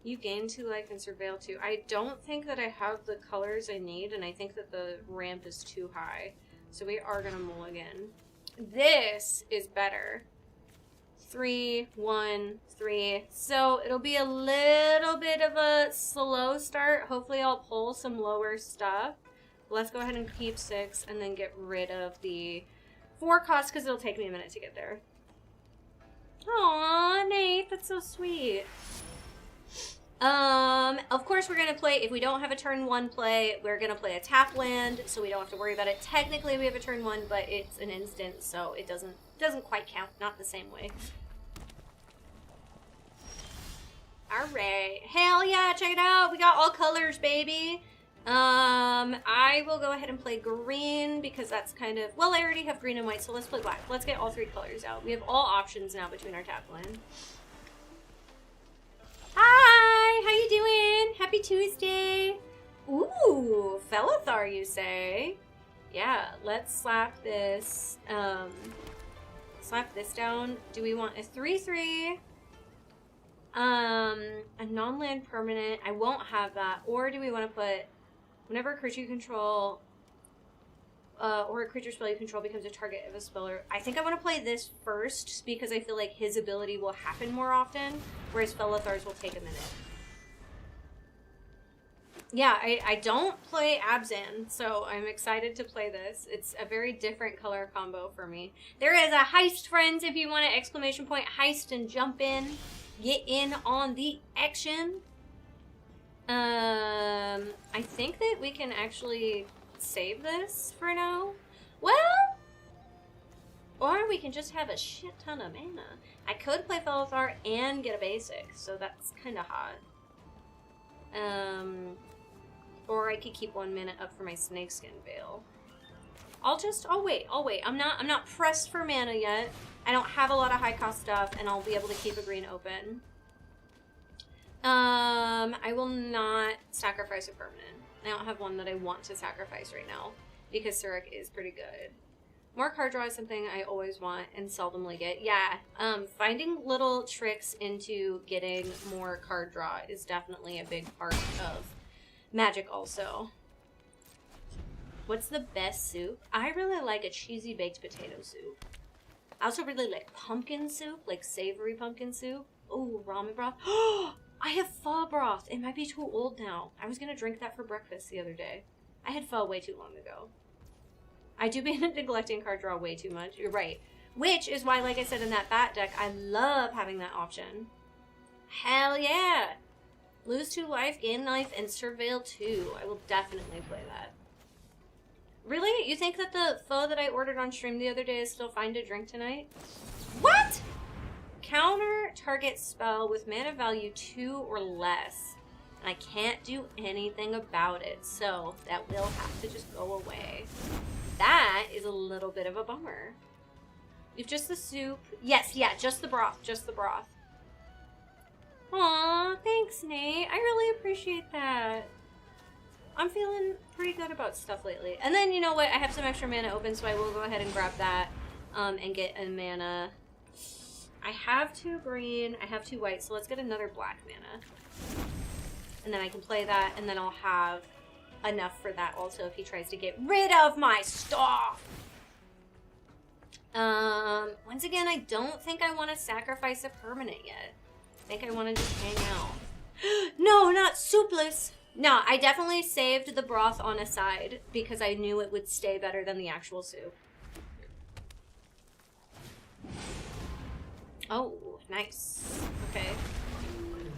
You gain 2 life and surveil 2. I don't think that I have the colors I need, and I think that the ramp is too high. So we are gonna mulligan. This is better. 3, 1, 3. So it'll be a little bit of a slow start. Hopefully I'll pull some lower stuff. Let's go ahead and keep 6 and then get rid of the 4 costs because it'll take me a minute to get there. Aw, Nate, that's so sweet. Of course we're gonna play, if we don't have a turn 1 play, we're gonna play a tap land, so we don't have to worry about it. Technically we have a turn 1, but it's an instant, so it doesn't quite count, not the same way. Alright, hell yeah, check it out, we got all colors, baby. I will go ahead and play green because that's kind of, well, I already have green and white, so let's play black. Let's get all 3 colors out. We have all options now between our tap land. Hi, how you doing? Happy Tuesday. Ooh, Felithar, you say? Yeah, let's slap this, down. Do we want a 3/3? A non-land permanent. I won't have that. Or do we want to put, whenever a creature you control, or a creature spell you control becomes a target of a speller. I think I want to play this first because I feel like his ability will happen more often, whereas Felithar's will take a minute. Yeah, I don't play Abzan, so I'm excited to play this. It's a very different color combo for me. There is a heist, friends, if you want to exclamation point heist and jump in. Get in on the action. I think that we can actually save this for now. Well, or we can just have a shit ton of mana. I could play Felithar and get a basic, so that's kind of hot. Or I could keep 1 minute up for my Snakeskin Veil. I'll wait. I'm not pressed for mana yet. I don't have a lot of high cost stuff, and I'll be able to keep a green open. I will not sacrifice a permanent. I don't have one that I want to sacrifice right now, because Surik is pretty good. More card draw is something I always want and seldomly get. Yeah, finding little tricks into getting more card draw is definitely a big part of Magic also. What's the best soup? I really like a cheesy baked potato soup. I also really like pumpkin soup, like savory pumpkin soup. Oh, ramen broth. I have pho broth. It might be too old now. I was going to drink that for breakfast the other day. I had pho way too long ago. I do be neglecting card draw way too much. You're right. Which is why, like I said in that bat deck, I love having that option. Hell yeah! Lose 2 life, gain life, and surveil 2. I will definitely play that. Really? You think that the pho that I ordered on stream the other day is still fine to drink tonight? What? Counter target spell with mana value 2 or less. And I can't do anything about it, so that will have to just go away. That is a little bit of a bummer. You've just the soup. Yes, yeah, just the broth, just the broth. Aw, thanks, Nate. I really appreciate that. I'm feeling pretty good about stuff lately. And then, you know what? I have some extra mana open, so I will go ahead and grab that and get a mana. I have 2 green. I have 2 white, so let's get another black mana. And then I can play that, and then I'll have enough for that also if he tries to get rid of my stuff. Once again, I don't think I want to sacrifice a permanent yet. I think I want to just hang out. No, not soupless. No, I definitely saved the broth on a side because I knew it would stay better than the actual soup. Oh, nice. Okay.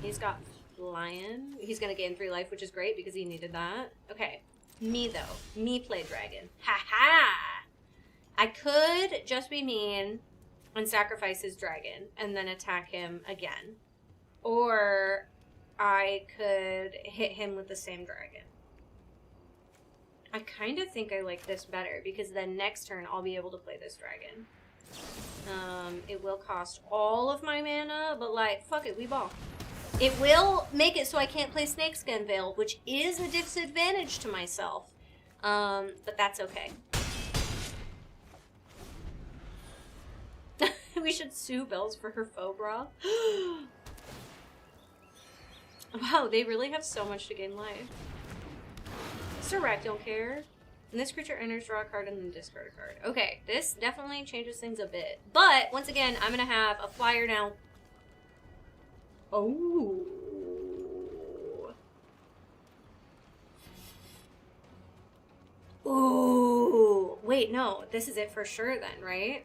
He's got lion. He's gonna gain 3 life, which is great because he needed that. Okay. Me, though. Me play dragon. Ha-ha! I could just be mean and sacrifice his dragon and then attack him again. Or I could hit him with the same dragon. I kind of think I like this better because then next turn I'll be able to play this dragon. It will cost all of my mana, but like, fuck it, we ball. It will make it so I can't play Snakeskin Veil, which is a disadvantage to myself. But that's okay. We should sue Bells for her faux bra. Wow, they really have so much to gain life. Surrect, don't care. And this creature enters, draw a card, and then discard a card. Okay, this definitely changes things a bit. But, once again, I'm going to have a flyer now. Oh. Ooh. Wait, no. This is it for sure then, right?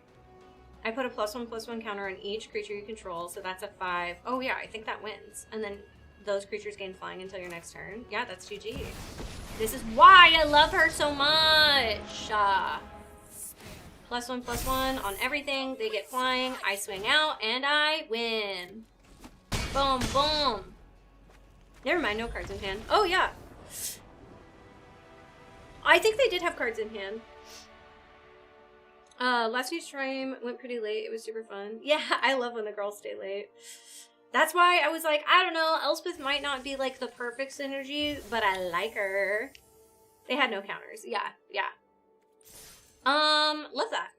I put a +1/+1 counter on each creature you control, so that's a 5. Oh, yeah, I think that wins. And then those creatures gain flying until your next turn. Yeah, that's GG. This is why I love her so much. +1/+1 on everything. They get flying. I swing out, and I win. Boom, boom. Never mind, no cards in hand. Oh, yeah. I think they did have cards in hand. Last week's stream went pretty late. It was super fun. Yeah, I love when the girls stay late. That's why I was like, I don't know, Elspeth might not be like the perfect synergy, but I like her. They had no counters. Yeah. Love that.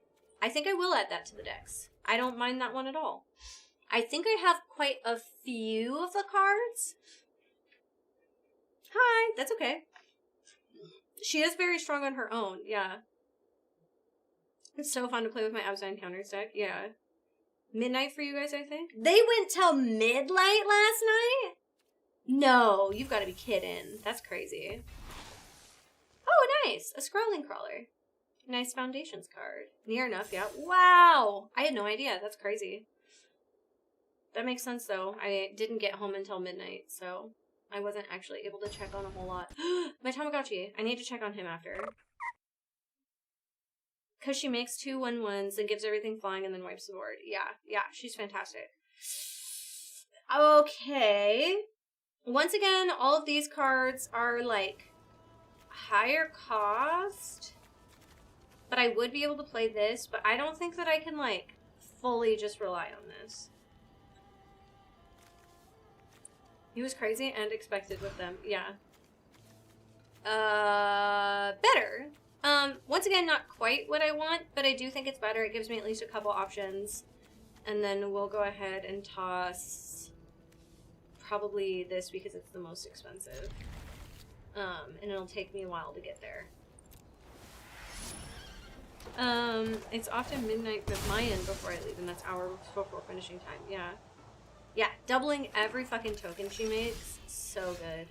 I think I will add that to the decks. I don't mind that one at all. I think I have quite a few of the cards. Hi, that's okay. She is very strong on her own, yeah. It's so fun to play with my Abzine counters deck, yeah. Midnight for you guys, I think? They went till midnight last night? No, you've got to be kidding. That's crazy. Oh, nice. A scrolling crawler. Nice foundations card. Near enough, yeah. Wow! I had no idea. That's crazy. That makes sense, though. I didn't get home until midnight, so I wasn't actually able to check on a whole lot. My Tamagotchi. I need to check on him after. Because she makes 2 1/1s and gives everything flying and then wipes the board. Yeah, she's fantastic. Okay. Once again, all of these cards are, like, higher cost. But I would be able to play this, but I don't think that I can, like, fully just rely on this. He was crazy and expected with them, yeah. Better. Once again, not quite what I want, but I do think it's better. It gives me at least a couple options. And then we'll go ahead and toss probably this because it's the most expensive. And it'll take me a while to get there. It's often midnight with my end before I leave, and that's hours before finishing time, yeah. Yeah, doubling every fucking token she makes, so good.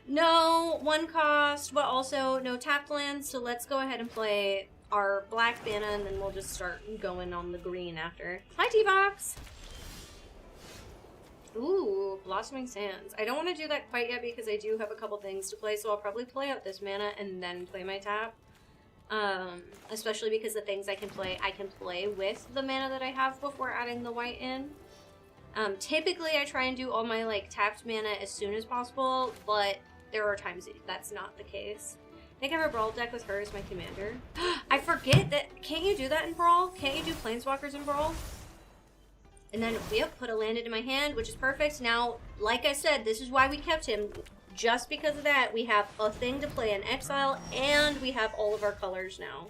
No 1 cost, but also no tapped lands, so let's go ahead and play our black mana, and then we'll just start going on the green after. Hi, T-Box! Ooh, Blossoming Sands. I don't want to do that quite yet because I do have a couple things to play, so I'll probably play out this mana and then play my tap. Especially because the things I can play with the mana that I have before adding the white in. Typically I try and do all my, like, tapped mana as soon as possible, but there are times that's not the case. I think I have a Brawl deck with her as my commander. I forget that, can't you do that in Brawl? Can't you do Planeswalkers in Brawl? And then, yep, put a land into my hand, which is perfect. Now, like I said, this is why we kept him. Just because of that, we have a thing to play in Exile, and we have all of our colors now.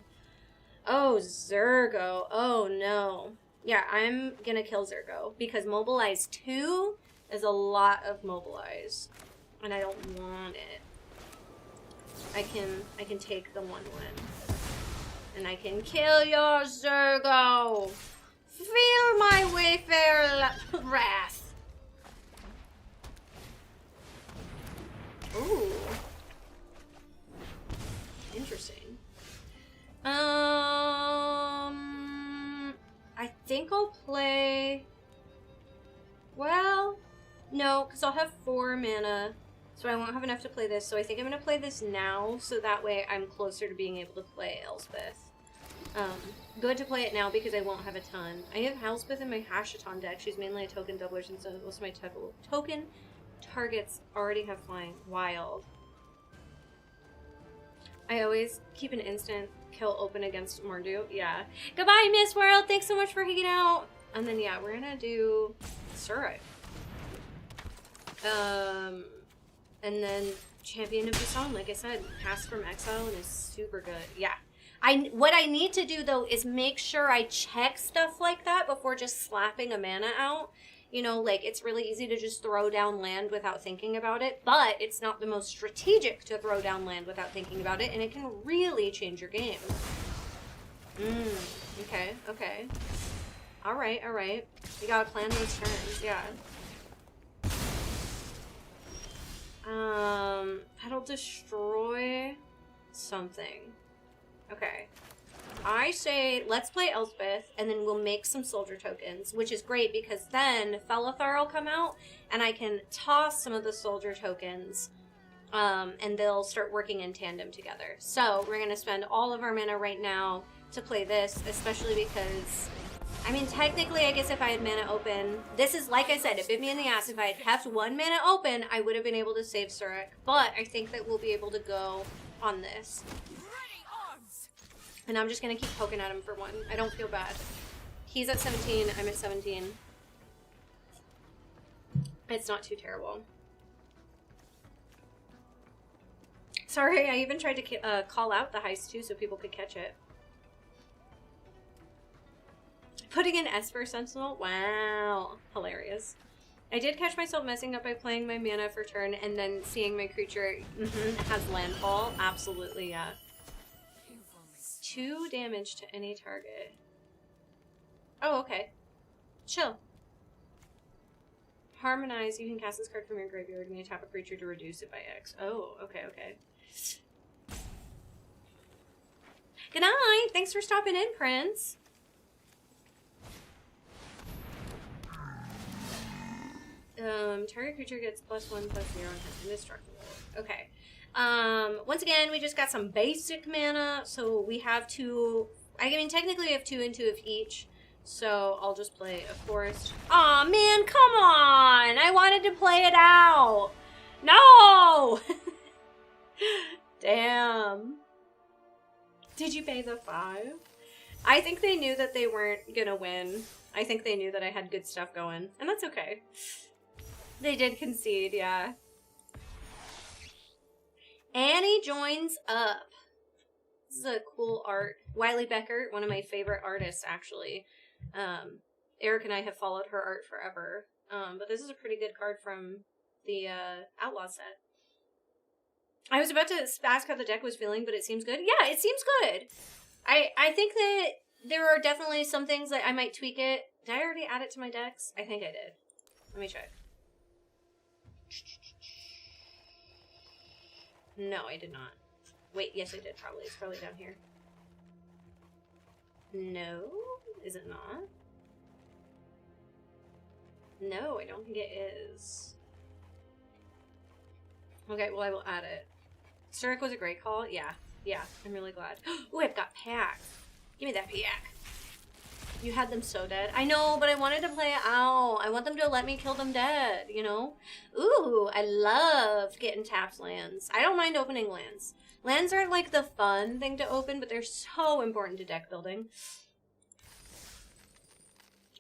Oh, Zergo. Oh, no. Yeah, I'm gonna kill Zergo, because Mobilize 2 is a lot of Mobilize, and I don't want it. I can take the 1/1, and I can kill your Zergo. Feel my Wayfarer wrath. Ooh. Interesting. I think I'll play... Well, no, because I'll have 4 mana, so I won't have enough to play this, so I think I'm going to play this now, so that way I'm closer to being able to play Elspeth. Good to play it now because I won't have a ton. I have Elspeth in my Hashaton deck. She's mainly a token doubler since most of my token targets already have flying. Wild. I always keep an instant kill open against Mordu. Yeah. Goodbye, Miss World. Thanks so much for hanging out. And then, yeah, we're gonna do Surik. And then Champion of the Song, like I said, cast from Exile and is super good. Yeah. What I need to do, though, is make sure I check stuff like that before just slapping a mana out. You know, like, it's really easy to just throw down land without thinking about it, but it's not the most strategic to throw down land without thinking about it, and it can really change your game. Okay. Alright. You gotta plan those turns, yeah. That'll destroy something. Okay. I say, let's play Elspeth, and then we'll make some soldier tokens, which is great because then Felithar will come out, and I can toss some of the soldier tokens, and they'll start working in tandem together. So, we're going to spend all of our mana right now to play this, especially because, I mean, technically, I guess if I had mana open, this is, like I said, it bit me in the ass. If I had kept 1 mana open, I would have been able to save Surik, but I think that we'll be able to go on this. And I'm just going to keep poking at him for 1. I don't feel bad. He's at 17. I'm at 17. It's not too terrible. Sorry, I even tried to call out the heist too so people could catch it. Putting in Esper Sentinel? Wow. Hilarious. I did catch myself messing up by playing my mana for turn and then seeing my creature has landfall. Absolutely, yeah. 2 damage to any target. Oh, okay. Chill. Harmonize. You can cast this card from your graveyard and you tap a creature to reduce it by X. Oh, okay, okay. Good night! Thanks for stopping in, Prince. Target creature gets +1/+0 and has indestructible. Okay. Once again, we just got some basic mana, so we have 2. I mean, technically we have 2 and 2 of each. So I'll just play a forest. Aw, man, come on! I wanted to play it out! No! Damn. Did you pay the 5? I think they knew that they weren't gonna win. I think they knew that I had good stuff going. And that's okay. They did concede, yeah. Annie joins up. This is a cool art. Wiley Becker, one of my favorite artists, actually. Eric and I have followed her art forever. But this is a pretty good card from the Outlaw set. I was about to ask how the deck was feeling, but it seems good. Yeah, it seems good. I think that there are definitely some things that I might tweak it. Did I already add it to my decks? I think I did. Let me check. No, I did not. Wait, yes I did probably. It's probably down here. No? Is it not? No, I don't think it is. Okay, well I will add it. Sturrock was a great call. Yeah, I'm really glad. Ooh, I've got packs. Give me that pack. You had them so dead. I know, but I wanted to play it out. I want them to let me kill them dead, you know? Ooh, I love getting tapped lands. I don't mind opening lands. Lands aren't like the fun thing to open, but they're so important to deck building.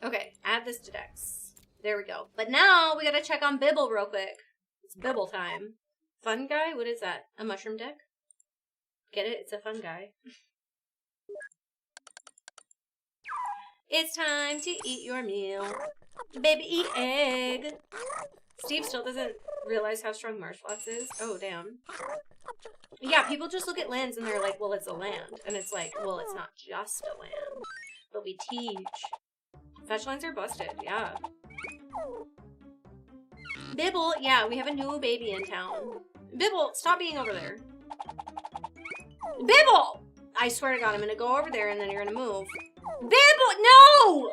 Okay, add this to decks. There we go. But now we gotta check on Bibble real quick. It's Bibble time. Fun guy? What is that? A mushroom deck? Get it? It's a fun guy. It's time to eat your meal. Baby, eat egg. Steve still doesn't realize how strong Marshflox is. Oh, damn. Yeah, people just look at lands and they're like, well, it's a land. And it's like, well, it's not just a land. But we teach. Fetch lines are busted, yeah. Bibble, yeah, we have a new baby in town. Bibble, stop being over there. Bibble! I swear to God, I'm gonna go over there and then you're gonna move. Bibble, no!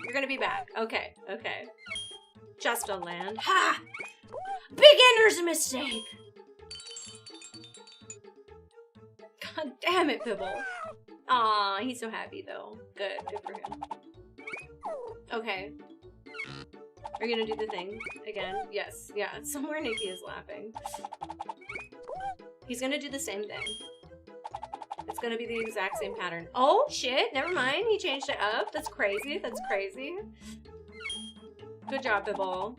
You're gonna be back. Okay, okay. Just a land. Ha! Beginner's mistake! God damn it, Bibble. Aw, he's so happy though. Good for him. Okay. Are you gonna do the thing again? Yes, yeah. Somewhere Nikki is laughing. He's gonna do the same thing. It's gonna be the exact same pattern. Oh, shit, never mind. He changed it up. That's crazy, that's crazy. Good job, Bibble.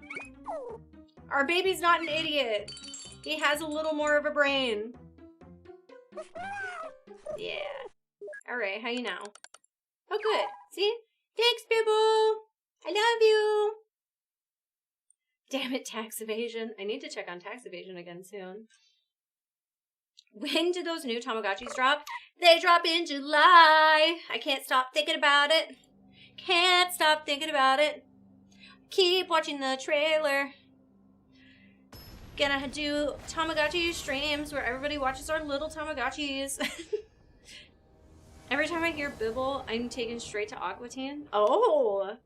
Our baby's not an idiot. He has a little more of a brain. Yeah. Alright, how you now? Oh, good. See? Thanks, Bibble! I love you! Damn it, tax evasion. I need to check on tax evasion again soon. When do those new Tamagotchis drop? They drop in July. I can't stop thinking about it. Can't stop thinking about it. Keep watching the trailer. Gonna do Tamagotchi streams where everybody watches our little Tamagotchis. Every time I hear Bibble, I'm taken straight to Aqua Teen. Oh!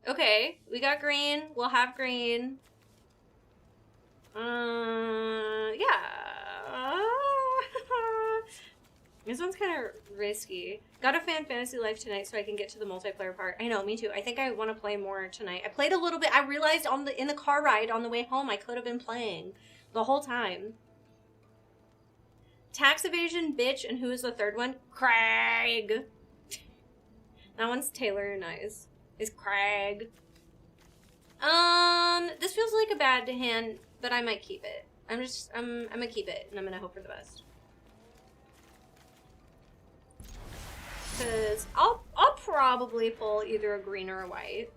Okay, we got green. We'll have green. Yeah. This one's kind of risky. Got a fan fantasy life tonight so I can get to the multiplayer part. I know, me too. I think I want to play more tonight. I played a little bit. I realized in the car ride on the way home I could have been playing the whole time. Tax evasion, bitch, and who is the third one? Craig. That one's Taylor and I's. Is Craig. This feels like a bad hand, but I might keep it. I'm gonna keep it, and I'm gonna hope for the best. Because I'll probably pull either a green or a white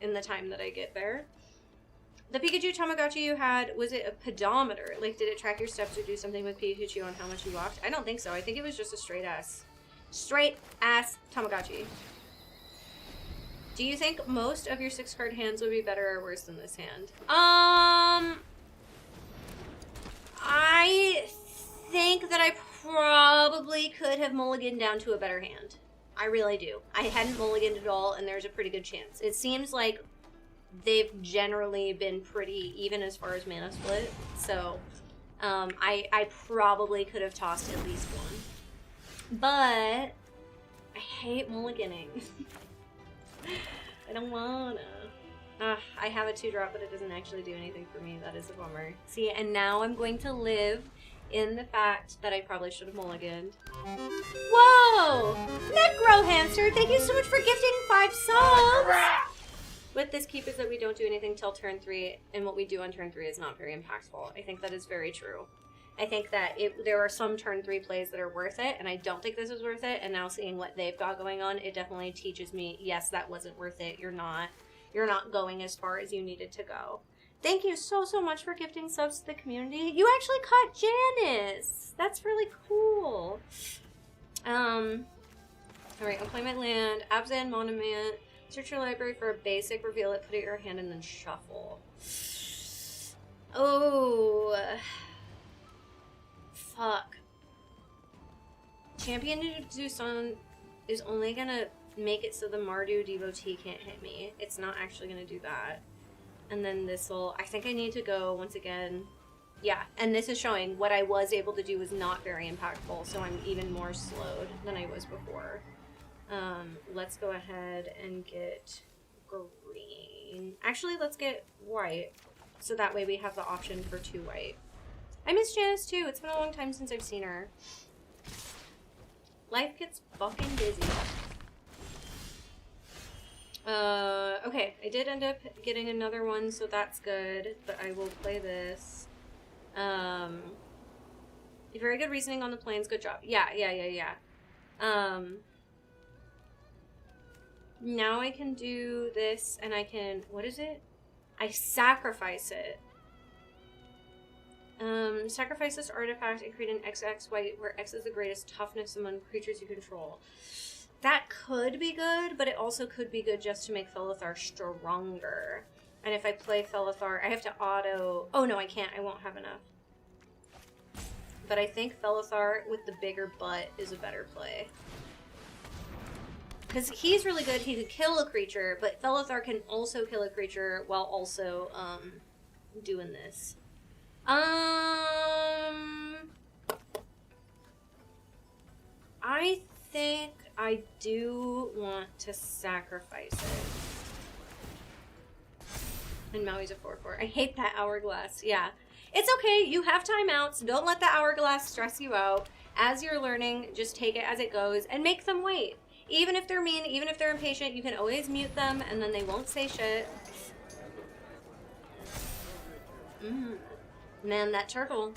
in the time that I get there. The Pikachu Tamagotchi you had, was it a pedometer? Like, did it track your steps or do something with Pikachu on how much you walked? I don't think so. I think it was just a straight ass Tamagotchi. Do you think most of your 6-card hands would be better or worse than this hand? I think that I probably could have mulliganed down to a better hand. I really do. I hadn't mulliganed at all, and there's a pretty good chance. It seems like they've generally been pretty even as far as mana split, so I probably could have tossed at least one. But I hate mulliganing. I don't wanna. I have a 2-drop, but it doesn't actually do anything for me. That is a bummer. See, and now I'm going to live in the fact that I probably should have mulliganed. Whoa! Necro Hamster, thank you so much for gifting 5 subs! With this keep is that we don't do anything till turn 3, and what we do on turn 3 is not very impactful. I think that is very true. I think that there are some turn 3 plays that are worth it, and I don't think this is worth it, and now seeing what they've got going on, it definitely teaches me, yes, that wasn't worth it. You're not going as far as you needed to go. Thank you so much for gifting subs to the community. You actually caught Janice. That's really cool. Alright, I'll play my land. Abzan Monument. Search your library for a basic, reveal it, put it in your hand, and then shuffle. Oh. Fuck. Champion Dusun is only gonna make it so the Mardu devotee can't hit me. It's not actually gonna do that. And then this'll... I think I need to go once again. Yeah, and this is showing what I was able to do was not very impactful, so I'm even more slowed than I was before. Let's go ahead and get green. Actually, let's get white, so that way we have the option for 2 white. I miss Janice too. It's been a long time since I've seen her. Life gets fucking busy. Okay, I did end up getting another one, so that's good, but I will play this. Very good reasoning on the planes, good job. Yeah. Now I can do this, and I can, what is it? I sacrifice it. Sacrifice this artifact and create an XX white, where X is the greatest toughness among creatures you control. That could be good, but it also could be good just to make Felithar stronger. And if I play Felithar, I have to auto... Oh, no, I can't. I won't have enough. But I think Felithar with the bigger butt is a better play. Because he's really good. He could kill a creature, but Felithar can also kill a creature while also doing this. I think I do want to sacrifice it. And Maui's a 4/4. I hate that hourglass. Yeah. It's okay. You have timeouts. Don't let the hourglass stress you out. As you're learning, just take it as it goes and make them wait. Even if they're mean, even if they're impatient, you can always mute them and then they won't say shit. Man, that turtle.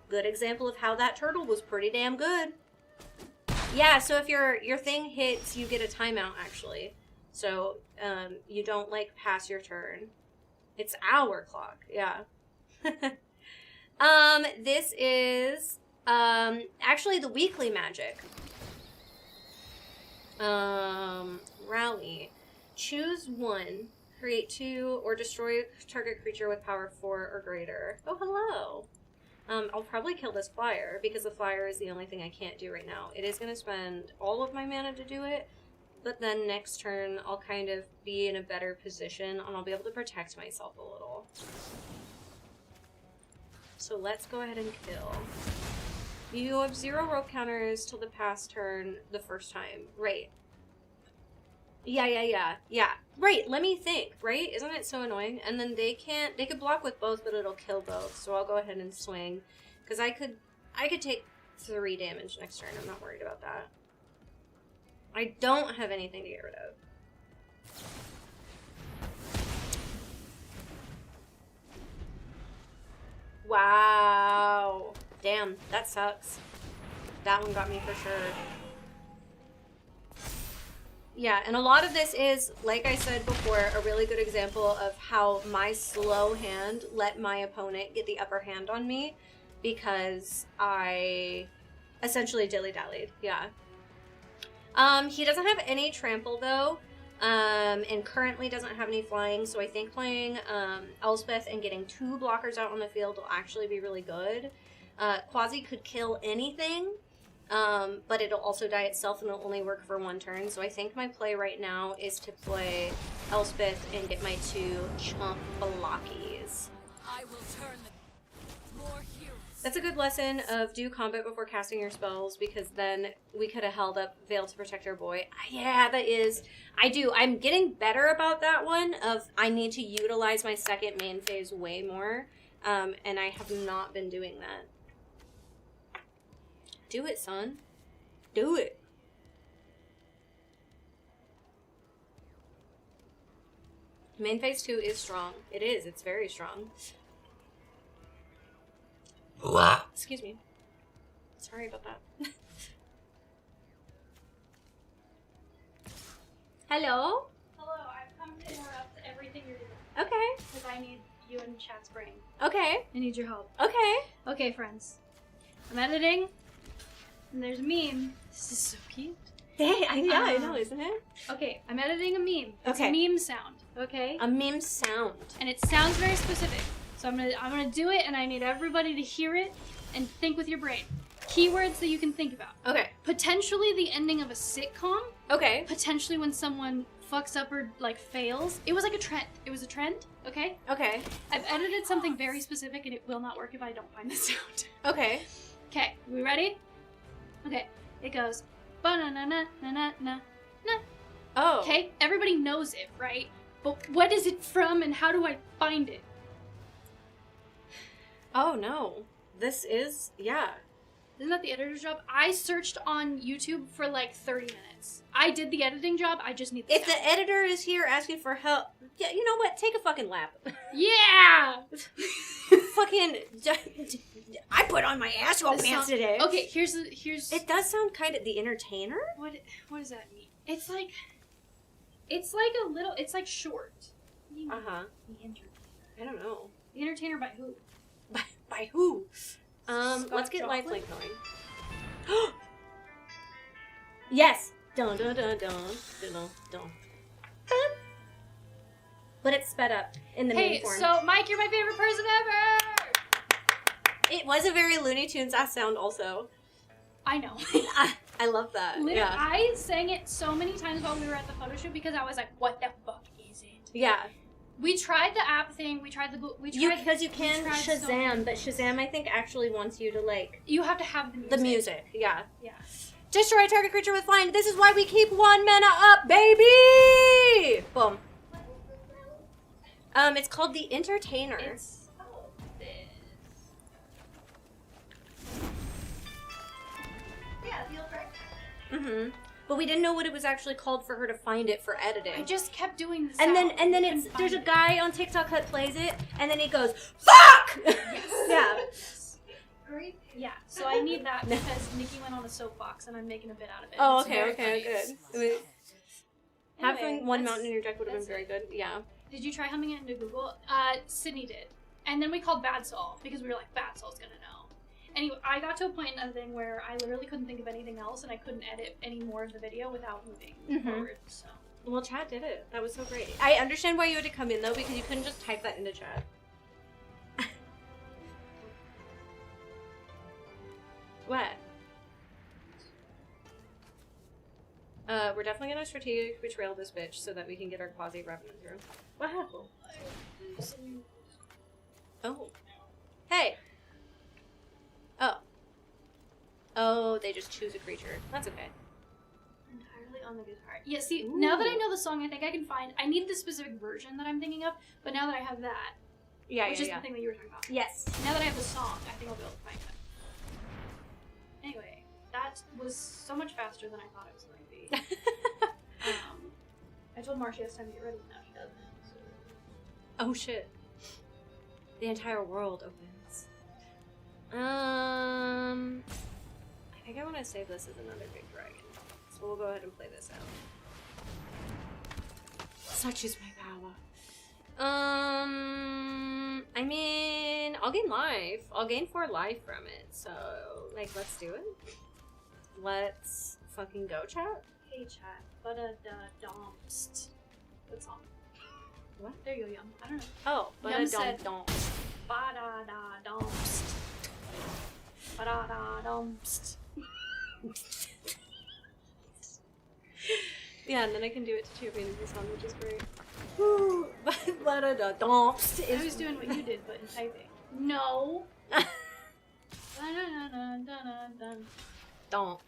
Good example of how that turtle was pretty damn good. Yeah, so if your thing hits, you get a timeout, actually. So, you don't, like, pass your turn. It's our clock, yeah. This is, actually the weekly magic. Rally. Choose 1. Create 2, or destroy a target creature with power 4 or greater. Oh, hello! I'll probably kill this flyer, because the flyer is the only thing I can't do right now. It is going to spend all of my mana to do it, but then next turn I'll kind of be in a better position, and I'll be able to protect myself a little. So let's go ahead and kill. You have 0 rope counters till the past turn the first time. Right. Yeah. Right, let me think, right? Isn't it so annoying? And then they could block with both, but it'll kill both. So I'll go ahead and swing. Because I could take 3 damage next turn. I'm not worried about that. I don't have anything to get rid of. Wow. Damn, that sucks. That one got me for sure. Yeah, and a lot of this is, like I said before, a really good example of how my slow hand let my opponent get the upper hand on me because I essentially dilly-dallied. Yeah. He doesn't have any trample though, and currently doesn't have any flying, so I think playing Elspeth and getting 2 blockers out on the field will actually be really good. Quasi could kill anything, but it'll also die itself and it'll only work for 1 turn, so I think my play right now is to play Elspeth and get my 2 chump blockies. I will turn more heroes. That's a good lesson of do combat before casting your spells, because then we could have held up Veil to protect our boy. Yeah, that is. I do. I'm getting better about that one of I need to utilize my second main phase way more, and I have not been doing that. Do it, son. Do it. Main phase 2 is strong. It is. It's very strong. Excuse me. Sorry about that. Hello? Hello, I've come to interrupt everything you're doing. Okay. Because I need you and chat's brain. Okay. I need your help. Okay. Okay, friends. I'm editing, and there's a meme. This is so cute. Hey, I know, isn't it? Okay, I'm editing a meme. It's Okay. a meme sound, okay? A meme sound. And it sounds very specific. So I'm gonna do it, and I need everybody to hear it and think with your brain. Keywords that you can think about. Okay. Potentially the ending of a sitcom. Okay. Potentially when someone fucks up or like fails. It was like a trend. It was a trend, okay? Okay. I've edited something very specific and it will not work if I don't find the sound. Okay. Okay, we ready? Okay, it goes ba-na-na-na-na-na-na. Oh. Okay, everybody knows it, right? But what is it from and how do I find it? Oh no. This is, yeah. Isn't that the editor's job? I searched on YouTube for like 30 minutes. I did the editing job, I just need the If sound. the editor is here asking for help, yeah, you know what? Take a fucking lap. Yeah! Fucking, I put on my asshole The pants song- today. Okay, here's It does sound kind of the entertainer. what does that mean? It's like a little, it's like short. What do you mean? Uh-huh. The entertainer. I don't know. The entertainer by who? By who? Scott Let's get Joplin? lifelink going. Yes! Dun dun dun dun dun dun dun. But it's sped up in the Hey, main form. so Mike, you're my favorite person ever! It was a very Looney Tunes ass sound also. I know. I love that. Literally, Yeah. I sang it so many times while we were at the photo shoot because I was like, what the fuck is it? Yeah. We tried the app thing, we tried the Because you can tried so Shazam, many but Shazam I think actually wants you to like you have to have the music. the music. Yeah. Yeah. Destroy target creature with flying. This is why we keep 1 mana up, baby! Boom. It's called the Entertainer. It's this. Yeah, feels right. Mm-hmm. But we didn't know what it was actually called for her to find it for editing. I just kept doing this. and then there's a guy on TikTok that plays it, and then he goes, "Fuck!" Yeah. Great. Yeah, so I need that because Nikki went on a soapbox and I'm making a bit out of it. Oh, It's very okay, funny. good. Having Anyway, one that's- mountain in your deck would have been that's very good. Yeah. Did you try humming it into Google? Sydney did. And then we called Bad Soul because we were like, Bad Soul's gonna know. Anyway, I got to a point in editing where I literally couldn't think of anything else and I couldn't edit any more of the video without moving forward, so. Well, Chad did it. That was so great. I understand why you had to come in though, because you couldn't just type that into chat. What? We're definitely gonna strategic betrayal this bitch so that we can get our quasi revenue through. Wow. Oh. Hey. Oh. Oh, they just choose a creature. That's okay. Entirely on the guitar. Yeah, see, now that I know the song, I think I can find. I need the specific version that I'm thinking of, but now that I have that, Yeah, which yeah, is yeah. the thing that you were talking about. Yes. Now that I have the song, I think I'll be able to find it. Anyway, that was so much faster than I thought it was going to be. I told Marcia it's time to get ready, now she doesn't. So. Oh shit. The entire world opens. I think I want to save this as another big dragon. So we'll go ahead and play this out. Such is my power. I mean, I'll gain life. I'll gain 4 life from it. So, like, let's do it. Let's fucking go, chat. Hey chat, but domst. What song? What? There you go, Yum. I don't know. Oh, but Yum a said- don't. Ba da da domst. Ba da da domst. Yeah, and then I can do it to Champion of the Sun, which is great. Woo! But a don't. I was doing what you did, but in typing. No. Ba da da da da da. Don't.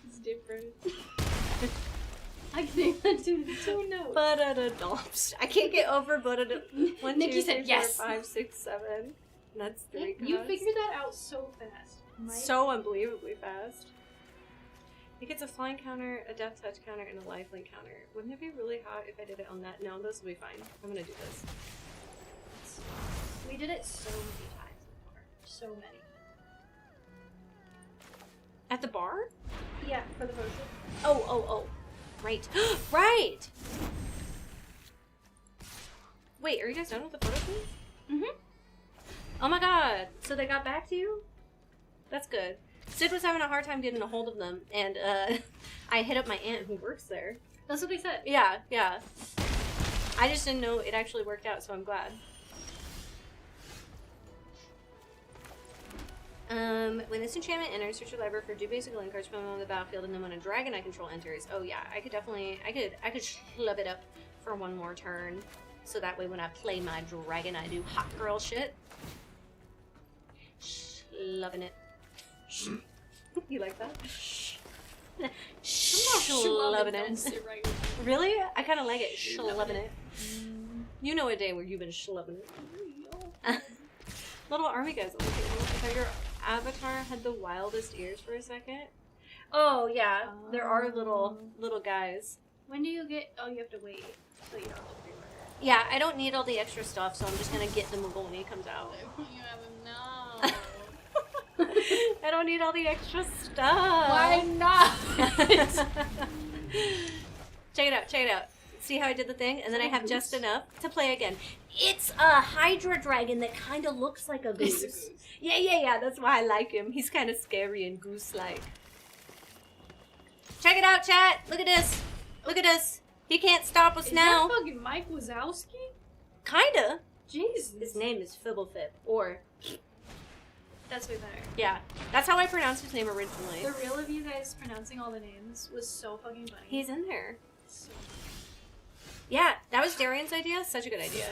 It's different. I can even do 2 notes. But a don't. I can't get over but a 1, Nikki 2, said 3, 4, yes. 5, 6, 7. That's 3 You costs. figured that out so fast. Mike. So unbelievably fast. It gets a flying counter, a death touch counter, and a lifelink counter. Wouldn't it be really hot if I did it on that? No, those will be fine. I'm gonna do this. We did it so many times before. So many. At the bar? Yeah, for the potion. Oh. Right. Right! Wait, are you guys done with the photo shoot? Mm-hmm. Oh my god. So they got back to you? That's good. Sid was having a hard time getting a hold of them, and I hit up my aunt who works there. That's what they said. Yeah. I just didn't know it actually worked out, so I'm glad. When this enchantment enters, search your library for 2 basic land cards from on the battlefield, and then when a dragon I control enters, oh yeah, I could schlub it up for 1 more turn, so that way when I play my dragon, I do hot girl shit. Loving it. You like that? Loving it. Right. Really? I kind of like it. Loving it. You know a day where you've been schlubbing it. Little army guys. I thought your avatar had the wildest ears for a second. Oh yeah, there are little guys. When do you get? Oh, you have to wait. So you don't have to pre-order. Yeah, I don't need all the extra stuff, so I'm just gonna get them when it comes out. You haven't I don't need all the extra stuff. Why not? Check it out. See how I did the thing? And then I have just enough to play again. It's a Hydra dragon that kind of looks like a goose. It's a goose. Yeah, that's why I like him. He's kind of scary and goose-like. Check it out, chat. Look at this. He can't stop us now. Is that fucking Mike Wazowski? Kinda. Jesus. His name is Fibblefib, or... That's way better. Yeah, that's how I pronounced his name originally. The real of you guys pronouncing all the names was so fucking funny. He's in there. So Yeah, that was Darian's idea. Such a good idea.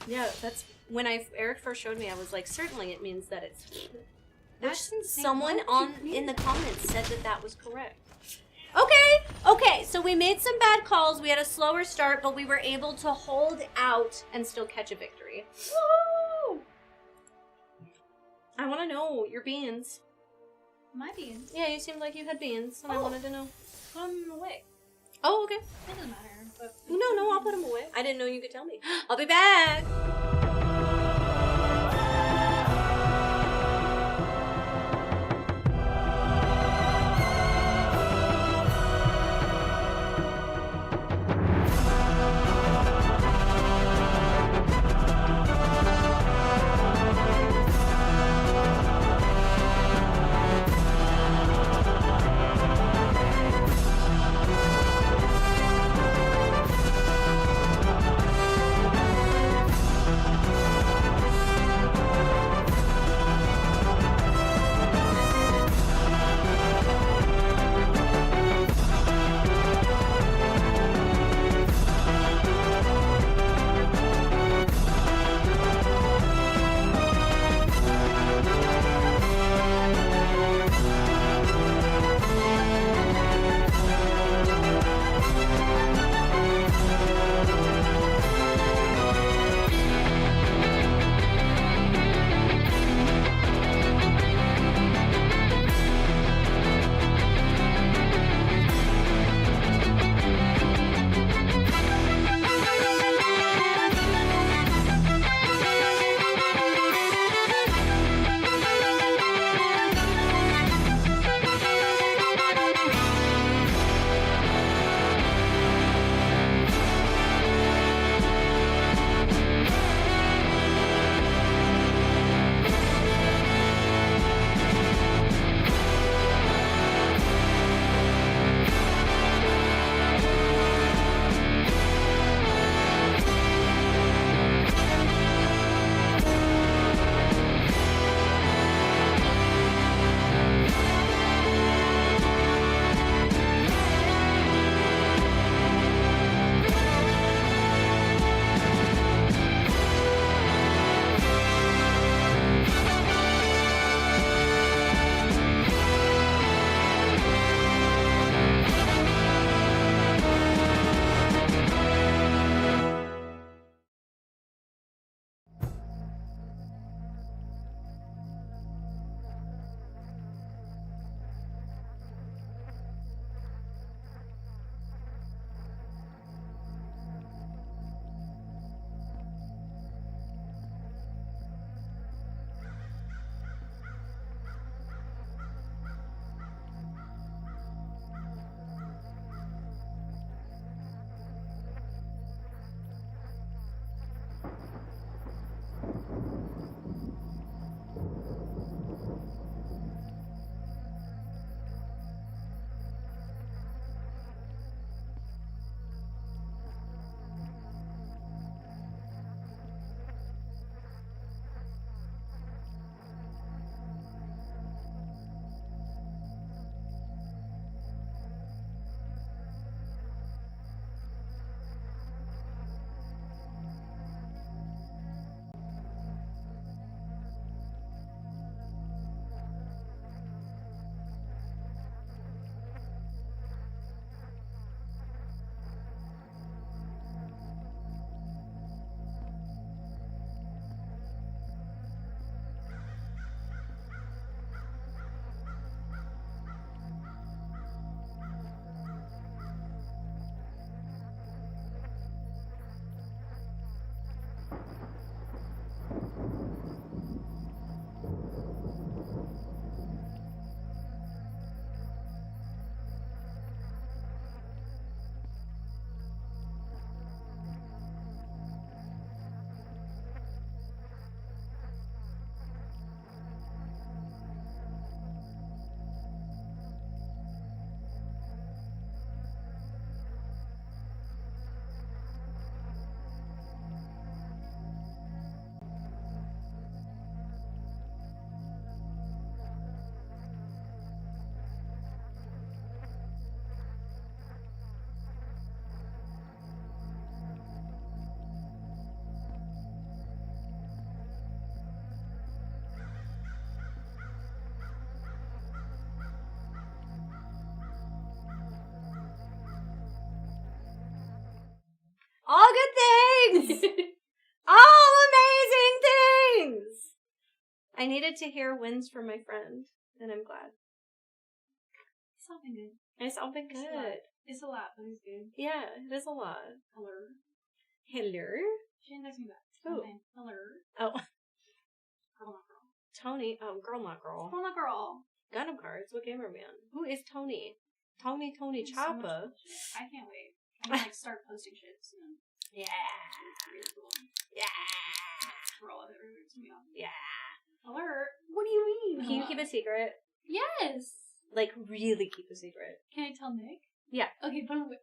Yeah, that's when Eric first showed me. I was like, certainly it means that it's. That's insane. Someone Why would you in the mean that? comments said that was correct. Okay. So we made some bad calls. We had a slower start, but we were able to hold out and still catch a victory. Woo! I want to know your beans. My beans. Yeah, you seemed like you had beans, and I wanted to know. Put them away. Oh, okay. It doesn't matter. But No, I'll put them away. I didn't know you could tell me. I'll be back. I needed to hear wins from my friend, and I'm glad. Something good. It's all been good. It's a lot, but it's good. Yeah, it is a lot. Hello. Hello? She didn't text me back. Who? Okay. Hello. Oh. Girl, not girl. Tony. Oh, girl, not girl. Girl, not girl. Gundam cards. What gamer man? Who is Tony? Tony There's so much Choppa. bullshit. I can't wait. I'm gonna start posting shit soon. Yeah. It's really cool. Yeah. Roll it everywhere. It's gonna be awesome. Yeah. Alert. What do you mean? Can you keep a secret? Yes. Like, really keep a secret. Can I tell Nick? Yeah. Okay, put him away.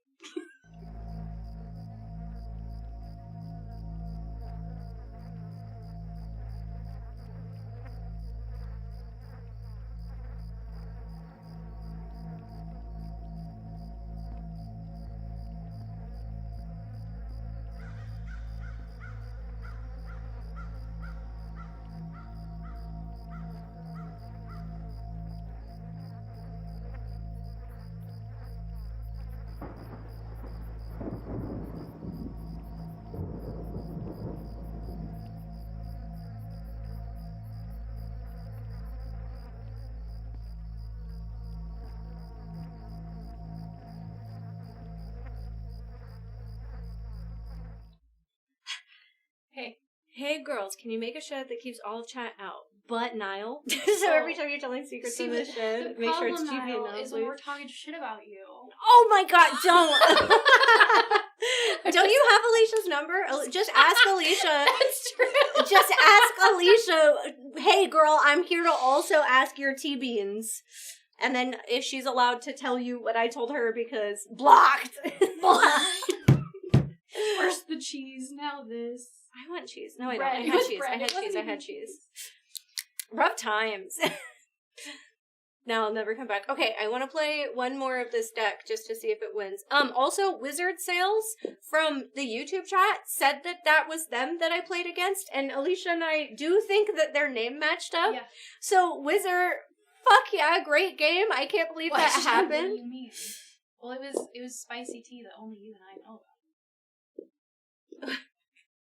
Hey. Hey girls, can you make a shed that keeps all of chat out? But Niall. So every time you're telling secrets in this shed, make sure it's The GP problem, Niall, now, is when please. we're talking shit about you. Oh my god, don't! Don't you have Alicia's number? Just ask Alicia. That's true. Just ask Alicia, hey girl, I'm here to also ask your T-beans. And then if she's allowed to tell you what I told her because blocked. First the cheese, now this. I want cheese. No, I Bread. don't. It I had was cheese. bread. I had It cheese. wasn't I had even cheese. Rough times. Now I'll never come back. Okay, I want to play one more of this deck just to see if it wins. Also, Wizard Sales from the YouTube chat said that that was them that I played against, and Alicia and I do think that their name matched up. Yeah. So, Wizard, fuck yeah, great game. I can't believe that What do happened. you mean? Well, it was spicy tea that only you and I know about.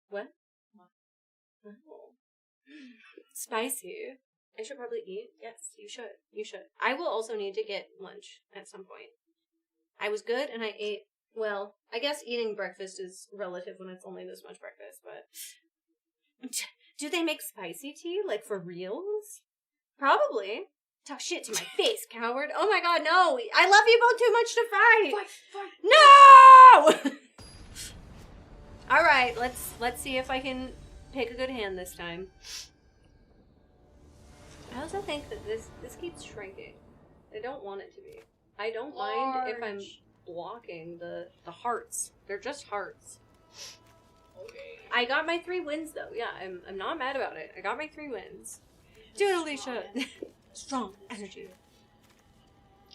What? Oh. Spicy. I should probably eat. Yes, you should. You should. I will also need to get lunch at some point. I was good and I ate, well, I guess eating breakfast is relative when it's only this much breakfast, but... Do they make spicy tea? Like, for reals? Probably. Talk shit to my face, coward. Oh my god, no! I love you both too much to fight! No! Alright, let's see if I can pick a good hand this time. I also think that this keeps shrinking. I don't want it to be. I don't mind if I'm blocking the hearts. They're just hearts. Okay. I got my 3 wins though. Yeah, I'm not mad about it. I got my 3 wins. Do it, Alicia. Strong energy.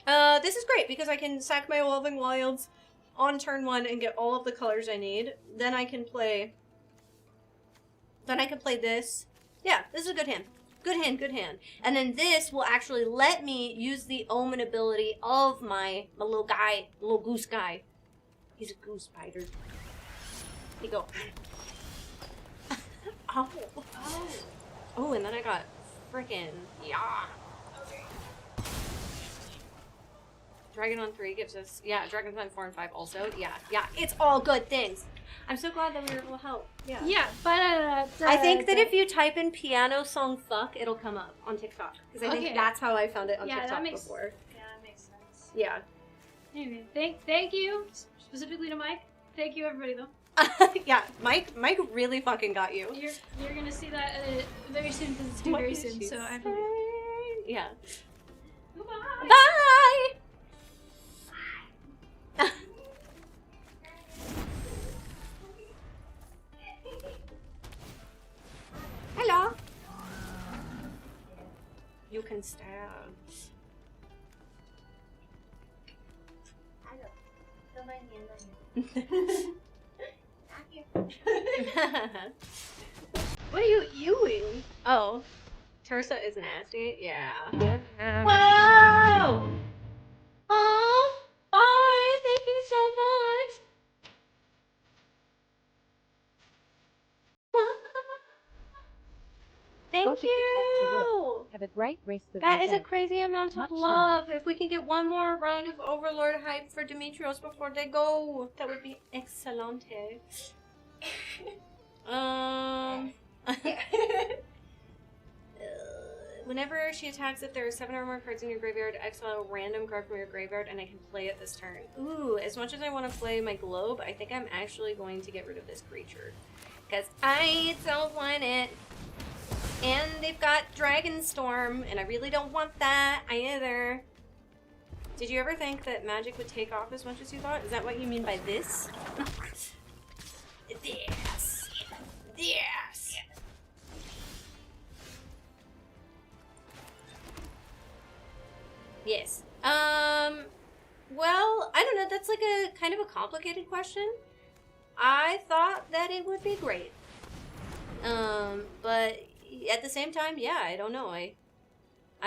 This is great because I can sack my Evolving Wilds on turn 1 and get all of the colors I need. Then I can play this. Yeah, this is a good hand. Good hand, good hand. And then this will actually let me use the Omen ability of my little guy, little goose guy. He's a goose spider. He go. Oh. Oh. Oh, and then I got frickin' yeah. Okay. Dragon on 3 gives us, yeah, Dragon's on 4 and 5 also. Yeah, it's all good things. I'm so glad that we were able to help. Yeah. Yeah, but I think that if you type in piano song fuck, it'll come up on TikTok. Because I think Okay. that's how I found it on Yeah, TikTok that makes- before. Yeah, that makes sense. Yeah. Anyway, thank you specifically to Mike. Thank you everybody though. Yeah, Mike really fucking got you. You're gonna see that very soon because it's due What very did soon. she So I say? Yeah. Goodbye. Bye! Hello. You can stab. What are you eating? Oh, Tersa is nasty. Yeah. Whoa! Oh, bye. Thank you so much. Thank you. great rest of That the is a day. crazy amount of Much love. If we can get one more round of Overlord hype for Demetrios before they go, that would be excelente. Whenever she attacks, if there are 7 or more cards in your graveyard, exile a random card from your graveyard, and I can play it this turn. Ooh, as much as I want to play my globe, I think I'm actually going to get rid of this creature. Because I don't want it. And they've got Dragonstorm, and I really don't want that either. Did you ever think that Magic would take off as much as you thought? Is that what you mean by this? This. This. Yes. Well, I don't know. That's like a kind of a complicated question. I thought that it would be great. But at the same time, yeah, I don't know. I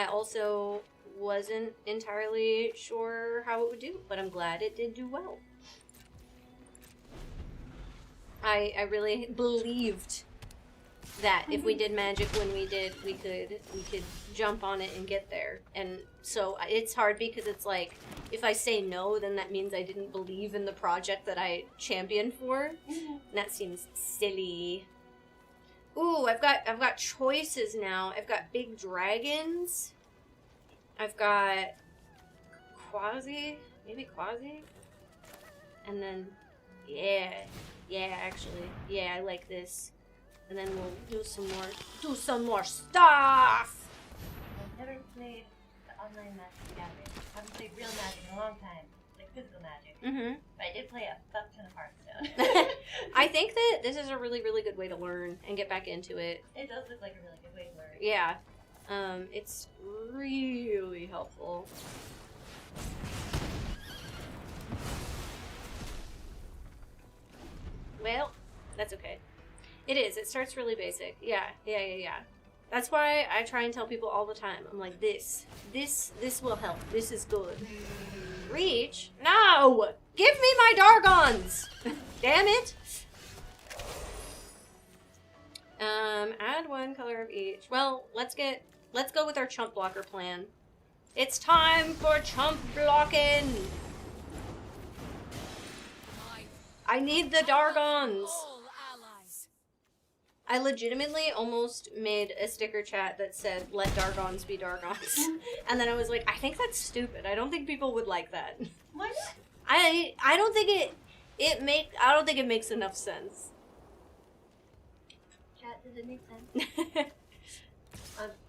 also wasn't entirely sure how it would do, but I'm glad it did do well. I really believed that if we did Magic when we did, we could jump on it and get there. And so it's hard because it's like, if I say no, then that means I didn't believe in the project that I championed for. And that seems silly. Ooh, I've got choices now. I've got big dragons. I've got Quasi, maybe Quasi. And then actually, I like this. And then we'll do some more stuff. I've never played the online Magic Gathering. I haven't played real Magic in a long time, like physical Magic. Mm-hmm. But I did play a fuck ton of Hearthstone. I think that this is a really, really good way to learn and get back into it. It does look like a really good way to learn. Yeah. It's really helpful. Well, that's okay. It is. It starts really basic. Yeah. That's why I try and tell people all the time. I'm like, this will help. This is good. Reach? No! Give me my Dargons! Damn it! Add 1 color of each. Well, let's go with our chump blocker plan. It's time for chump blocking! I need the Dargons! I legitimately almost made a sticker chat that said, let Dargons be Dargons. And then I was like, I think that's stupid. I don't think people would like that. Why not? I don't think it makes enough sense. Chat, does it make sense?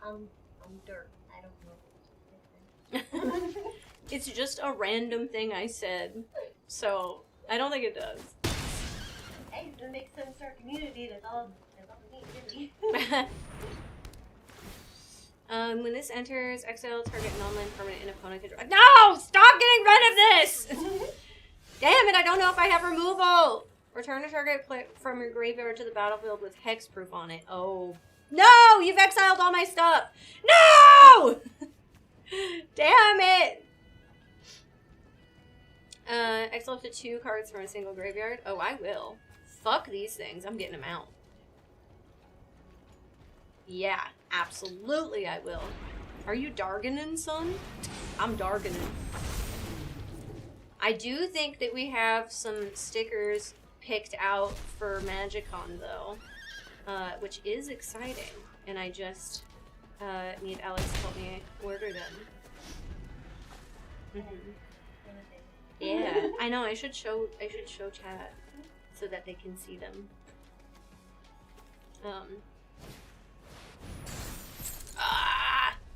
I'm dirt. I don't know. It's just a random thing I said. So, I don't think it does. Hey, it doesn't make sense to our community. That's all we need, really. When this enters, exile target non-land permanent and opponent control. No! Stop getting rid of this! Damn it, I don't know if I have removal! Return a target from your graveyard to the battlefield with hexproof on it. Oh. No! You've exiled all my stuff! No! Damn it! Exile up to 2 cards from a single graveyard. Oh, I will. Fuck these things. I'm getting them out. Yeah, absolutely I will. Are you Darganin, son? I'm Darganin. I do think that we have some stickers picked out for Magicon, though, which is exciting. And I just need Alex to help me order them. Mm-hmm. Yeah, I know. I should show chat so that they can see them.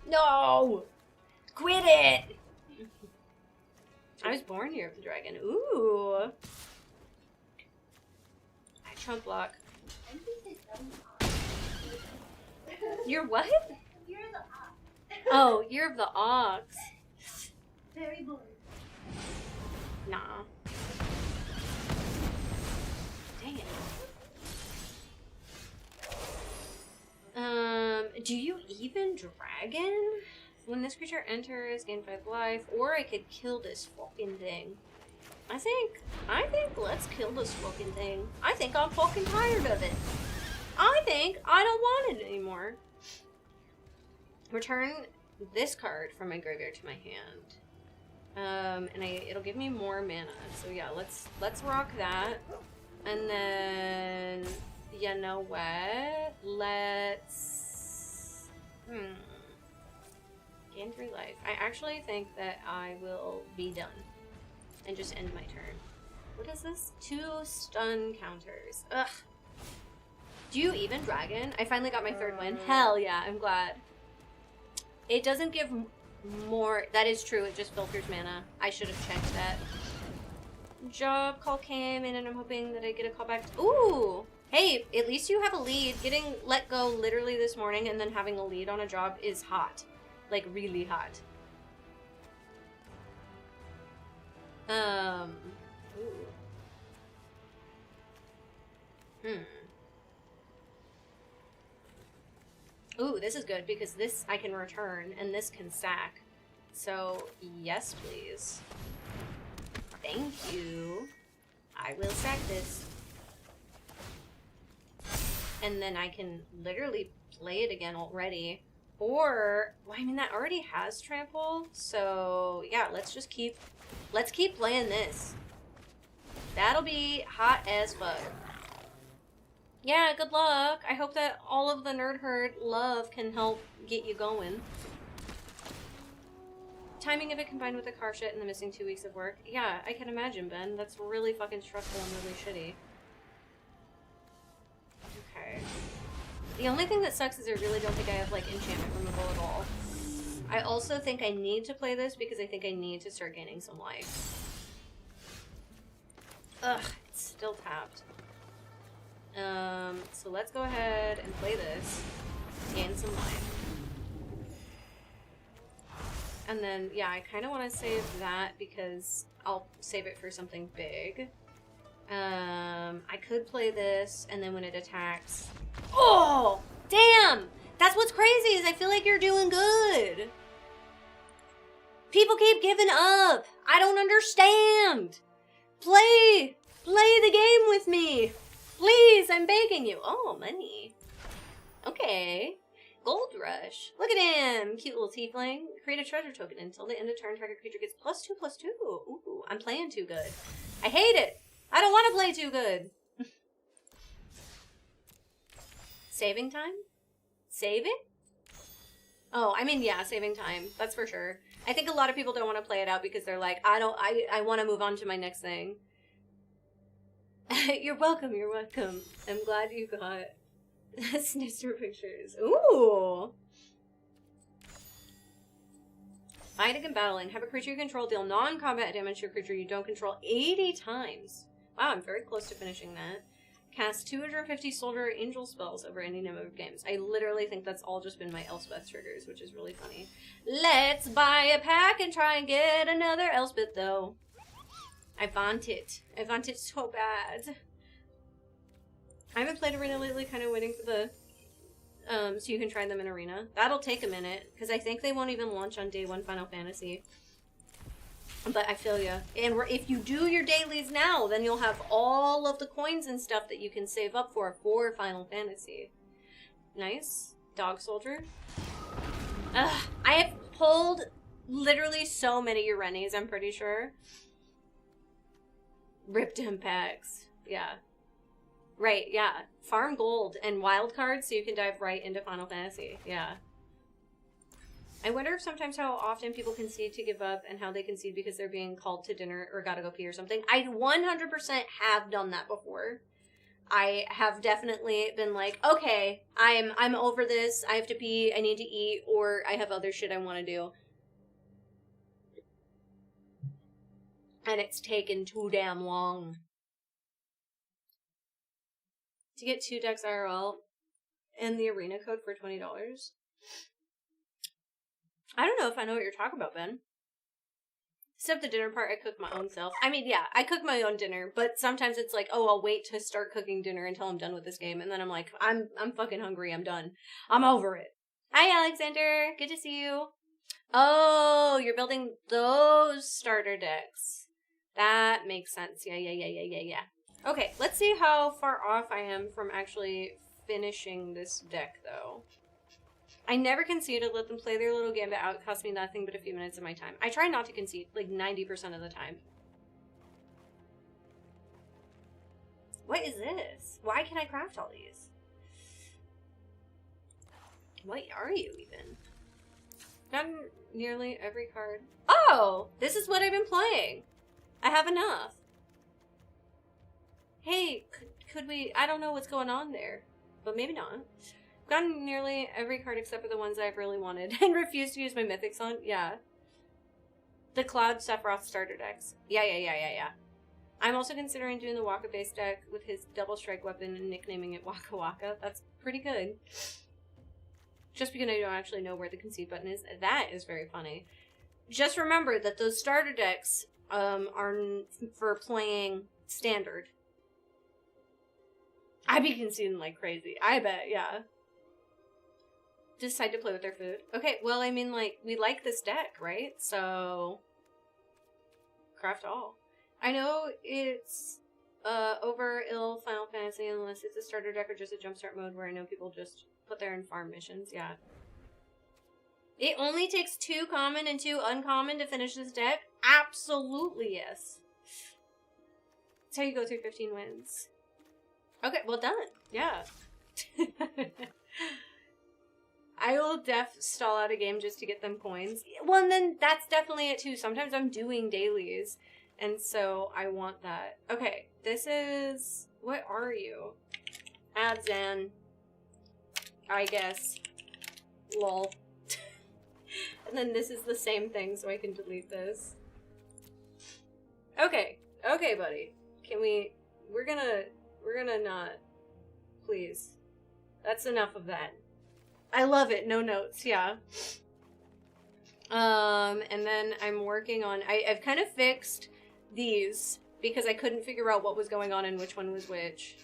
No! Quit it! I was born here with the dragon. Ooh. I trump block. You're what? You're the ox. Oh, you're of the ox. Very bored. Nah. Dang it. Do you even dragon? When this creature enters, gain 5 life, or I could kill this fucking thing. I think let's kill this fucking thing. I think I'm fucking tired of it. I think I don't want it anymore. return this card from my graveyard to my hand. And it'll give me more mana. So yeah, let's rock that. And then, you know what? Let's... Gain 3 life. I actually think that I will be done. And just end my turn. What is this? 2 stun counters. Ugh. Do you even dragon? I finally got my 3rd win. Hell yeah, I'm glad. It doesn't give more. That is true, it just filters mana. I should have checked that. Job call came in and I'm hoping that I get a call back. Ooh! Hey, at least you have a lead. Getting let go literally this morning and then having a lead on a job is hot. Like, really hot. Ooh, this is good because this I can return and this can sack. So, yes, please. Thank you. I will sack this. And then I can literally play it again already. Or, well, I mean, that already has trample. So, yeah, let's keep playing this. That'll be hot as fuck. Yeah, good luck. I hope that all of the Nerd Herd love can help get you going. Timing of it combined with the car shit and the missing 2 weeks of work. Yeah, I can imagine, Ben. That's really fucking stressful and really shitty. Okay. The only thing that sucks is I really don't think I have, like, enchantment removal at all. I also think I need to play this because I think I need to start gaining some life. Ugh, it's still tapped. So let's go ahead and play this. Gain some life. And then, yeah, I kind of want to save that because I'll save it for something big. I could play this, and then when it attacks... Oh! Damn! That's what's crazy, is I feel like you're doing good. People keep giving up. I don't understand. Play the game with me. Please, I'm begging you. Oh, money. Okay. Gold Rush. Look at him. Cute little tiefling. Create a treasure token until the end of turn. Target creature gets +2/+2. Ooh, I'm playing too good. I hate it. I don't want to play too good. Saving time? Saving? Oh, I mean, yeah, saving time. That's for sure. I think a lot of people don't want to play it out because they're like, I want to move on to my next thing. You're welcome, you're welcome. I'm glad you got Snister pictures. Ooh! Fighting and battling. Have a creature you control deal non-combat damage to a creature you don't control 80 times. Wow, I'm very close to finishing that. Cast 250 Soldier Angel spells over any number of games. I literally think that's all just been my Elspeth triggers, which is really funny. Let's buy a pack and try and get another Elspeth, though. I want it. I want it so bad. I haven't played Arena lately, kind of waiting for the... so you can try them in Arena. That'll take a minute, because I think they won't even launch on day 1 Final Fantasy. But I feel ya. And if you do your dailies now, then you'll have all of the coins and stuff that you can save up for Final Fantasy. Nice. Dog Soldier. Ugh. I have pulled literally so many Urenis, I'm pretty sure. Ripped him packs. Yeah. Right, yeah. Farm gold and wild cards so you can dive right into Final Fantasy. Yeah. I wonder if sometimes how often people concede to give up and how they concede because they're being called to dinner or gotta go pee or something. I 100% have done that before. I have definitely been like, okay, I'm over this. I have to pee, I need to eat, or I have other shit I want to do. And it's taken too damn long. To get 2 decks IRL and the arena code for $20. I don't know if I know what you're talking about, Ben. Except the dinner part, I cook my own self. I mean, yeah, I cook my own dinner, but sometimes it's like, oh, I'll wait to start cooking dinner until I'm done with this game, and then I'm like, I'm fucking hungry, I'm done. I'm over it. Hi, Alexander. Good to see you. Oh, you're building those starter decks. That makes sense. Yeah. Okay, let's see how far off I am from actually finishing this deck, though. I never concede to let them play their little gambit out. It costs me nothing but a few minutes of my time. I try not to concede, like 90% of the time. What is this? Why can I craft all these? What are you even? Gotten nearly every card. Oh! This is what I've been playing. I have enough. Hey, could we... I don't know what's going on there. But maybe not. I've gotten nearly every card except for the ones I've really wanted. And refused to use my mythics on. Yeah. The Cloud Sephiroth starter decks. Yeah. I'm also considering doing the Waka base deck with his double strike weapon and nicknaming it Waka Waka. That's pretty good. Just because I don't actually know where the concede button is. That is very funny. Just remember that those starter decks are for playing standard. I'd be conceding like crazy. I bet, yeah. Decide to play with their food. Okay, well, I mean, like, we like this deck, right? So, craft all. I know it's over ill Final Fantasy unless it's a starter deck or just a jumpstart mode where I know people just put there in farm missions, yeah. It only takes 2 common and 2 uncommon to finish this deck? Absolutely, yes. That's how you go through 15 wins. Okay, well done. Yeah. I will stall out a game just to get them coins. Well, and then that's definitely it too. Sometimes I'm doing dailies, and so I want that. Okay, this is... What are you? Abzan. I guess. Lol. And then this is the same thing, so I can delete this. Okay. Okay, buddy. Can we... We're gonna not... Please. That's enough of that. I love it. No notes, yeah. And then I'm working on... I've kind of fixed these because I couldn't figure out what was going on and which one was which.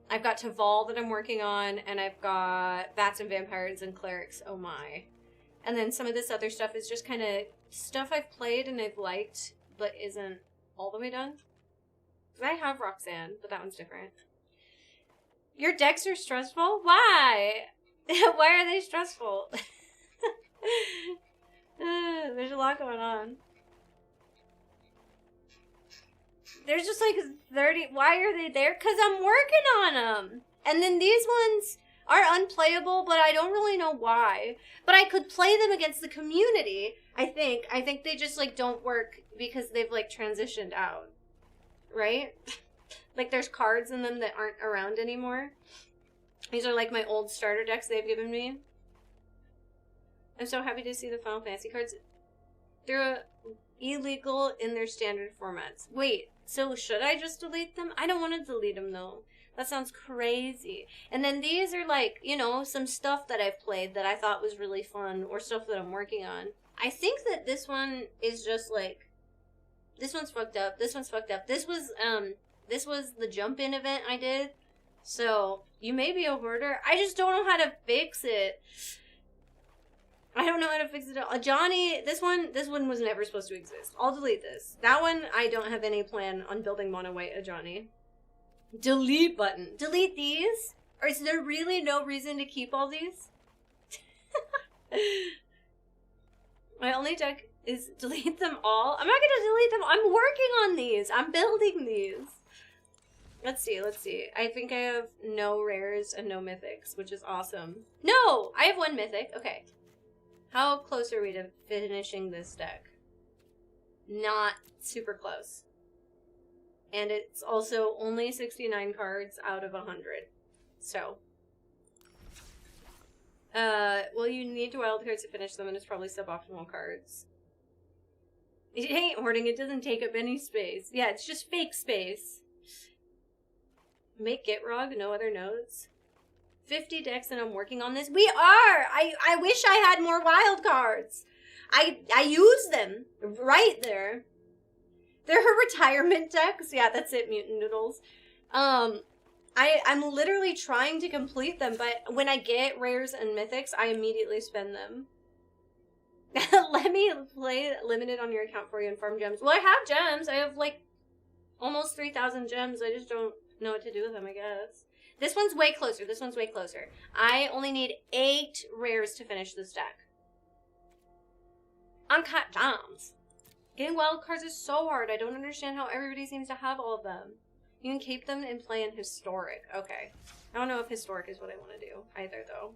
I've got Taval that I'm working on, and I've got Bats and Vampires and Clerics, oh my. And then some of this other stuff is just kind of stuff I've played and I've liked, but isn't all the way done. Because I have Roxanne, but that one's different. Your decks are stressful? Why? Why are they stressful? There's a lot going on. There's just like 30... Why are they there? Because I'm working on them. And then these ones are unplayable, but I don't really know why. But I could play them against the community, I think. I think they just like don't work because they've like transitioned out. Right? Like there's cards in them that aren't around anymore. These are like my old starter decks they've given me. I'm so happy to see the Final Fantasy cards. They're illegal in their standard formats. Wait, so should I just delete them? I don't want to delete them though. That sounds crazy. And then these are like, you know, some stuff that I've played that I thought was really fun or stuff that I'm working on. I think that this one is just like, this one's fucked up. This one's fucked up. This was the jump-in event I did. So, you may be a hoarder. I just don't know how to fix it. I don't know how to fix it at all. Johnny, this one was never supposed to exist. I'll delete this. That one, I don't have any plan on building mono white a Johnny. Delete button. Delete these? Or is there really no reason to keep all these? My only deck is delete them all. I'm not gonna delete them. I'm working on these. I'm building these. Let's see. I think I have no rares and no mythics, which is awesome. No! I have 1 mythic. Okay. How close are we to finishing this deck? Not super close. And it's also only 69 cards out of 100. So. Well, you need to wild cards to finish them, and it's probably suboptimal cards. It ain't hoarding, it doesn't take up any space. Yeah, it's just fake space. Make Gitrog, no other nodes. 50 decks and I'm working on this. We are! I wish I had more wild cards. I use them right there. They're her retirement decks. Yeah, that's it, Mutant Noodles. I'm literally trying to complete them, but when I get rares and mythics, I immediately spend them. Let me play limited on your account for you and farm gems. Well, I have gems. I have like almost 3,000 gems. I just don't know what to do with them, I guess. This one's way closer. This one's way closer. I only need 8 rares to finish this deck. Uncut Gems. Getting wild cards is so hard. I don't understand how everybody seems to have all of them. You can keep them and play in Historic. Okay. I don't know if Historic is what I want to do either, though.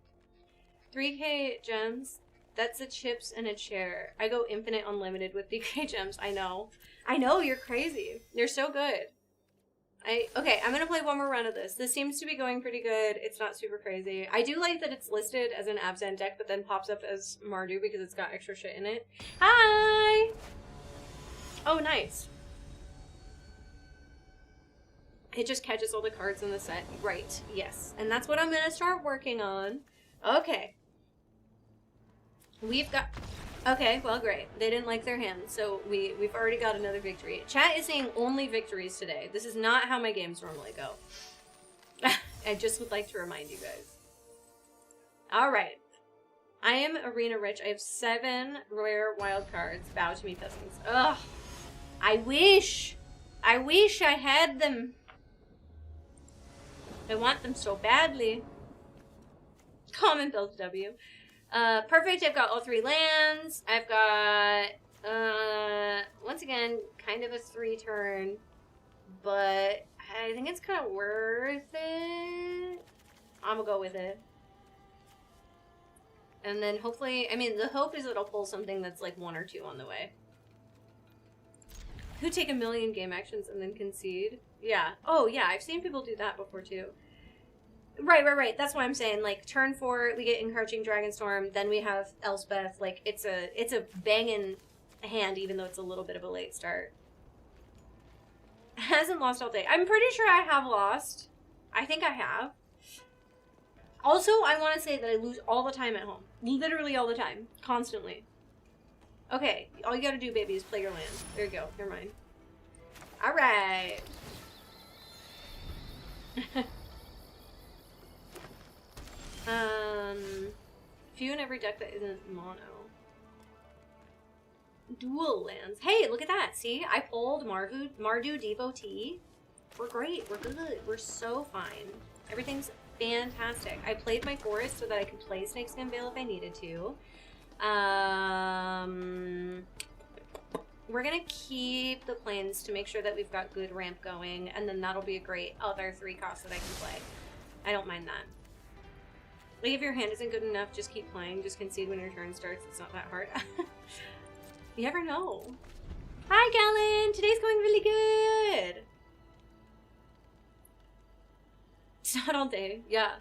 3K gems. That's a chips and a chair. I go infinite unlimited with 3K gems. I know. I know, you're crazy. You're so good. Okay, I'm gonna play one more round of this. This seems to be going pretty good. It's not super crazy. I do like that it's listed as an Abzan deck, but then pops up as Mardu because it's got extra shit in it. Hi! Oh, nice. It just catches all the cards in the set. Right, yes. And that's what I'm gonna start working on. Okay. We've got... Okay, well, great. They didn't like their hand, so we've already got another victory. Chat is saying only victories today. This is not how my games normally go. I just would like to remind you guys. Alright. I am arena rich. I have 7 rare wild cards. Bow to me, peasants. Ugh. I wish I had them. I want them so badly. Common build W. Perfect, I've got all 3 lands. I've got, once again, kind of a 3 turn, but I think it's kind of worth it. I'm gonna go with it. And then hopefully, I mean, the hope is it'll pull something that's like 1 or 2 on the way. Who take 1,000,000 game actions and then concede? Yeah. Oh, yeah, I've seen people do that before, too. Right. That's why I'm saying, like, turn 4, we get Encroaching Dragonstorm, then we have Elspeth. Like, it's a banging hand, even though it's a little bit of a late start. Hasn't lost all day. I'm pretty sure I have lost. I think I have. Also, I want to say that I lose all the time at home. Literally all the time. Constantly. Okay, all you gotta do, baby, is play your land. There you go. You're mine. Alright. Few in every deck that isn't mono. Dual lands. Hey, look at that. See? I pulled Mardu Devotee. We're great. We're good. We're so fine. Everything's fantastic. I played my forest so that I could play Snakeskin Veil if I needed to. We're gonna keep the plains to make sure that we've got good ramp going, and then that'll be a great other 3 costs that I can play. I don't mind that. Like, if your hand isn't good enough, just keep playing. Just concede when your turn starts. It's not that hard. You never know. Hi, Galen! Today's going really good! It's not all day. Yeah.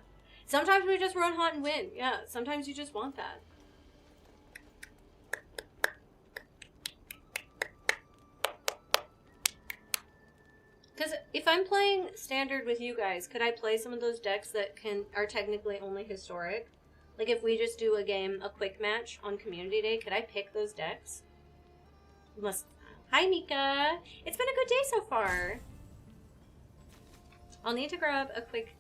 Sometimes we just run hot and win. Yeah, sometimes you just want that. Because if I'm playing standard with you guys, could I play some of those decks that are technically only historic? Like, if we just do a quick match on Community Day, could I pick those decks? Hi, Mika! It's been a good day so far! I'll need to grab a quick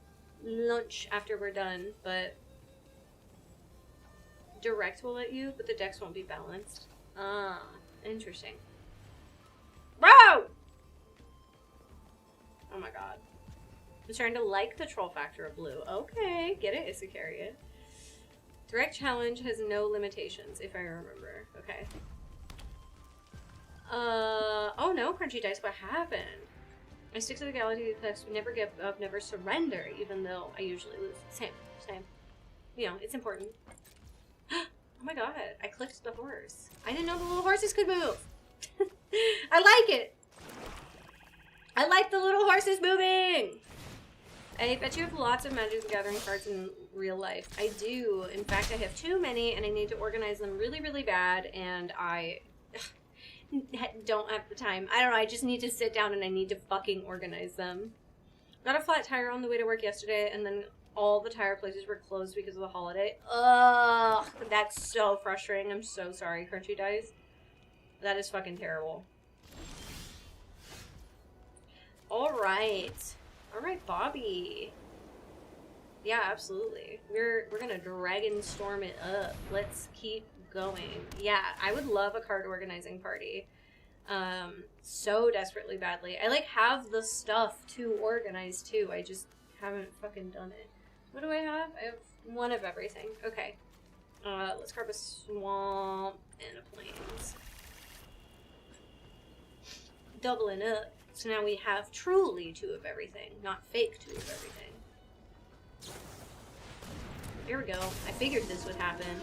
lunch after we're done, but... Direct will let you, but the decks won't be balanced. Ah, interesting. Bro! Oh my god. I'm starting to like the troll factor of blue. Okay, get it, Isicariot. Direct challenge has no limitations, if I remember. Okay. Oh no, Crunchy Dice, what happened? I stick to the galaxy because we never give up, never surrender, even though I usually lose. Same. You know, it's important. Oh my god, I clicked the horse. I didn't know the little horses could move. I like it. I like the little horses moving! I bet you have lots of Magic the Gathering cards in real life. I do. In fact, I have too many, and I need to organize them really, really bad, and I don't have the time. I don't know, I just need to sit down and I need to fucking organize them. Got a flat tire on the way to work yesterday, and then all the tire places were closed because of the holiday. Ugh, that's so frustrating. I'm so sorry, Crunchy Dice. That is fucking terrible. Alright, Bobby. Yeah, absolutely. We're gonna dragon storm it up. Let's keep going. Yeah, I would love a card organizing party. So desperately badly. I like have the stuff to organize too. I just haven't fucking done it. What do I have? I have one of everything. Okay. Let's carve a swamp and a plains. Doubling up. So now we have truly 2 of everything, not fake 2 of everything. Here we go. I figured this would happen.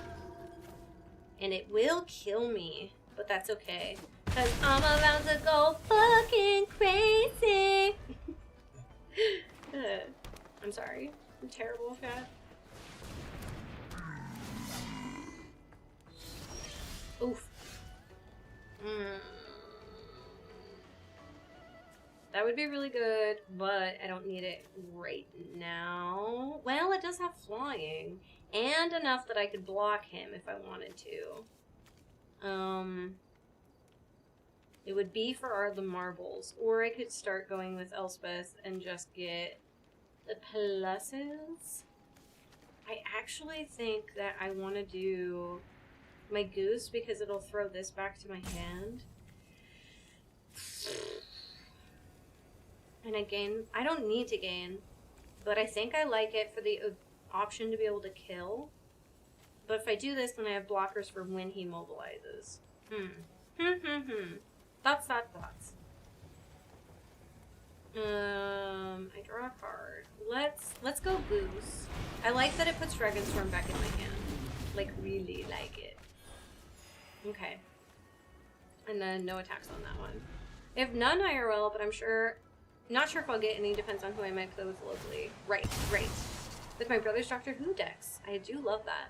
And it will kill me, but that's okay. Cause I'm about to go fucking crazy. I'm sorry. I'm terrible with that. Oof. That would be really good, but I don't need it right now. Well, it does have flying. And enough that I could block him if I wanted to. It would be for the marbles. Or I could start going with Elspeth and just get the pluses. I actually think that I want to do my goose because it'll throw this back to my hand. And I gain... I don't need to gain. But I think I like it for the option to be able to kill. But if I do this, then I have blockers for when he mobilizes. Thoughts. I draw a card. Let's go Goose. I like that it puts Dragonstorm back in my hand. Like, really like it. Okay. And then no attacks on that one. I have none IRL, but I'm sure... Not sure if I'll get any, depends on who I might play with locally. Right. With my brother's Doctor Who decks. I do love that.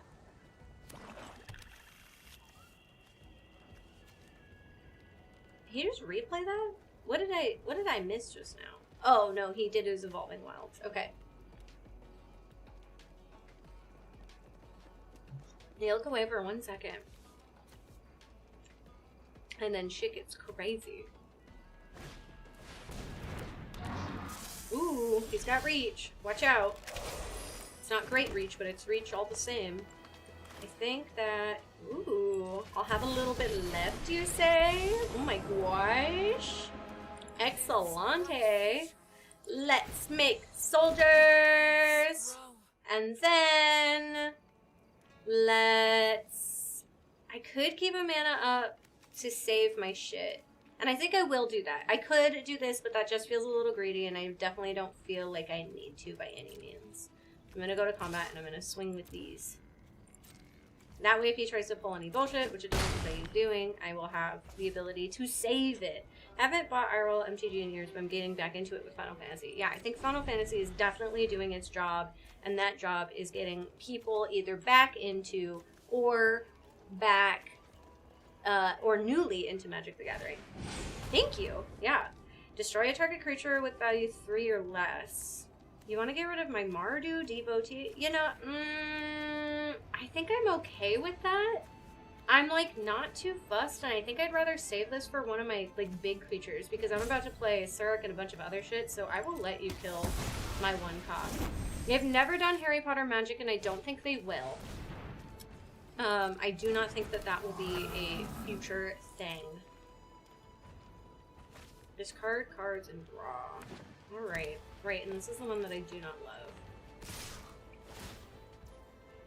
Can you just replay that? What did I miss just now? Oh no, he did his Evolving Wilds. Okay. They look away for 1 second. And then shit gets crazy. Ooh, he's got reach. Watch out. It's not great reach, but it's reach all the same. I think that... Ooh, I'll have a little bit left, you say? Oh my gosh. Excellente. Let's make soldiers. And then... Let's... I could keep a mana up to save my shit. And I think I will do that. I could do this, but that just feels a little greedy, and I definitely don't feel like I need to by any means. I'm going to go to combat, and I'm going to swing with these. That way, if he tries to pull any bullshit, which it doesn't look like he's doing, I will have the ability to save it. Haven't bought IRL MTG in years, but I'm getting back into it with Final Fantasy. Yeah, I think Final Fantasy is definitely doing its job, and that job is getting people either back into or back... or newly into Magic the Gathering. Thank you. Yeah. Destroy a target creature with value 3 or less. You want to get rid of my Mardu Devotee? You know, I think I'm okay with that. I'm, like, not too fussed, and I think I'd rather save this for one of my, like, big creatures, because I'm about to play Surik and a bunch of other shit, so I will let you kill my 1-cost. They've never done Harry Potter Magic, and I don't think they will. I do not think that that will be a future thing. Discard cards and draw. Alright. Right, and this is the one that I do not love.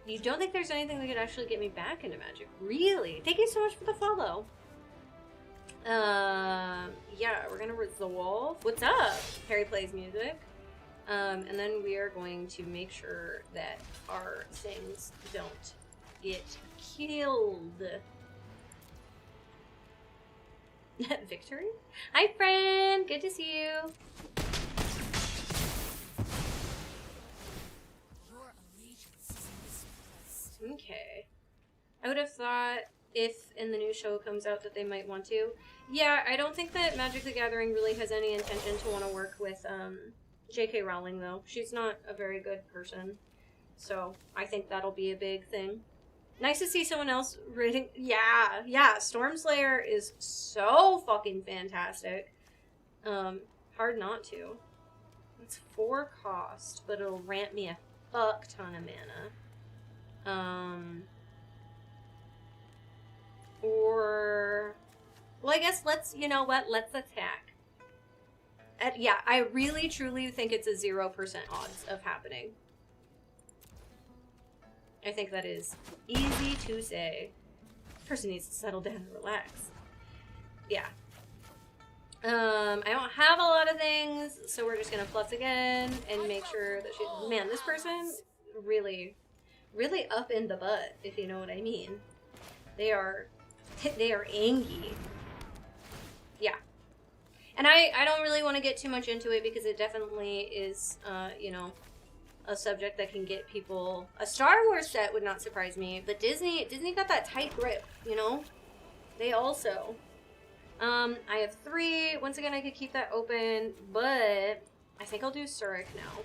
You don't think there's anything that could actually get me back into Magic? Really? Thank you so much for the follow. Yeah, we're gonna resolve. What's up? Harry plays music. And then we are going to make sure that our things don't get killed. Victory? Hi, friend! Good to see you! Your allegiance is misplaced. Okay. I would have thought if in the new show comes out that they might want to. Yeah, I don't think that Magic the Gathering really has any intention to want to work with J.K. Rowling, though. She's not a very good person. So, I think that'll be a big thing. Nice to see someone else reading. Yeah, Stormslayer is so fucking fantastic. Hard not to. It's 4 cost, but it'll ramp me a fuck ton of mana. Or... Well, I guess let's, you know what, let's attack. yeah, I really truly think it's a 0% odds of happening. I think that is easy to say. Person needs to settle down and relax. Yeah. I don't have a lot of things, so we're just gonna plus again and make sure that she's... Man, this person really, really up in the butt, if you know what I mean. They are angry. Yeah. And I don't really want to get too much into it because it definitely is, you know, a subject that can get people... A Star Wars set would not surprise me, but Disney got that tight grip, you know? They also... I have 3. Once again, I could keep that open, but I think I'll do Surik now.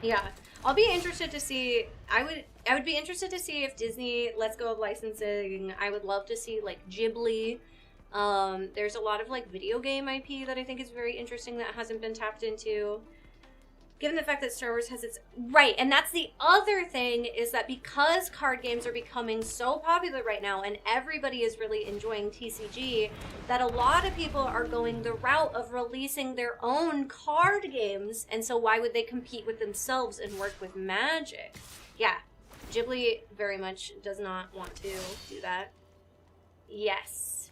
Yeah. I'll be interested to see... I would be interested to see if Disney lets go of licensing. I would love to see, like, Ghibli. There's a lot of, like, video game IP that I think is very interesting that hasn't been tapped into. Given the fact that Star Wars has its... Right, and that's the other thing, is that because card games are becoming so popular right now and everybody is really enjoying TCG, that a lot of people are going the route of releasing their own card games, and so why would they compete with themselves and work with Magic? Yeah, Ghibli very much does not want to do that. Yes.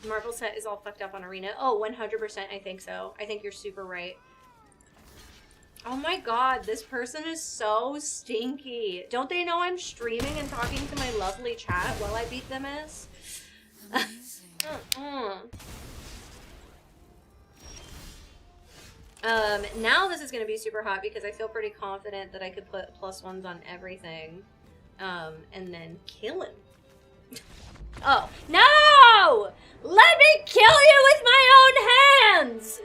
Marvel set is all fucked up on Arena. Oh, 100% I think so. I think you're super right. Oh my god, this person is so stinky. Don't they know I'm streaming and talking to my lovely chat while I beat them ass? Now this is gonna be super hot because I feel pretty confident that I could put +1s on everything. And then kill him. Oh, no! Let me kill you with my own hands!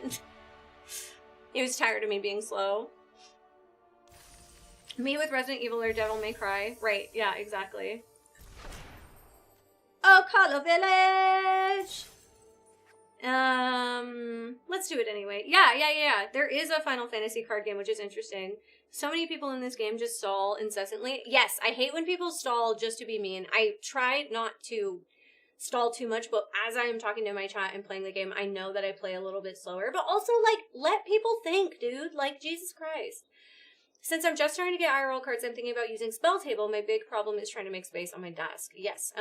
He was tired of me being slow. Me with Resident Evil or Devil May Cry. Right, yeah, exactly. Oh, Color Village! Let's do it anyway. Yeah. There is a Final Fantasy card game, which is interesting. So many people in this game just stall incessantly. Yes, I hate when people stall just to be mean. I try not to stall too much, but as I am talking to my chat and playing the game, I know that I play a little bit slower, but also, like, let people think, dude. Like, Jesus Christ. Since I'm just trying to get IRL cards, I'm thinking about using Spell Table. My big problem is trying to make space on my desk. Yes,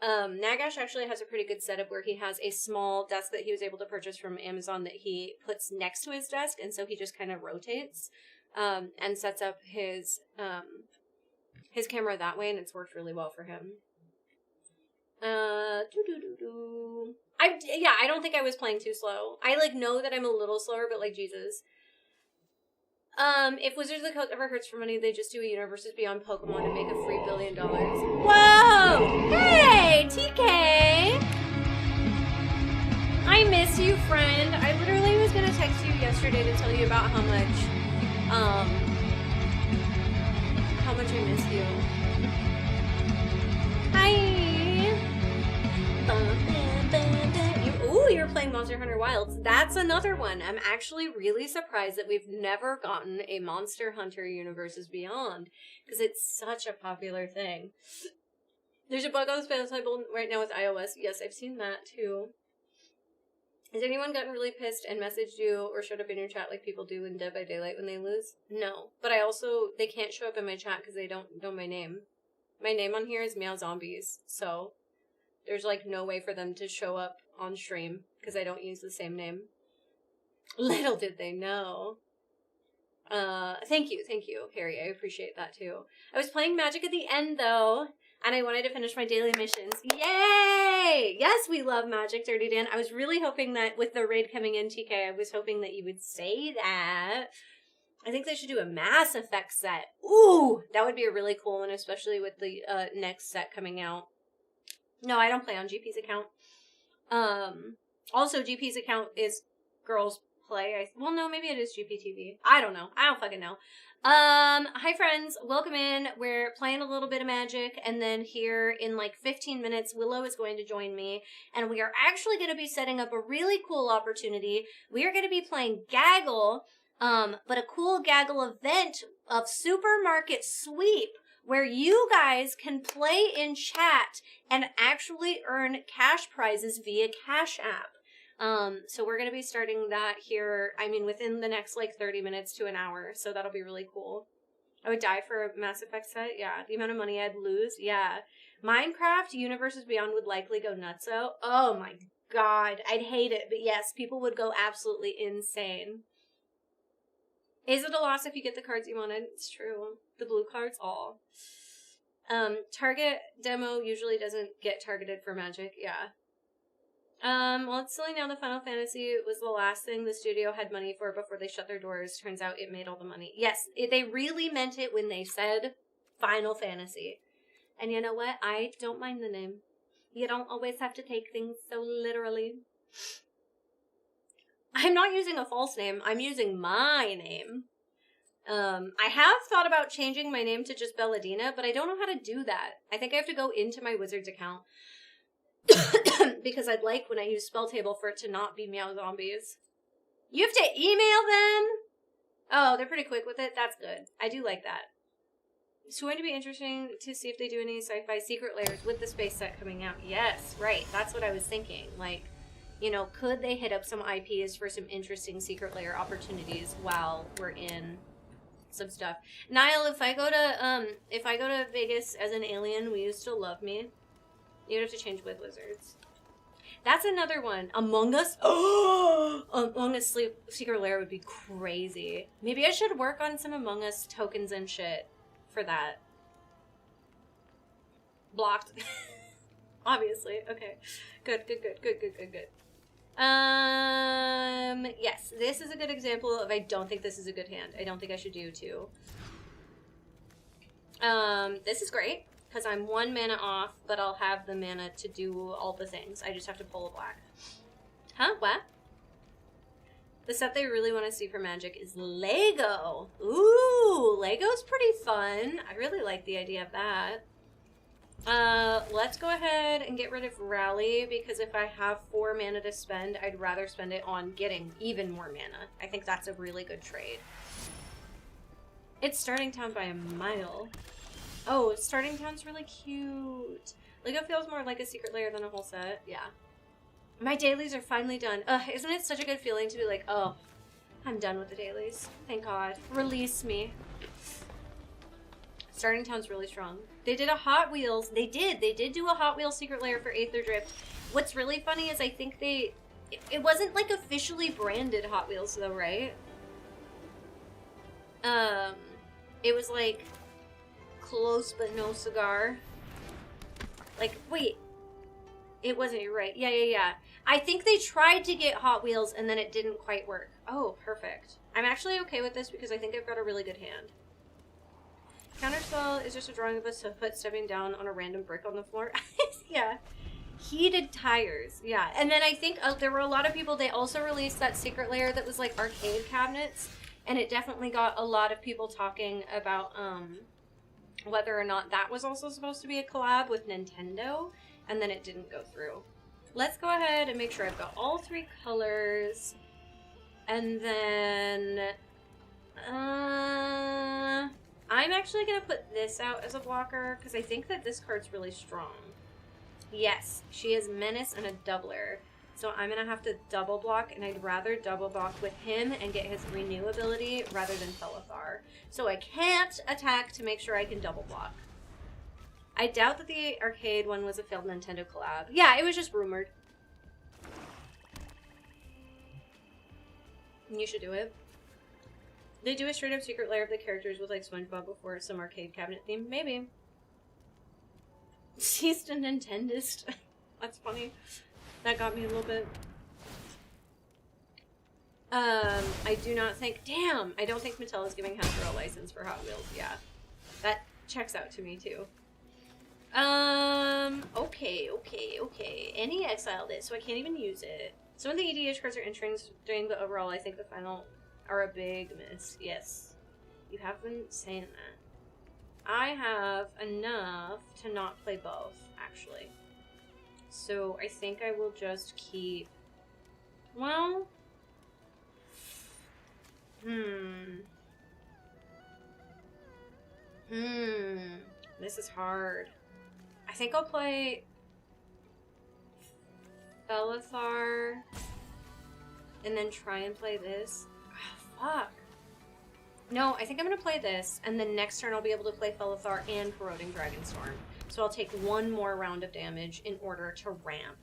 Nagash actually has a pretty good setup where he has a small desk that he was able to purchase from Amazon that he puts next to his desk, and so he just kind of rotates, and sets up his camera that way, and it's worked really well for him. I don't think I was playing too slow. I, like, know that I'm a little slower, but, like, Jesus. If Wizards of the Coast ever hurts for money, they just do a Universes Beyond Pokemon and make a free $1 billion. Whoa! Hey, TK! I miss you, friend. I literally was gonna text you yesterday to tell you about how much I miss you. Hi! You're playing Monster Hunter Wilds. That's another one. I'm actually really surprised that we've never gotten a Monster Hunter Universes Beyond, because it's such a popular thing. There's a bug on the Spell Table right now with iOS. Yes, I've seen that too. Has anyone gotten really pissed and messaged you or showed up in your chat like people do in Dead by Daylight when they lose? No. But they can't show up in my chat because they don't know my name. My name on here is Meow Zombies, so there's, like, no way for them to show up on stream because I don't use the same name. Little did they know. Thank you, Harry. I appreciate that too. I was playing Magic at the end though, and I wanted to finish my daily missions. Yay! Yes, we love Magic, Dirty Dan. I was really hoping that with the raid coming in, TK, I was hoping that you would say that. I think they should do a Mass Effect set. Ooh, that would be a really cool one, especially with the next set coming out. No, I don't play on GP's account. Also, GP's account is girlsplay. Well, no, maybe it is GPTV. I don't know. I don't fucking know. Hi friends. Welcome in. We're playing a little bit of Magic, and then here in like 15 minutes, Willow is going to join me, and we are actually going to be setting up a really cool opportunity. We are going to be playing Gaggle, but a cool Gaggle event of Supermarket Sweep, where you guys can play in chat and actually earn cash prizes via Cash App. So we're going to be starting that here, I mean, within the next, like, 30 minutes to an hour, so that'll be really cool. I would die for a Mass Effect set, yeah. The amount of money I'd lose, yeah. Minecraft Universes Beyond would likely go nutso. Oh my god, I'd hate it, but yes, people would go absolutely insane. Is it a loss if you get the cards you wanted? It's true. The blue cards, all. Target demo usually doesn't get targeted for Magic, yeah. Well, it's silly now the Final Fantasy was the last thing the studio had money for before they shut their doors. Turns out it made all the money. Yes, they really meant it when they said Final Fantasy. And you know what? I don't mind the name. You don't always have to take things so literally. I'm not using a false name. I'm using my name. I have thought about changing my name to just Belladina, but I don't know how to do that. I think I have to go into my Wizards account. Because I'd like when I use Spell Table for it to not be Meow Zombies. You have to email them? Oh, they're pretty quick with it. That's good. I do like that. It's going to be interesting to see if they do any sci-fi secret layers with the space set coming out. Yes, right. That's what I was thinking. Like, you know, could they hit up some IPs for some interesting secret layer opportunities while we're in some stuff? Niall, if I go to Vegas as an alien, will you still love me? You'd have to change with Wizards. That's another one. Among Us? Oh! Among Us Secret Lair would be crazy. Maybe I should work on some Among Us tokens and shit for that. Blocked. Obviously. Okay. Good. Yes. This is a good example of I don't think this is a good hand. I don't think I should do two. This is great. Because I'm 1 mana off, but I'll have the mana to do all the things. I just have to pull a black. Huh? What? The set they really want to see for Magic is Lego. Ooh, Lego's pretty fun. I really like the idea of that. Let's go ahead and get rid of Rally, because if I have 4 mana to spend, I'd rather spend it on getting even more mana. I think that's a really good trade. It's starting town by a mile. Oh, starting town's really cute. Lego feels more like a secret layer than a whole set. Yeah. My dailies are finally done. Ugh, isn't it such a good feeling to be like, oh, I'm done with the dailies. Thank God. Release me. Starting town's really strong. They did a Hot Wheels. They did do a Hot Wheels secret layer for Aether Drift. What's really funny is I think it wasn't like officially branded Hot Wheels though, right? It was like close but no cigar. Like, wait. It wasn't, you're right. Yeah. I think they tried to get Hot Wheels and then it didn't quite work. Oh, perfect. I'm actually okay with this because I think I've got a really good hand. Counterspell is just a drawing of a foot stepping down on a random brick on the floor. Yeah. Heated tires. Yeah. And then I think there were a lot of people, they also released that secret layer that was like arcade cabinets. And it definitely got a lot of people talking about, whether or not that was also supposed to be a collab with Nintendo, and then it didn't go through. Let's go ahead and make sure I've got all 3 colors, and then I'm actually going to put this out as a blocker, because I think that this card's really strong. Yes, she is Menace and a doubler. So I'm going to have to double block, and I'd rather double block with him and get his renew ability rather than Felithar. So I can't attack to make sure I can double block. I doubt that the arcade one was a failed Nintendo collab. Yeah, it was just rumored. You should do it. They do a straight up secret layer of the characters with like SpongeBob before some arcade cabinet theme? Maybe. She's a Nintendist. That's funny. That got me a little bit. I do not think... Damn! I don't think Mattel is giving Hasbro a license for Hot Wheels. Yeah. That checks out to me, too. Okay. Any exiled it, so I can't even use it. Some of the EDH cards are interesting, but overall I think the final are a big miss. Yes. You have been saying that. I have enough to not play both, actually. So I think I will just keep... Well... This is hard. I think I'll play Felithar and then try and play this. Oh, fuck. No, I think I'm gonna play this, and then next turn I'll be able to play Felithar and Corroding Dragonstorm. So I'll take one more round of damage in order to ramp.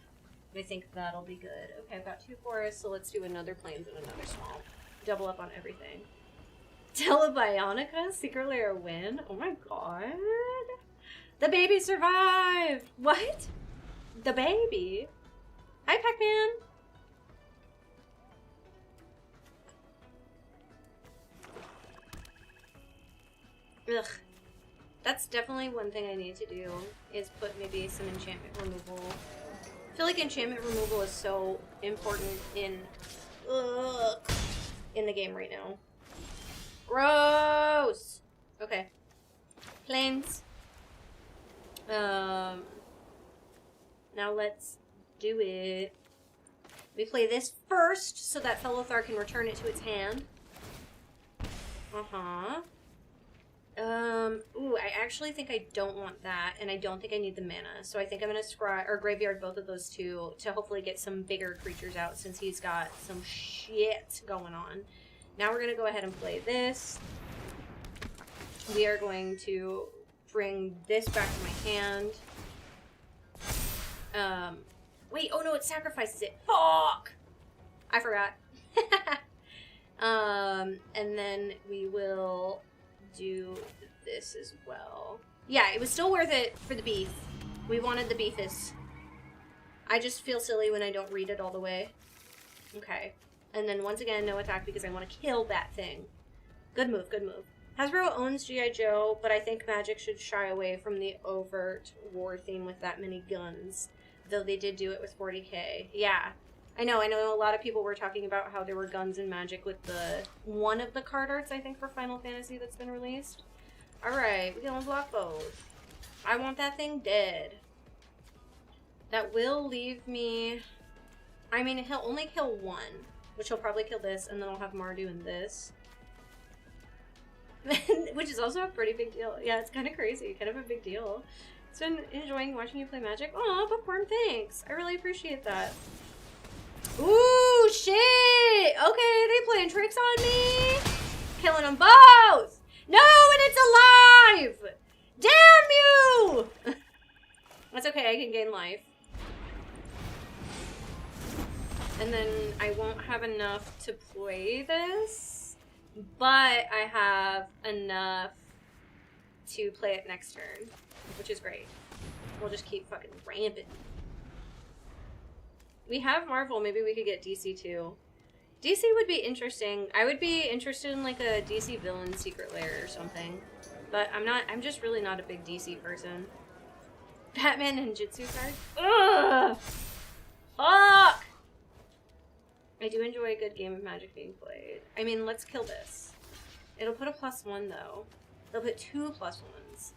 I think that'll be good. Okay, I've got 2 forests, so let's do another plains and another swamp. Double up on everything. Telebionica, Secret Lair win. Oh my god. The baby survived! What? The baby? Hi, Pac-Man! Ugh. That's definitely one thing I need to do, is put maybe some enchantment removal. I feel like enchantment removal is so important in the game right now. Gross! Okay. Plains. Now let's do it. We play this first so that Felithar can return it to its hand. Uh-huh. Ooh, I actually think I don't want that, and I don't think I need the mana. So I think I'm gonna scry or graveyard both of those two to hopefully get some bigger creatures out since he's got some shit going on. Now we're gonna go ahead and play this. We are going to bring this back to my hand. Wait, oh no, it sacrifices it. Fuck! I forgot. And then we will do this as well. Yeah, it was still worth it for the beef. We wanted the beefus. I just feel silly when I don't read it all the way. Okay. And then once again, no attack because I want to kill that thing. Good move, good move. Hasbro owns G.I. Joe, but I think Magic should shy away from the overt war theme with that many guns. Though they did do it with 40k. Yeah. I know a lot of people were talking about how there were guns in Magic with the one of the card arts, I think, for Final Fantasy that's been released. Alright, we can unblock both. I want that thing dead. That will leave me... I mean, he'll only kill one, which he'll probably kill this, and then I'll have Mardu in this. Which is also a pretty big deal. Yeah, it's kind of crazy, kind of a big deal. It's been enjoying watching you play Magic. Aw, Bookworm, thanks. I really appreciate that. Ooh, shit! Okay, they playing tricks on me. Killing them both. No, and it's alive! Damn you! That's okay, I can gain life. And then I won't have enough to play this, but I have enough to play it next turn, which is great. We'll just keep fucking ramping. We have Marvel, maybe we could get DC too. DC would be interesting. I would be interested in like a DC villain secret lair or something. But I'm just really not a big DC person. Batman and Jitsu card? Ugh! Fuck! I do enjoy a good game of Magic being played. I mean, let's kill this. It'll put a +1 though. They'll put 2 +1s.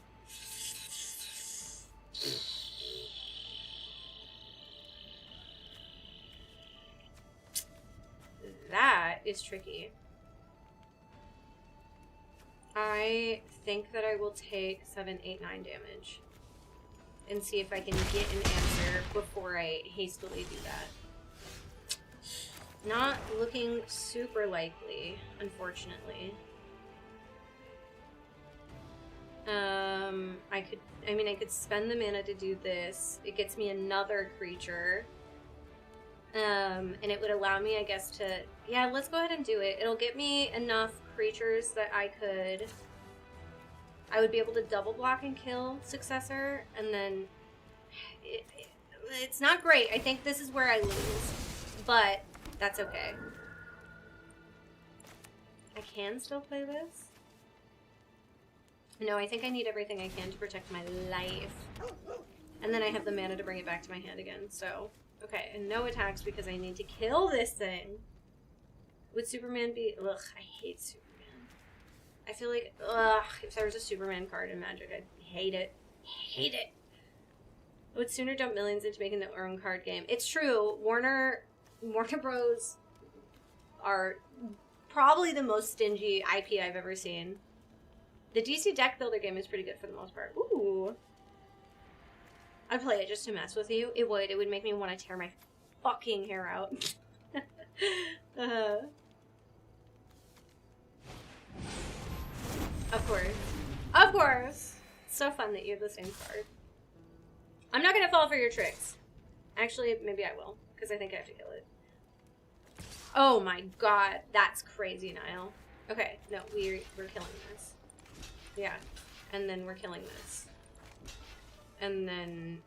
That is tricky. I think that I will take 7, 8, 9 damage and see if I can get an answer before I hastily do that. Not looking super likely, unfortunately. I could spend the mana to do this. It gets me another creature. And it would allow me, I guess, to... Yeah, let's go ahead and do it. It'll get me enough creatures that I would be able to double block and kill Successor, and then... It's not great. I think this is where I lose. But that's okay. I can still play this. No, I think I need everything I can to protect my life. And then I have the mana to bring it back to my hand again, so... Okay, and no attacks because I need to kill this thing. Would Superman be... Ugh, I hate Superman. I feel like, if there was a Superman card in Magic, I'd hate it. Hate it. I would sooner dump millions into making their own card game. It's true. Warner Bros. Are probably the most stingy IP I've ever seen. The DC deck builder game is pretty good for the most part. Ooh. I'd play it just to mess with you. It would. It would make me want to tear my fucking hair out. Of course. Of course. So fun that you have the same card. I'm not gonna fall for your tricks. Actually, maybe I will, because I think I have to kill it. Oh my god, that's crazy, Niall. Okay, no, we're killing this. Yeah, and then we're killing this. And then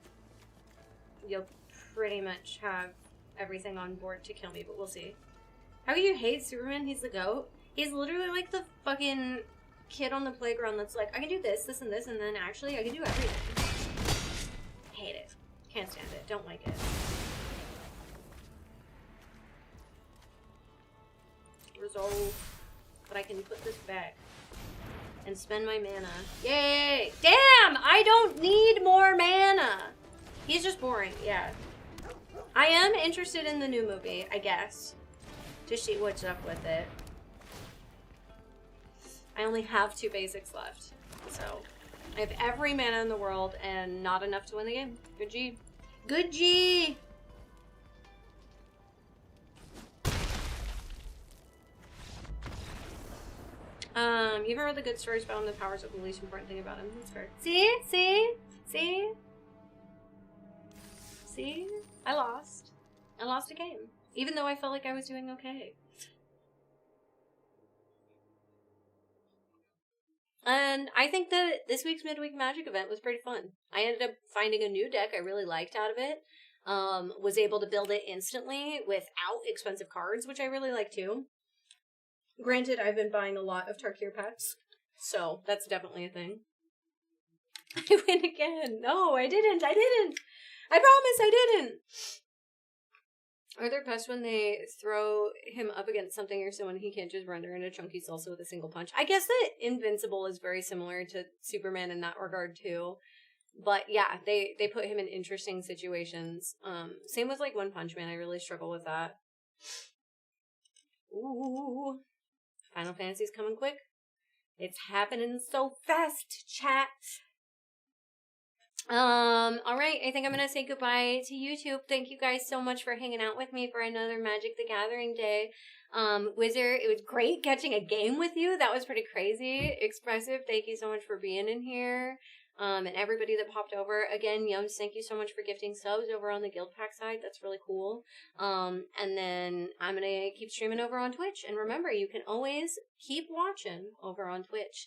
you'll pretty much have everything on board to kill me, but we'll see. How can you hate Superman? He's the GOAT. He's literally like the fucking kid on the playground that's like, I can do this, this, and this, and then actually I can do everything. Hate it. Can't stand it. Don't like it. Resolve. But I can put this back. And spend my mana. Yay! Damn! I don't need more mana! He's just boring, yeah. I am interested in the new movie, I guess. To see what's up with it. I only have 2 basics left. So, I have every mana in the world and not enough to win the game. Good G. Good G! You haven't read the good stories about him. The powers are the least important thing about him. That's fair. See? See? See? See? I lost. I lost a game. Even though I felt like I was doing okay. And I think that this week's Midweek Magic event was pretty fun. I ended up finding a new deck I really liked out of it. Was able to build it instantly without expensive cards, which I really like too. Granted, I've been buying a lot of Tarkir packs, so that's definitely a thing. I win again. No, I didn't. I didn't. I promise I didn't. Are they best when they throw him up against something or someone he can't just render into chunky salsa with a single punch? I guess that Invincible is very similar to Superman in that regard too. But yeah, they put him in interesting situations. Same with like One Punch Man. I really struggle with that. Ooh. Final Fantasy's coming quick. It's happening so fast, chat. Alright, I think I'm gonna say goodbye to YouTube. Thank you guys so much for hanging out with me for another Magic the Gathering day. Wizard, it was great catching a game with you. That was pretty crazy. Expressive, thank you so much for being in here. And everybody that popped over. Again, Yums, thank you so much for gifting subs over on the Guild Pack side. That's really cool. And then I'm gonna keep streaming over on Twitch. And remember, you can always keep watching over on Twitch.